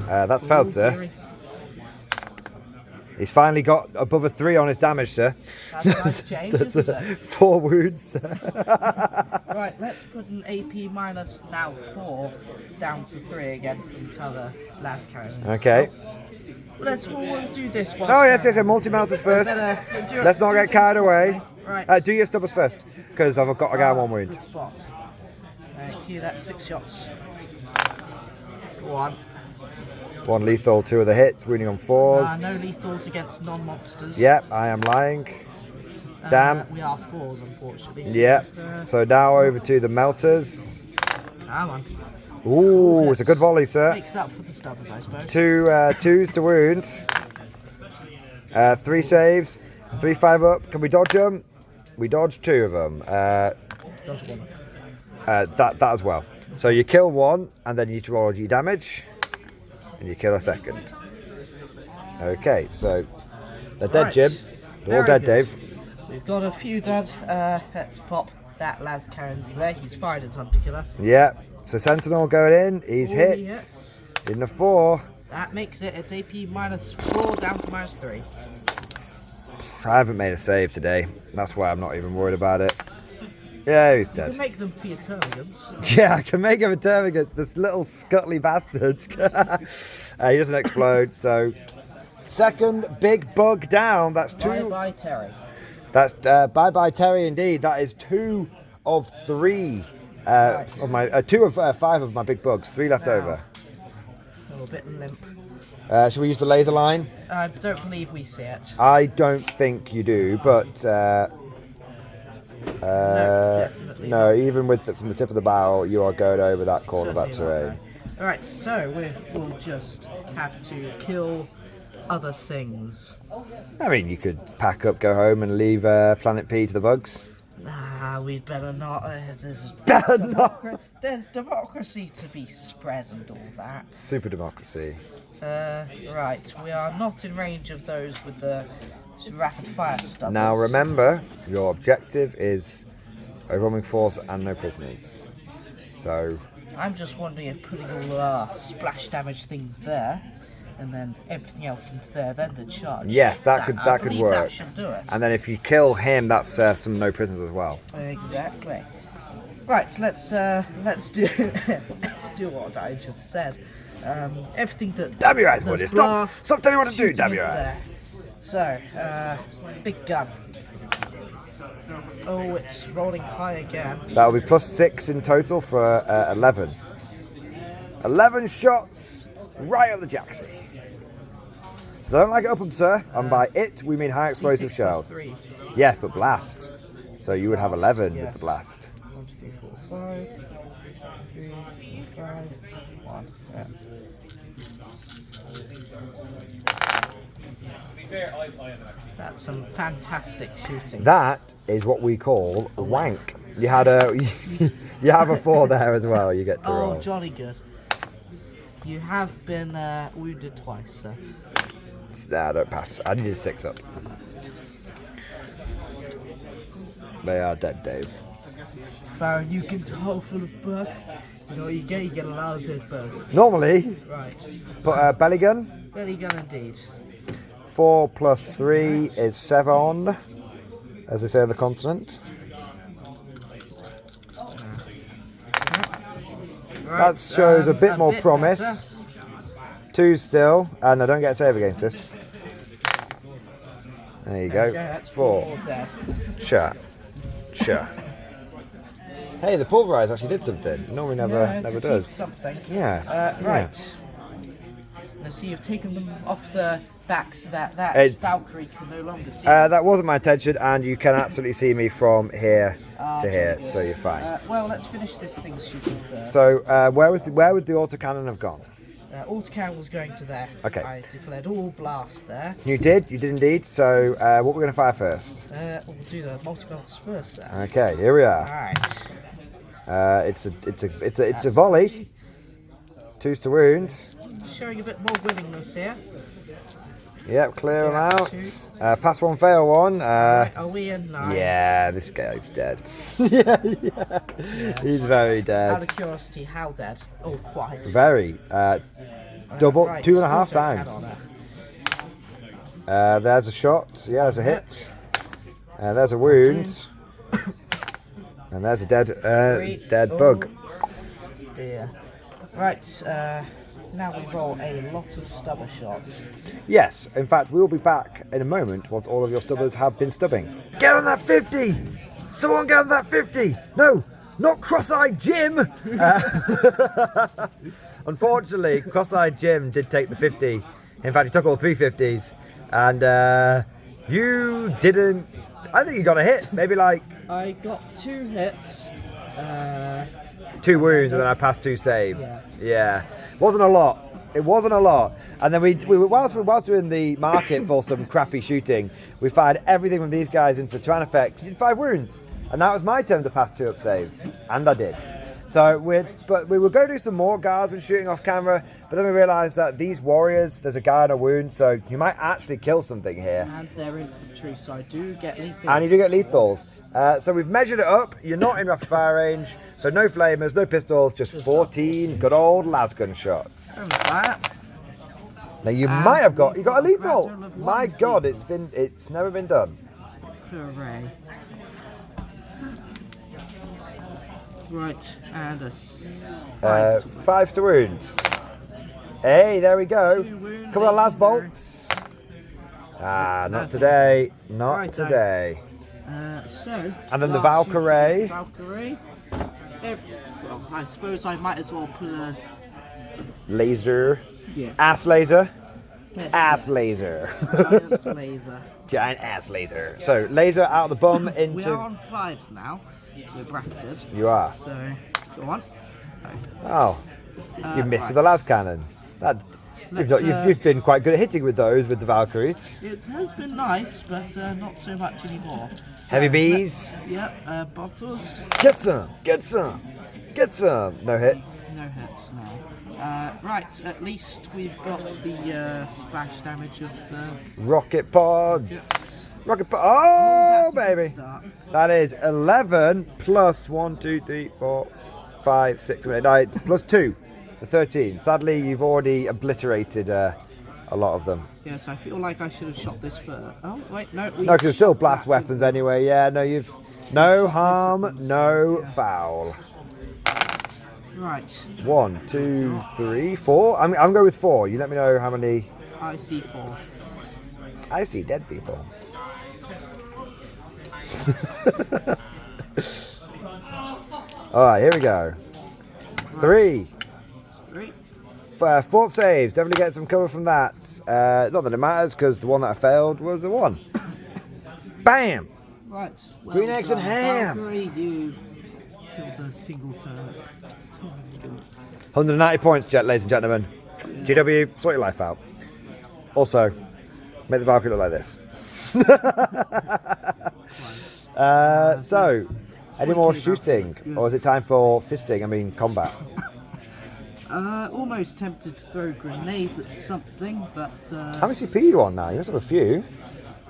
That's failed, sir. Dearie. He's finally got above a 3 on his damage, sir. That's a nice change, isn't it? 4 wounds, sir. Right, let's put an AP minus now 4 down to 3 again and cover last cannon. Okay. We'll do this one. Oh, yes, multi-melters first. Let's not get carried away. Right. Do your stubbers first, because I've got a guy 1 wound. Good spot. Cue that 6 shots. 1. 1 lethal, 2 of the hits, wounding on 4s. No lethals against non-monsters. Yep, I am lying. Damn. We are 4s, unfortunately. Yep. So now over to the melters. Come on. Ooh, it's a good volley, sir. Makes up for the stubbers, I suppose. 2 2s to wound. 3 saves. 3 5-up. Can we dodge them? We dodged 2 of them. Dodge 1. That as well. So you kill 1, and then you roll your damage, and you kill a 2nd. Okay, so they're dead, Right. Jim. They're all dead, good. Dave. We've got a few dead. Let's pop that las cannon's there. He's fired as hunter killer. Yeah. So Sentinel going in. He's hit. Hits. In the 4. That makes it. It's AP minus 4 down to minus 3. I haven't made a save today. That's why I'm not even worried about it. Yeah, he's You dead. can make them for your termagants. Yeah, I can make him a termagant. This little scuttly bastard. He doesn't explode. So 2nd big bug down. That's 2. Bye-bye, Terry. That's bye-bye Terry indeed. That is 2 of 3 of my 2 of 5 of my big bugs. 3 left over. A little bit limp. Should we use the laser line? I don't believe we see it. I don't think you do, but No, definitely no, even with from the tip of the barrel, you are going over that corner of that terrain. Alright, so we'll just have to kill other things. I mean, you could pack up, go home, and leave Planet P to the bugs. We'd better not. Better not. There's democracy to be spread and all that. Super democracy. Right, we are not in range of those with the rapid fire stuff. Now remember, your objective is overwhelming force and no prisoners. So I'm just wondering if putting all our splash damage things there, and then everything else into there, then the charge. yes, that could work. That should do it. And then if you kill him, that's some no prisoners as well. Exactly. Right, so let's do let's do what I just said. Everything that Dab your eyes, buddy. Stop telling me what to do, shooting dab your into eyes. there. So, big gun. Oh, it's rolling high again. That'll be +6 in total for 11. 11 shots right up the jacksie. They don't like it up 'em, sir. And by it, we mean high explosive shells. 3. Yes, but blast. So you would have 11 with Yes. the blast. 1, 2, 3, 4, 5. 3, 4, 5, 1. Yeah. That's some fantastic shooting. That is what we call a wank. You had a, you have a 4 there as well. You get to roll. Oh, jolly good. You have been wounded twice, sir. Nah, don't pass. I needed 6 up. They are dead, Dave. Farron, you can tell full of birds. You know what you get a lot of dead birds. Normally, Right. but belly gun. Belly gun indeed. 4 + 3 is 7, as they say on the continent. That shows a bit more promise. 2 still, and I don't get a save against this. There you go. That's 4. dead. Sure. Hey, the pulverize actually did something. Normally never does. Something. Yeah. Right. Now, see, you've taken them off the backs so that Valkyrie can no longer see. That wasn't my intention, and you can absolutely see me from here to here, so you're fine. Well, let's finish this thing shooting first. So, where would the autocannon have gone? Autocannon was going to there. Okay. I declared all blast there. You did indeed. So, what we're going to fire first? We'll do the multi-melts first. Sir. Okay, here we are. Alright. It's a volley. 2's to wound. Showing a bit more willingness here. Yep, clear them That's out. Pass 1, fail 1. Right, are we in 9? Yeah, this guy's dead. yeah. He's very dead. Out of curiosity, how dead? Oh, quite. Very. Double, Right, 2.5 auto times. cannon. There's a shot. Yeah, there's a hit. There's a wound. And there's a dead bug. Dear. Right, now we roll a lot of stubber shots. Yes, in fact, we will be back in a moment once all of your stubbers have been stubbing. Get on that 50! Someone get on that 50! No, not Cross-Eyed Jim! Unfortunately, Cross-Eyed Jim did take the 50. In fact, he took all 3 50s. And you didn't... I think you got a hit. Maybe like... I got 2 hits. 2 wounds, and then I passed 2 saves. Yeah. Wasn't a lot. It wasn't a lot. And then we whilst we were in the market for some crappy shooting, we fired everything from these guys into the Tyran effect. You did 5 wounds. And that was my turn to pass 2 up saves. And I did. So we were going to do some more guards when shooting off camera, but then we realised that these warriors, there's a guy on a wound, so you might actually kill something here. And they're infantry, so I do get lethal. And you do get lethals. So we've measured it up. You're not in rapid fire range, so no flamers, no pistols, just 14 good old lasgun shots. And that. Now you might have got a lethal. My God, it's never been done. Hooray. Right, and a 5 to wound. Hey, there we go. 2 wounds, Couple of las 8 bolts. Not today. Not Right, today. And then the Valkyrie. Valkyrie. Well, I suppose I might as well put a... Laser. Yeah. Ass laser. Yes, Ass yes. laser. Giant laser. Giant ass laser. So laser out of the bum We into. are on 5s now, so we're bracketed. You are. So, go on. Oh, you missed right. with the las cannon. You've been quite good at hitting with those with the Valkyries. It has been nice, but not so much anymore. So, Heavy bees. Yep, bottles. Get some. Get some. Get some. No hits. No hits, no. Right, at least we've got the splash damage of the... Rocket pods. Yep. Rocket pod. Oh, That's a good baby. start. That is 11 plus 1, 2, 3, 4, 5, 6, 7, 8, 9, plus 2 for 13. Sadly, you've already obliterated a lot of them. Yes, I feel like I should have shot this first. Oh, wait, no. No, because they're still blast weapons anyway. Yeah, no, you've... No harm, no foul. Right. 1, 2, 3, 4. I'm going with 4. You let me know how many. I see 4. I see dead people. Alright, here we go. 3. 3. 4 saves. Definitely get some cover from that. Not that it matters, because the one that I failed was a 1. Bam! Right. Well Green eggs and ham. Valkyrie, you killed a single turn. 190 points, ladies and gentlemen. GW, sort your life out. Also, make the Valkyrie look like this. So, any more shooting? Or is it time for fisting? I mean, combat. Almost tempted to throw grenades at something, but... How many CP are you on now? You must have a few.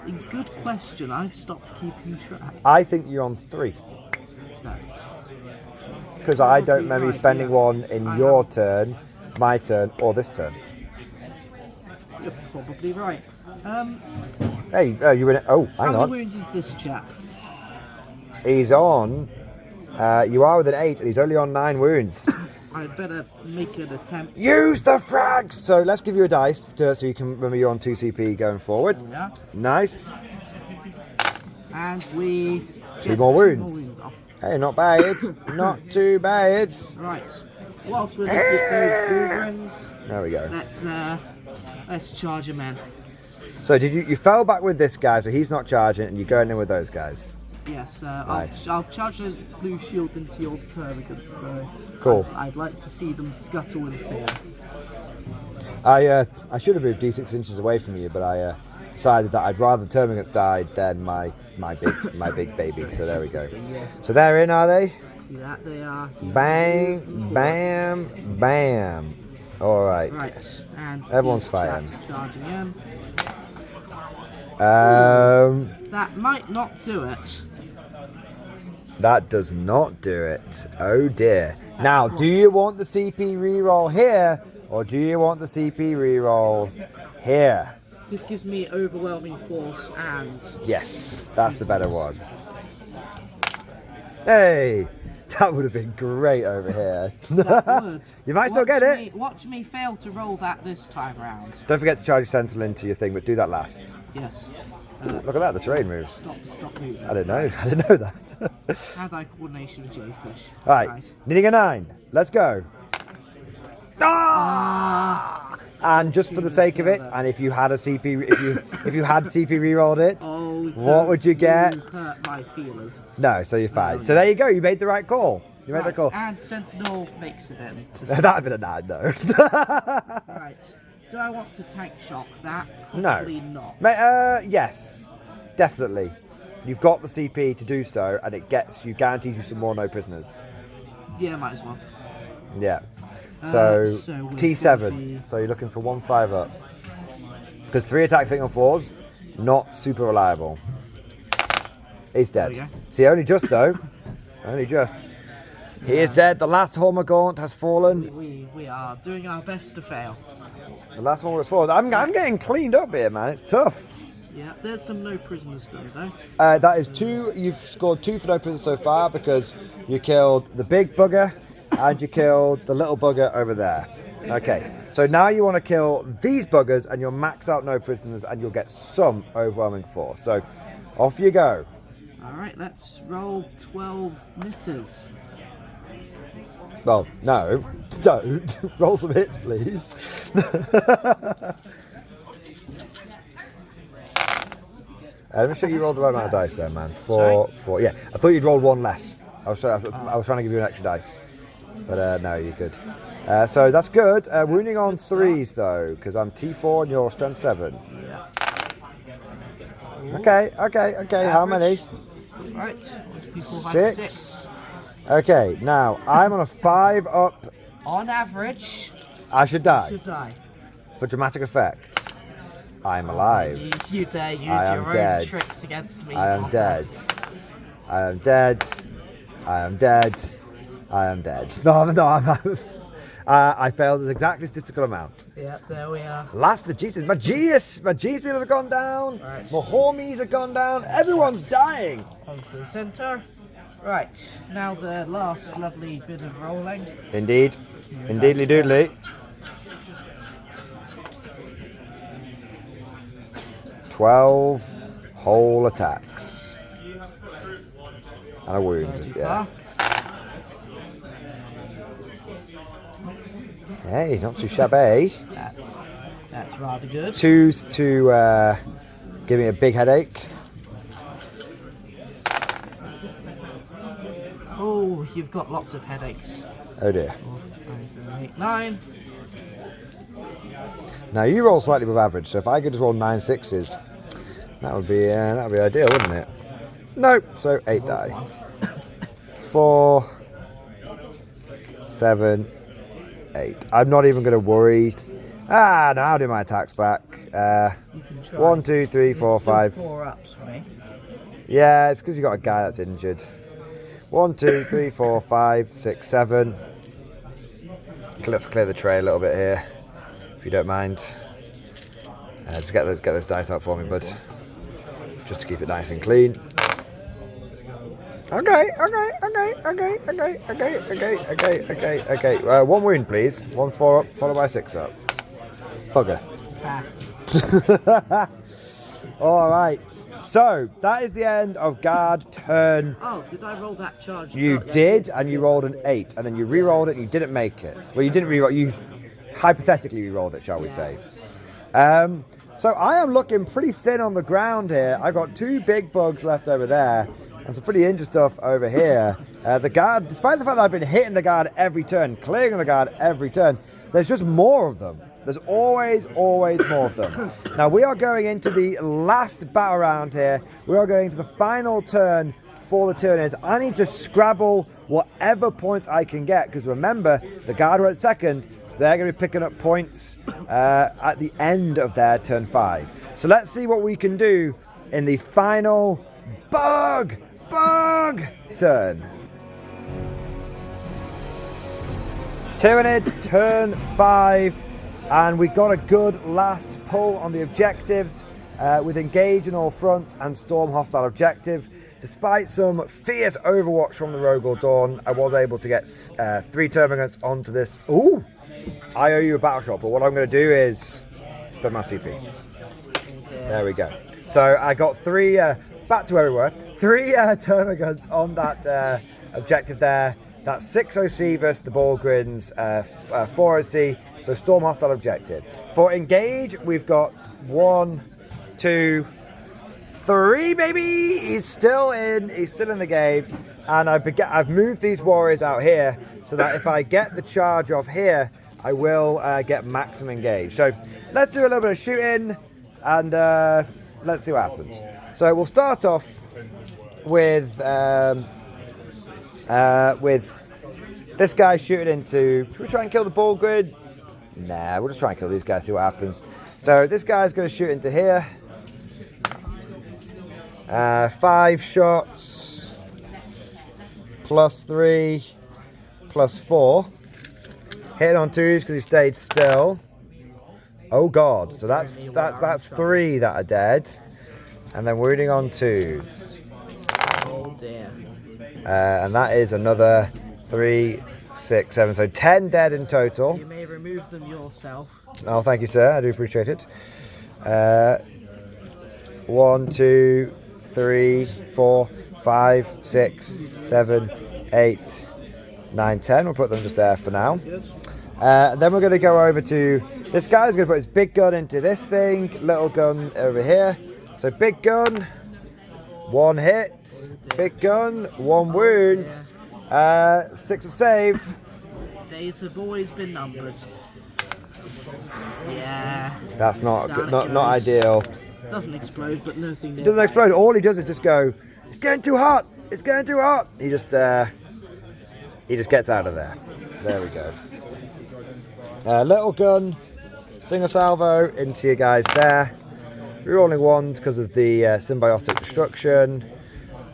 A good question. I've stopped keeping track. I think you're on 3. Because I don't remember you spending one in your turn, my turn, or this turn. You're probably right. Hey, you're in it. Oh, hang how on. many wounds is this chap? He's on. You are with an 8, and he's only on 9 wounds. I'd better make an attempt. Use the frags! So let's give you a dice so you can remember you're on 2 CP going forward. Yeah. Nice. And we... 2 more wounds. Off. Hey, not bad. Not too bad. Right. Whilst we're looking at those Wolverines, There we go. let's charge a man. So did you fell back with this guy, so he's not charging, and you're going in with those guys. Yes, Nice. I'll charge those blue shields into your termagants, though. Cool. I'd like to see them scuttle in fear. I should have moved D6 inches away from you, but I decided that I'd rather the termagants died than my big baby. So there we go. So they're in, are they? Yeah, they are. Bang, bam, bam. All right. Right, and Everyone's these fighting. chaps charging in. That might not do it. That does not do it. Oh dear. Now, do you want the CP reroll here, or do you want the CP reroll here? This gives me overwhelming force and... Yes, that's the better one. Hey, that would have been great over here. That would. You might still get it. Watch me fail to roll that this time round. Don't forget to charge your sentinel into your thing, but do that last. Yes. Look at that, the terrain moves. Stop moving. I didn't know that. Hand-eye coordination with jellyfish. Right, needing a 9. Let's go. Ah! And just for the sake of it, and if you had a CP, if you had CP rerolled it, what would you get? Hurt my feelers. No, so you're fine. So there you go. You made the right call. You made the call. And Sentinel makes it in. That'd have been a 9 though. Right. Do I want to tank shock that? No. Probably not. Yes, definitely. You've got the CP to do so, and it guarantees you some more no prisoners. Yeah, might as well. Yeah. So we'll T7. So you're looking for 1-5 up. Because 3 attacks hitting on 4s, not super reliable. He's dead. See, only just though. Only just. He is dead. The last Hormagaunt has fallen. We are doing our best to fail. The last one was fallen. I'm getting cleaned up here, man. It's tough. Yeah, there's some no prisoners though. That is 2. You've scored 2 for no prisoners so far because you killed the big bugger and you killed the little bugger over there. Okay, so now you want to kill these buggers and you'll max out no prisoners and you'll get some overwhelming force. So off you go. Alright, let's roll 12 misses. Well, no, don't. Roll some hits, please. Let me show you rolled the right amount of dice there, man. 4. Yeah, I thought you'd rolled 1 less. I was trying to give you an extra dice. But no, you're good. So that's good. Wounding on 3s, though, because I'm T4 and you're strength 7. Yeah. Okay. How many? Right. 6. Okay, now I'm on a 5 up. On average, I should die. you should die. For dramatic effect, I'm alive. You dare use I am your dead. own tricks against me. I am Potter. dead. I am dead. I am dead. I am dead. No, I failed an exact statistical amount. Yeah, there we are. Last the Jesus. My Jesus have gone down. Right. My homies have gone down. Everyone's dying. Onto the centre. Right, now the last lovely bit of rolling. Indeed. Indeedly doodly. 12 whole attacks. And a wound. Yeah. Hey, not too shabby. That's rather good. 2s to give me a big headache. Oh, you've got lots of headaches. Oh dear. 4, 5, 7, 8, 9. Now you roll slightly above average, so if I could just roll 9 6s, that would be ideal, wouldn't it? No, so 8 die. 4, 7, 8. I'm not even going to worry. No, I'll do my attacks back. 1, 2, 3, 4, 5. 4 ups for me. Yeah, it's because you got a guy that's injured. 1, 2, 3, 4, 5, 6, 7. Let's clear the tray a little bit here, if you don't mind. Just get those dice out for me, bud. Just to keep it nice and clean. Okay. 1 wound, please. 1 4 up, followed by 6 up. Bugger. Alright, so that is the end of guard turn. Oh, did I roll that charge? You did, and you rolled an 8, and then you re-rolled it and you didn't make it. Well, you didn't re-roll, you hypothetically re-rolled it, shall we say. So I am looking pretty thin on the ground here. I've got 2 big bugs left over there, and some pretty injured stuff over here. The guard, despite the fact that I've been hitting the guard every turn, clearing the guard every turn, there's just more of them. There's always more of them. Now we are going into the last battle round here. We are going to the final turn for the Tyranids. I need to scrabble whatever points I can get, because remember, the guard were at second, so they're going to be picking up points at the end of their turn 5. So let's see what we can do in the final bug turn. Tyranid, turn 5. And we got a good last pull on the objectives with engage in all fronts and storm hostile objective. Despite some fierce overwatch from the Rogue or Dawn, I was able to get 3 termagants onto this. Ooh! I owe you a battle shot, but what I'm going to do is spend my CP. There we go. So I got 3, back to where we were, 3 termagants on that objective there. That's 6 OC versus the Balgrins, 4 OC. So storm hostile objective. For engage, we've got 1, 2, 3, baby. He's still in the game, and I've moved these warriors out here so that if I get the charge off here, I will get maximum engage. So let's do a little bit of shooting, and let's see what happens. So we'll start off with this guy shooting into. Should we try and kill the ball grid? Nah, we'll just try and kill these guys, see what happens. So this guy's going to shoot into here. 5 shots. +3. +4. Hitting on 2s because he stayed still. Oh god, so that's 3 that are dead. And then wounding on 2s. Oh dear. And that is another 3, 6, 7, so 10 dead in total. You may remove them yourself. Oh, thank you, sir. I do appreciate it. 1, 2, 3, 4, 5, 6, 7, 8, 9, 10. We'll put them just there for now. Then we're going to go over to this guy's going to put his big gun into this thing, little gun over here. So big gun, 1 hit, big gun, 1 wound, 6 of save. Days have always been numbered. Yeah. That's not ideal. Doesn't explode, but nothing. It doesn't explode. All he does is just go, "It's getting too hot. It's getting too hot." He just gets out of there. There we go. Little gun, single salvo into you guys there. Rerolling 1s because of the symbiotic destruction.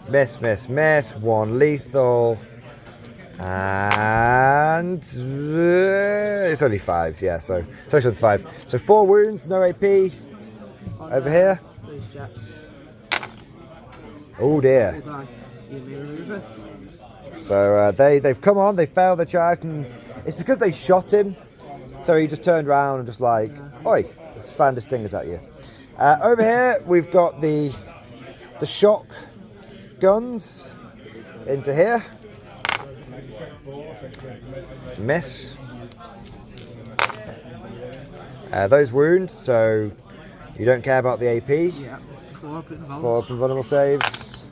Miss, miss, miss. 1 lethal. And it's only 5s, yeah, so it's only 5. So 4 wounds, no AP. Over here. Those chaps. Oh dear. So they've come on, they failed the charge, and it's because they shot him. So he just turned around and just like, oi, just found the stingers at you. Over here we've got the shock guns into here. Miss. Those wound, so you don't care about the AP. Yeah. 4 up and vulnerable saves.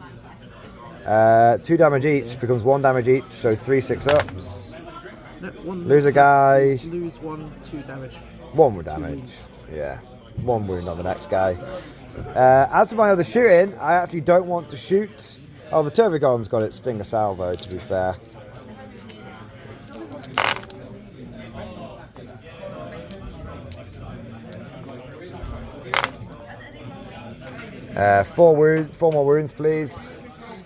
2 damage each becomes 1 damage each, so 3 6-ups. No, Lose a guy. Lose 1, 2 damage. 1 more damage. Yeah. 1 wound on the next guy. As for my other shooting, I actually don't want to shoot. Oh, the Turbigon's got its Stinger Salvo, to be fair. Four more wounds, please.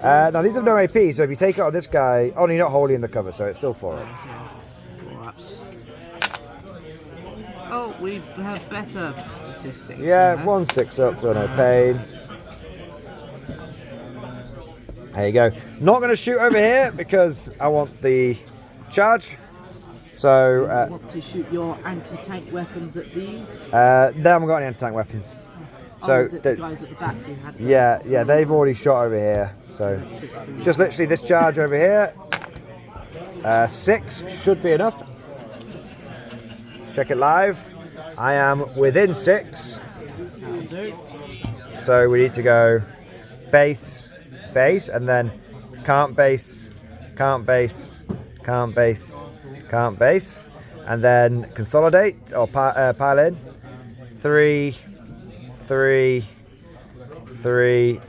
Now these have no AP, so if you take it on this guy, oh, no, you're not wholly in the cover, so it's still 4-ups. 4-ups. Oh, we have better statistics. Yeah, 1 6-up for no pain. There you go. Not going to shoot over here because I want the charge. So you want to shoot your anti-tank weapons at these? They haven't got any anti-tank weapons. So is it the guys at the back who had them? yeah, they've already shot over here. So just literally this charge over here. 6 should be enough. Check it live. I am within 6. So we need to go base, base, and then can't base, can't base, can't base, can't base, and then consolidate or pile in. 3, 3, 3,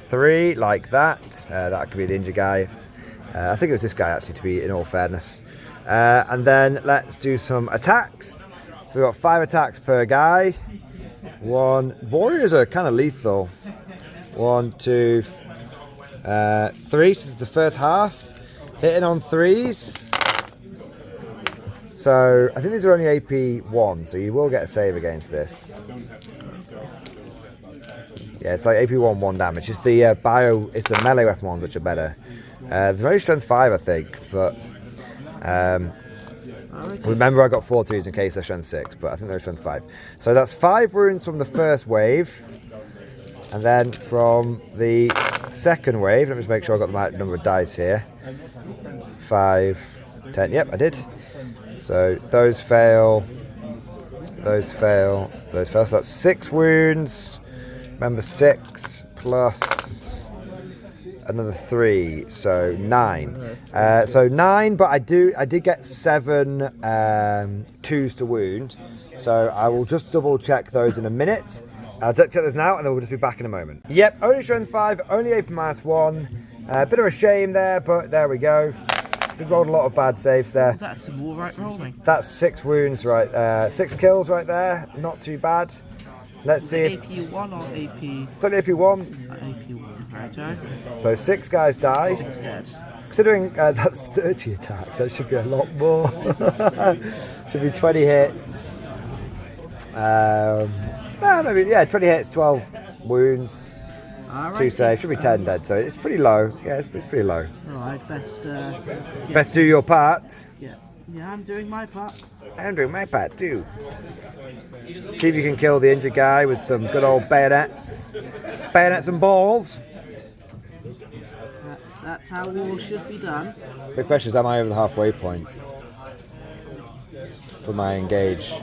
3, like that. That could be the injured guy. I think it was this guy actually, to be in all fairness. And then let's do some attacks. So we've got 5 attacks per guy. 1. Warriors are kind of lethal. 1, 2, 3. So this is the first half. Hitting on 3s. So I think these are only AP 1, so you will get a save against this. Yeah, it's like AP 1 damage. It's the it's the melee weapon ones which are better. They're only strength 5, I think, but remember I got 4 twos in case they're strength 6, but I think they're strength 5. So that's 5 wounds from the first wave, and then from the second wave, let me just make sure I got the right number of dice here. 5, 10, yep, I did. So those fail, those fail, those fail. So that's 6 wounds. Remember 6 plus another 3, so 9. So 9, but I did get 7 2s to wound. So I will just double check those in a minute. I'll check those now, and then we'll just be back in a moment. Yep, only strength 5, only AP -1. Bit of a shame there, but there we go. Did roll a lot of bad saves there. That's some all right rolling. That's 6 wounds, right? 6 kills right there. Not too bad. Let's see if AP1 or AP. it's only AP1. AP1, right? So 6 guys die. 6 dead. Considering that's 30 attacks, that should be a lot more. Should be 20 hits. Maybe 20 hits, 12 wounds. 2 saves, should be 10 dead, so it's pretty low. Yeah, it's pretty low. Alright, Best do your part. Yeah, I'm doing my part. I'm doing my part too. See if you can kill the injured guy with some good old bayonets. Bayonets and balls. That's how war should be done. The question is, am I over the halfway point for my engage?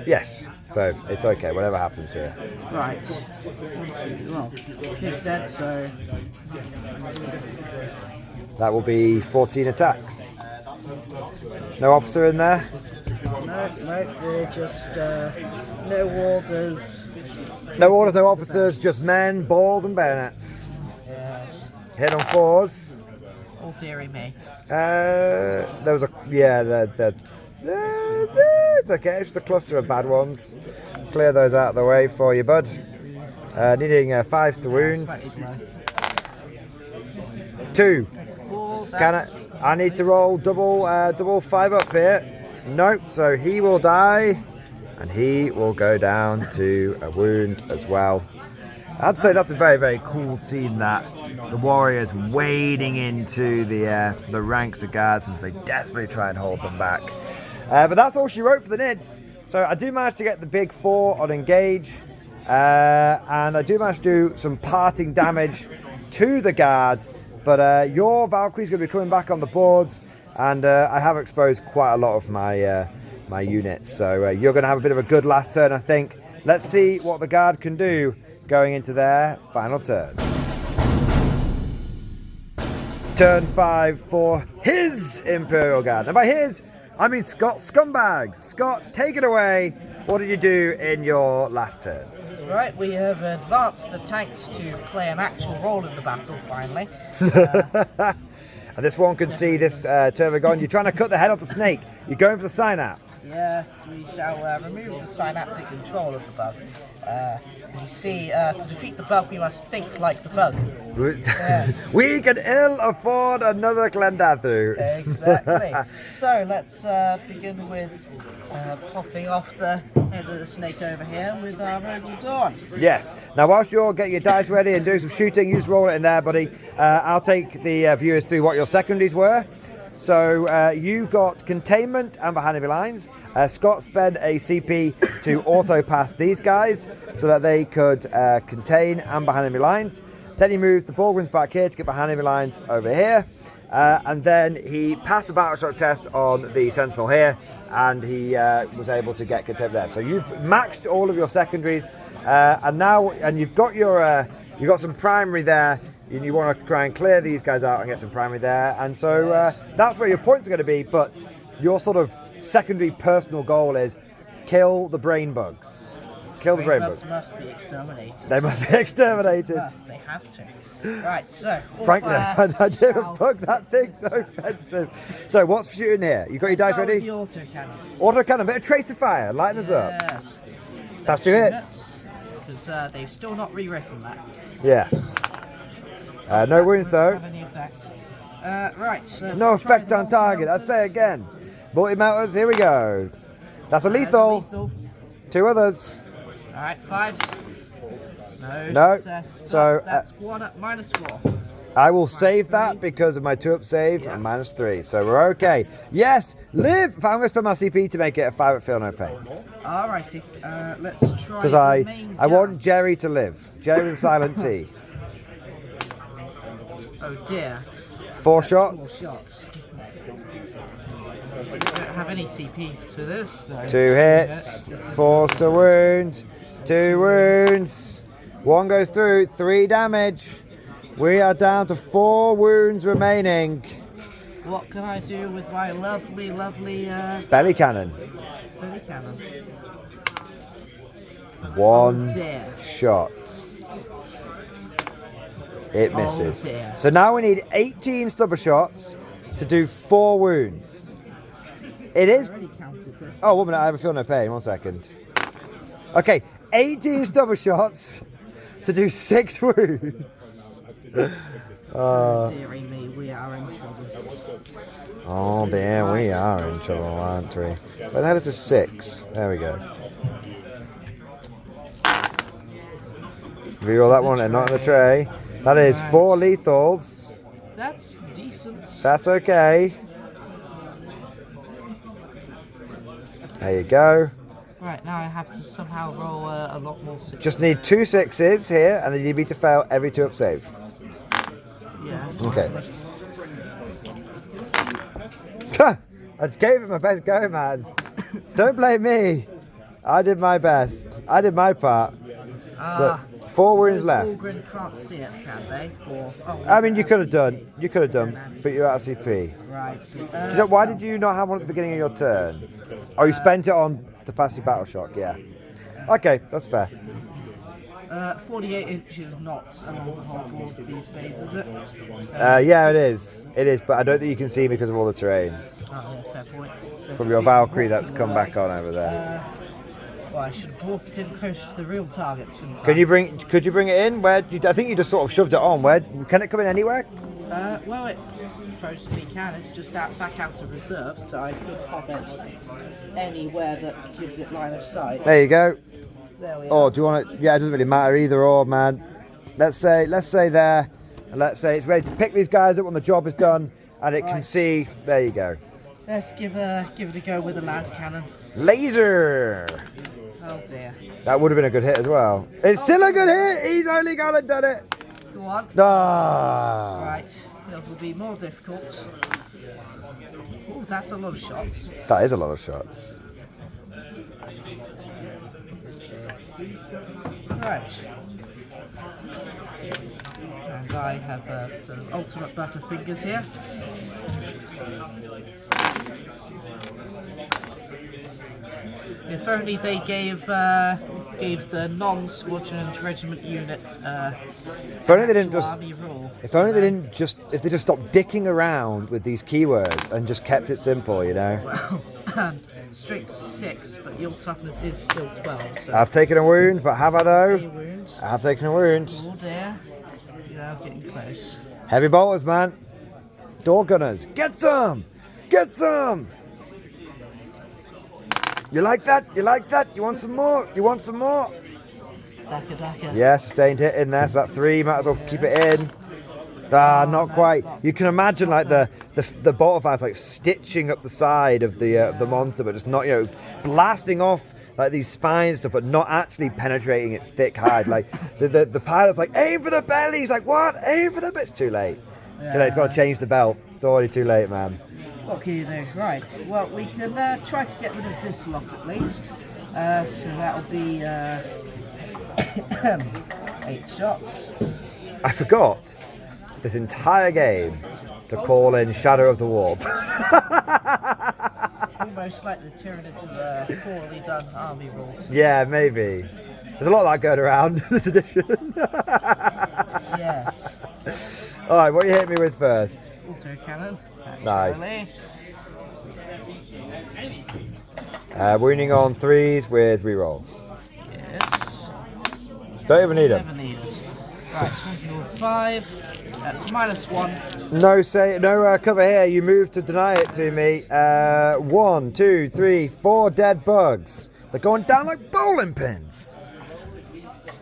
Yes. So it's okay, whatever happens here. Right. Well, 6 dead, so that will be 14 attacks. No officer in there? No, they're just no orders. No orders, no officers, just men, balls and bayonets. Yes. Hit on 4s. Oh dearie me. There was it's okay, it's just a cluster of bad ones. Clear those out of the way for you, bud. Needing 5s to wound. 2. I need to roll double 5 up here. Nope, so he will die, and he will go down to a wound as well. I'd say that's a very, very cool scene, that. the warriors wading into the ranks of guards as they desperately try and hold them back. But that's all she wrote for the Nids. So I do manage to get the big 4 on engage, and I do manage to do some parting damage to the guard. But your Valkyrie's going to be coming back on the board, and I have exposed quite a lot of my my units. So you're going to have a bit of a good last turn, I think. Let's see what the guard can do going into their final turn. Turn 5 for his Imperial Guard. And by his, I mean Scott's scumbags. Scott, take it away. What did you do in your last turn? Right, we have advanced the tanks to play an actual role in the battle, finally. And this one can see this Turvagon. You're trying to cut the head off the snake. You're going for the synapse. Yes, we shall remove the synaptic control of the bug. As you see, to defeat the bug, we must think like the bug. Yes. We can ill afford another KLENDATHU. Exactly. So let's begin with popping off the head of the snake over here with our Rogue Dawn. Yes. Now, whilst you're getting your dice ready and doing some shooting, you just roll it in there, buddy. I'll take the viewers through what your secondaries were. So you got containment and behind enemy lines. Scott spent a CP to auto pass these guys so that they could contain and behind enemy lines. Then he moved the Borgwins back here to get behind enemy lines over here. And then he passed the battle shock test on the Sentinel here, and he was able to get containment there. So you've maxed all of your secondaries, and you've got your you've got some primary there. And you want to try and clear these guys out and get some primary there, and so that's where your points are going to be. But your sort of secondary personal goal is kill the brain bugs. Kill the brain bugs. Must be exterminated. They must be exterminated. Yes, they have to. Right, so. Frankly, I find the idea of bug that thing so offensive. So, what's shooting here? You got your dice ready? The autocannon. Autocannon, bit of tracer fire, lighten us up. Yes. That's 2 hits. Because they've still not rewritten that. Yes. No wounds though. Have any effect. Right. So no effect on target. I'd say again. Multi-melters, here we go. That's a lethal. 2 others. Alright, 5s. No. Success. So that's 1 at -4. I will save that because of my 2-up save and -3. So we're okay. Yes, live! I'm going to spend my CP to make it a 5 at feel no pain. Alrighty. Let's try. Because I want Jerry to live. Jerry with a silent T. Oh dear. 4 shots. 4 shots. I don't have any CP for this. So 2 hits. 4 to wound. 2 wounds. 1 goes through. 3 damage. We are down to 4 wounds remaining. What can I do with my lovely belly cannon? Belly cannon. 1 shot. It misses. So now we need 18 stubber shots to do 4 wounds. It is. Oh, 1 minute. I have a feel no pain. 1 second. Okay, 18 stubber shots to do 6 wounds. Dearie me, we are in trouble. Oh dear, we are in trouble, aren't we? But that is a 6. There we go. Reroll that one and not in the tray. That is 4 lethals. That's decent. That's okay. There you go. Right, now I have to somehow roll a lot more 6s. Just need 2 6s here, and then you need to fail every 2-up save. Yeah. Okay. I gave it my best go, man. Don't blame me. I did my best. I did my part. So 4 wounds left. Fulgrim can't see it, can they? I mean, you could have done. You could have done, but you're out of CP. Right. Why did you not have one at the beginning of your turn? Oh, you spent it on to pass your battle shock. Yeah. Okay, that's fair. 48 inches not along the whole board these days, is it? Yeah, it is. It is, but I don't think you can see because of all the terrain. Oh, yeah, fair point. From your Valkyrie that's come back on over there. Well, I should have brought it in close to the real targets. Could you bring it in? I think you just sort of shoved it on. Can it come in anywhere? Well, it supposedly can. It's just back out of reserve, so I could pop it anywhere that gives it line of sight. There you go. There we are. Or do you want it? Yeah, it doesn't really matter either or, man. Let's say there. And let's say it's ready to pick these guys up when the job is done, and it can Right. see. There you go. Let's give it a go with the last cannon. Laser. Oh dear. That would have been a good hit as well. It's still a good hit. He's only gone and done it. Go on. Ah. Right. It will be more difficult. Oh, that's a lot of shots. That is a lot of shots. Right. And I have the ultimate butterfingers here. If only they gave the non-squadron regiment units If only they didn't just. army rule. If only they didn't just. If they just stopped dicking around with these keywords and just kept it simple, you know. Strength 6, but your toughness is still 12. So I've taken a wound, but have I a though? wound. I have taken a wound. Oh dear. Yeah, I'm getting close. Heavy bolters, man. Door gunners. Get some! Get some! You like that? You like that? You want some more? You want some more? Daka daka. Yes, sustained hit in there, so that 3, might as well keep it in. Ah, not quite. You can imagine like the bolt fires like stitching up the side of the monster, but just not, you know, blasting off like these spines and stuff, but not actually penetrating its thick hide. Like the pilot's like, aim for the belly. He's like, what? Aim for the belly. It's too late. Too late. It's got to change the belt. It's already too late, man. What can you do? Right. Well, we can try to get rid of this lot at least. So that'll be 8 shots. I forgot this entire game to call in Shadow of the Warp. Almost like the Tyranids of a poorly done army rule. Yeah, maybe. There's a lot of that going around this edition. Yes. Alright, what are you hitting me with first? Autocannon. Nice. Actually. Wounding on 3s with rerolls. Yes. Don't even need them. Never needed. Right, 25. -1. No cover here. You move to deny it to me. 1, 2, 3, 4 dead bugs. They're going down like bowling pins.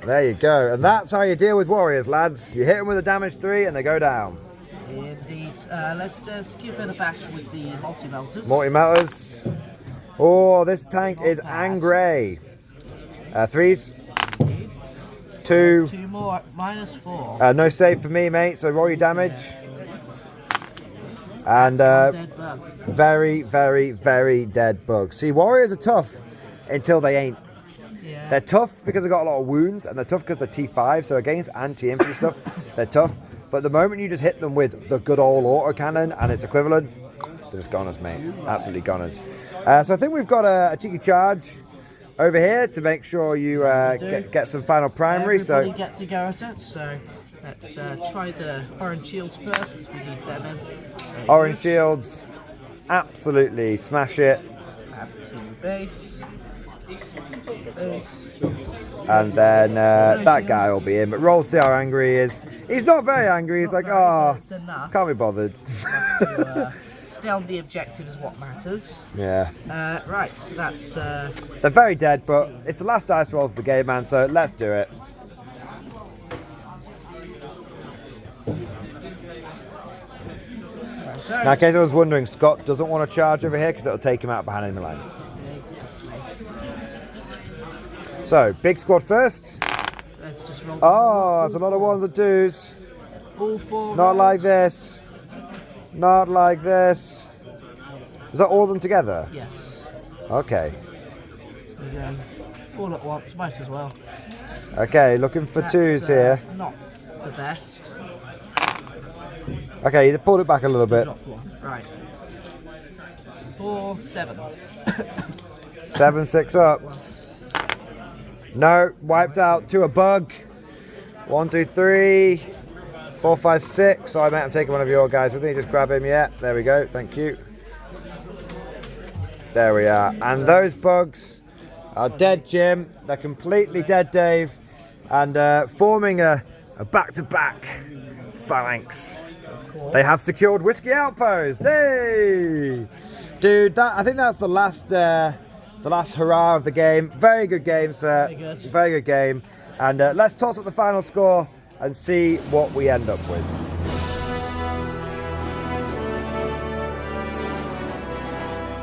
There you go. And that's how you deal with warriors, lads. You hit them with a damage 3 and they go down. Indeed. Let's give it a bash with the multi-melters. Multi-melters. Oh, this tank is angry. 3s. 2. 2 more, -4. No save for me, mate, so roll your damage. And Dead bug. very, very, very dead bugs. See, warriors are tough until they ain't. Yeah. They're tough because they've got a lot of wounds, and they're tough because they're T5, so against anti-infantry stuff, they're tough. But the moment you just hit them with the good old autocannon and its equivalent, they're just goners, mate. Absolutely goners. So I think we've got a cheeky charge over here to make sure you get some final primary. Everybody So get to go at it, so let's try the orange shields first, because we need them in. There you orange go. shields, absolutely smash it. Add to base. Base. And then that guy will be in. But roll to see how angry he is. He's not very angry. He's like, oh, It's enough can't be bothered. to stay on the objective is what matters. Yeah. Right, so that's They're very dead, but it's the last dice rolls of the game, man, so let's do it. so, Now, in case I was wondering, Scott doesn't want to charge over here because it'll take him out behind enemy lines. So, big squad first. let's just roll. Oh, it's a lot of 1s and 2s. All 4 Not rounds. like this. Not like this. Is that all of them together? Yes. Okay. There we go. All at once, might as well. Okay, looking for That's, 2s here. Not the best. Okay, you pulled it back a little bit. Dropped one. Right. 4, 7. 7 6-ups. No, wiped out. 2 a bug. 1, 2, 3, 4, 5, 6. So I might have taken one of your guys with me. Just grab him. Yeah, there we go. Thank you. There we are. And those bugs are dead, Jim. They're completely dead, Dave. And forming a back-to-back phalanx. They have secured Whiskey Outpost. Hey, dude! I think that's the last hurrah of the game. Very good game, sir. Very good. Very good game. And let's toss up the final score and see what we end up with.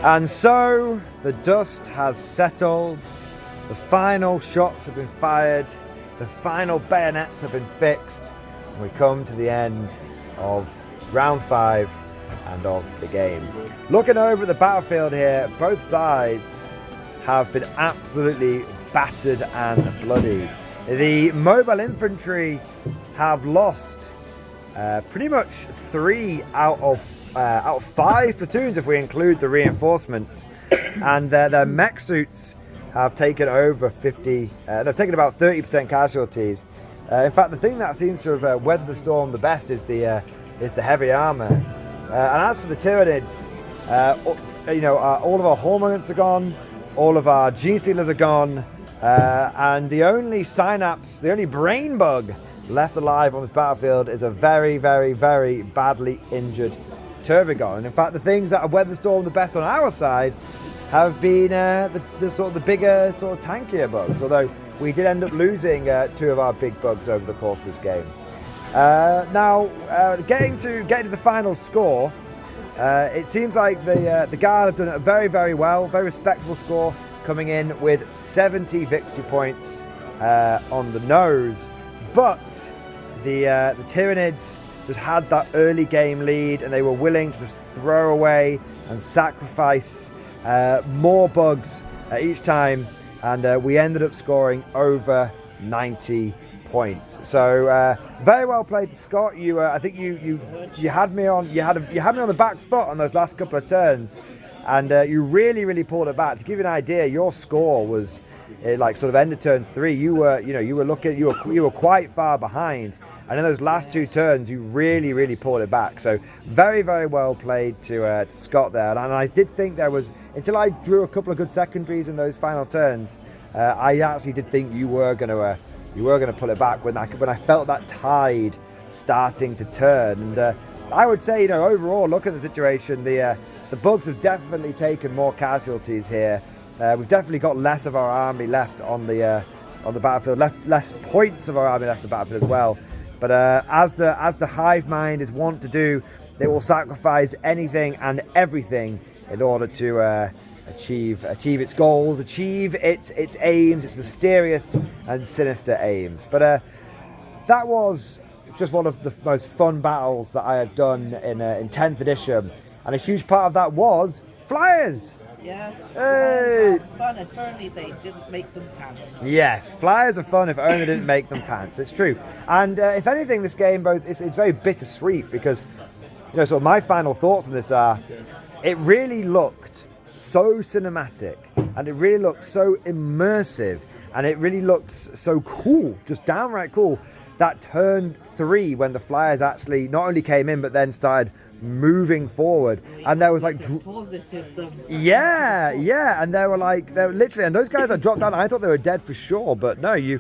And so the dust has settled, the final shots have been fired, the final bayonets have been fixed, and we come to the end of round 5 and of the game. Looking over the battlefield here, both sides have been absolutely battered and bloodied. The mobile infantry have lost pretty much 3 out of 5 platoons if we include the reinforcements, and their mech suits have taken over 50. They've taken about 30% casualties. In fact, the thing that seems to have weathered the storm the best is the heavy armor. And as for the Tyranids, all of our Hormagaunts are gone, all of our Gene Stealers are gone, and the only synapse, the only brain bug left alive on this battlefield is a very, very, very badly injured Tervigon. And in fact, the things that have weathered the storm the best on our side have been the sort of the bigger, sort of tankier bugs. Although we did end up losing 2 of our big bugs over the course of this game. Now, getting to the final score, it seems like the Guard have done it very, very well, very respectable score, coming in with 70 victory points on the nose. But the Tyranids just had that early game lead, and they were willing to just throw away and sacrifice more bugs each time, and we ended up scoring over 90 points. So very well played, Scott. I think you had me on the back foot on those last couple of turns, and you really pulled it back. To give you an idea, your score was like sort of end of turn 3. You were quite far behind. And in those last 2 turns, you really pulled it back. So very, very well played to Scott there. And I did think there was, until I drew a couple of good secondaries in those final turns, I actually did think you were going to pull it back when I felt that tide starting to turn. And I would say, overall, look at the situation. The bugs have definitely taken more casualties here. We've definitely got less of our army left on the battlefield, less points of our army left on the battlefield as well. But as the hive mind is wont to do, they will sacrifice anything and everything in order to achieve its goals, achieve its aims, its mysterious and sinister aims. But that was just one of the most fun battles that I have done in 10th edition, and a huge part of that was flyers. Yes, hey! Flyers are fun if only they didn't make them pants. Yes, flyers are fun if only they didn't make them pants. It's true. And if anything, this game it's very bittersweet because, sort of my final thoughts on this are, it really looked so cinematic, and it really looked so immersive, and it really looked so cool, just downright cool, that turn 3 when the flyers actually not only came in but then started moving forward, and there was like deposited them. Yeah, and they were literally, and those guys that dropped down, I thought they were dead for sure, but no, you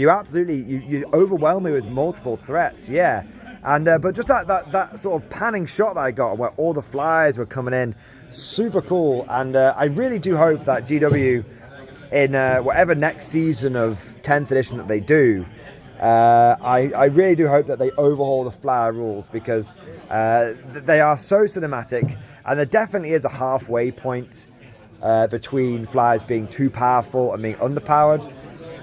absolutely you overwhelmed me with multiple threats. Yeah, and but just that sort of panning shot that I got where all the flyers were coming in, super cool. And I really do hope that GW in whatever next season of 10th edition that they do, I really do hope that they overhaul the flyer rules, because they are so cinematic, and there definitely is a halfway point between flyers being too powerful and being underpowered.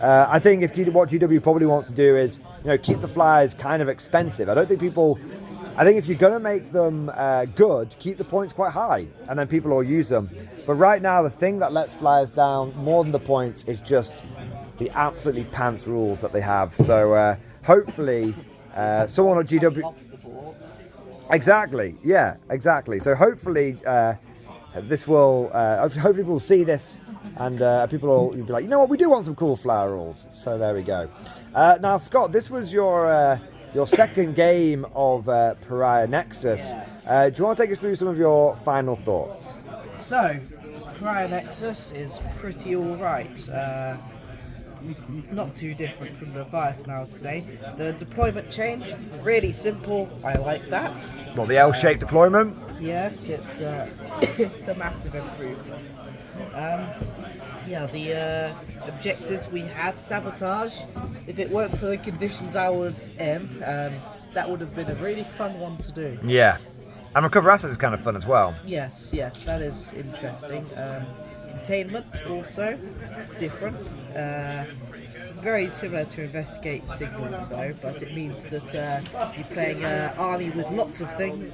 I think what GW probably wants to do is keep the flyers kind of expensive. I think if you're going to make them good, keep the points quite high, and then people will use them. But right now, the thing that lets flyers down more than the points is just the absolutely pants rules that they have. So hopefully someone at GW... Exactly, yeah, exactly. So hopefully this will... hopefully people will see this, and people will be like, you know what, we do want some cool flyer rules. So there we go. Now, Scott, this was your second game of Pariah Nexus. Yes. Do you want to take us through some of your final thoughts? So, Pariah Nexus is pretty alright. Not too different from Leviathan, I would say. The deployment change, really simple. I like that. Well, the L-shaped deployment? Yes, it's a massive improvement. Yeah, the objectives we had, sabotage. If it weren't for the conditions I was in, that would have been a really fun one to do. Yeah. And recover assets is kind of fun as well. Yes, that is interesting. Containment also different. Very similar to investigate signals though, but it means that you're playing an army with lots of things,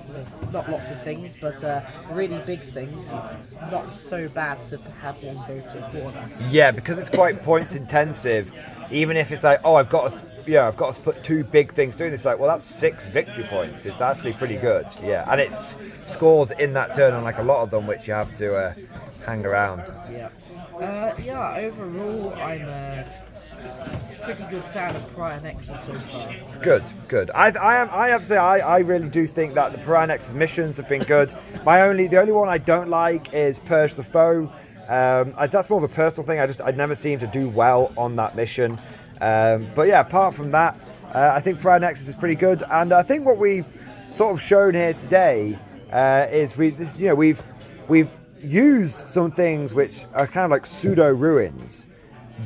not lots of things, but really big things. It's not so bad to have one go to a corner. Yeah, because it's quite points intensive. Even if it's like, oh, I've got to put 2 big things doing this. Like, well, that's 6 victory points. It's actually pretty good. Yeah, and it's scores in that turn on like a lot of them, which you have to hang around. Yeah. Overall, I'm a pretty good fan of Prior Nexus so far. Good. I have to say I really do think that the Prior Nexus missions have been good. The only one I don't like is Purge the Foe. That's more of a personal thing. I never seem to do well on that mission. But yeah, apart from that, I think Prior Nexus is pretty good. And I think what we've sort of shown here today is we've used some things which are kind of like pseudo ruins.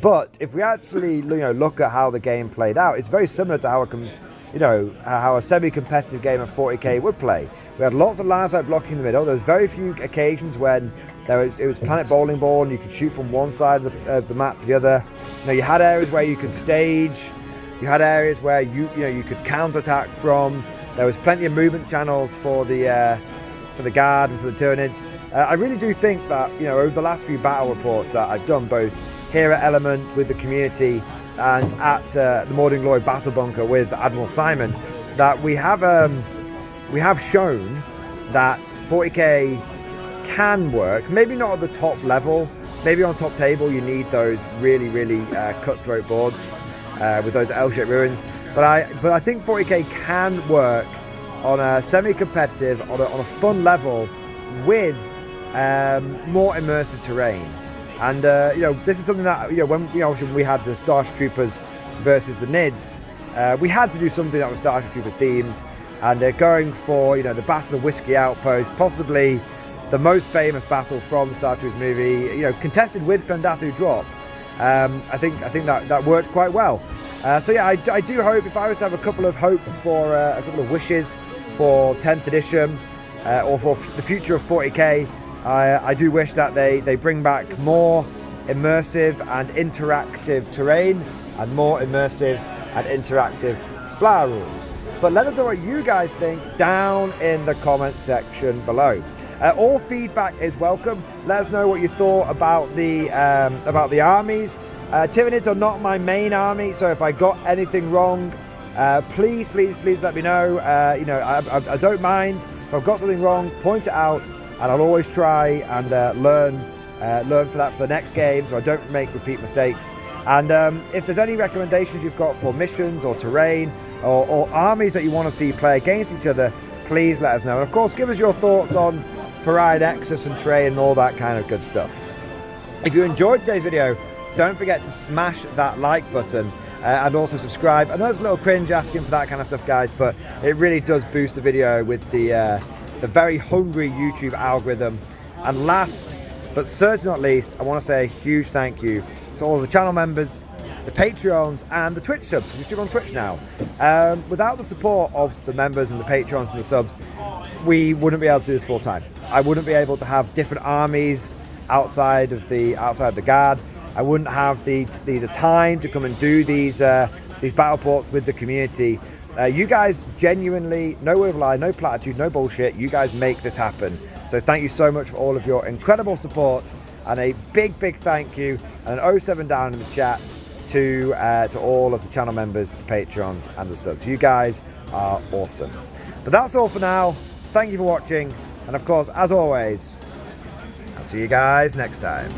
But if we actually look at how the game played out, it's very similar to how a semi-competitive game of 40k would play. We had lots of line sight blocking in the middle. There was very few occasions when it was planet bowling ball and you could shoot from one side of the map to the other. You had areas where you could stage. You had areas where you could counter-attack from. There was plenty of movement channels for the guard and for the Tyranids. I really do think that over the last few battle reports that I've done, both here at Element with the community and at the Mordian Glory Battle Bunker with Admiral Simon, that we have shown that 40k can work. Maybe not at the top level. Maybe on top table you need those really cutthroat boards with those L-shaped ruins. But I think 40k can work on a semi-competitive, on a fun level with more immersive terrain. And this is something that when we had the Starship Troopers versus the Nids, we had to do something that was Starship Trooper themed, and they're going for the Battle of Whiskey Outpost, possibly the most famous battle from the Star Troopers movie, contested with KLENDATHU drop. I think that worked quite well. So yeah, I do hope, if I was to have a couple of hopes for a couple of wishes for 10th edition or for the future of 40k, I do wish that they bring back more immersive and interactive terrain and more immersive and interactive flower rules. But let us know what you guys think down in the comment section below. All feedback is welcome. Let us know what you thought about the armies. Tyranids are not my main army, so if I got anything wrong, please let me know. I don't mind if I've got something wrong. Point it out, and I'll always try and learn for the next game, so I don't make repeat mistakes. And if there's any recommendations you've got for missions or terrain or armies that you want to see play against each other, please let us know. And of course, give us your thoughts on Pariah Nexus and terrain and all that kind of good stuff. If you enjoyed today's video, don't forget to smash that like button and also subscribe. I know it's a little cringe asking for that kind of stuff, guys, but it really does boost the video with the very hungry YouTube algorithm. And last but certainly not least, I want to say a huge thank you to all of the channel members, the Patreons, and the Twitch subs, because we're on Twitch now. Without the support of the members and the Patrons and the subs, we wouldn't be able to do this full time. I wouldn't be able to have different armies outside the guard. I wouldn't have the time to come and do these battle ports with the community. You guys genuinely, no word of lie, no platitude, no bullshit, you guys make this happen. So thank you so much for all of your incredible support, and a big thank you and an 07 down in the chat to all of the channel members, the Patrons, and the subs. You guys are awesome. But that's all for now. Thank you for watching, and of course, as always, I'll see you guys next time.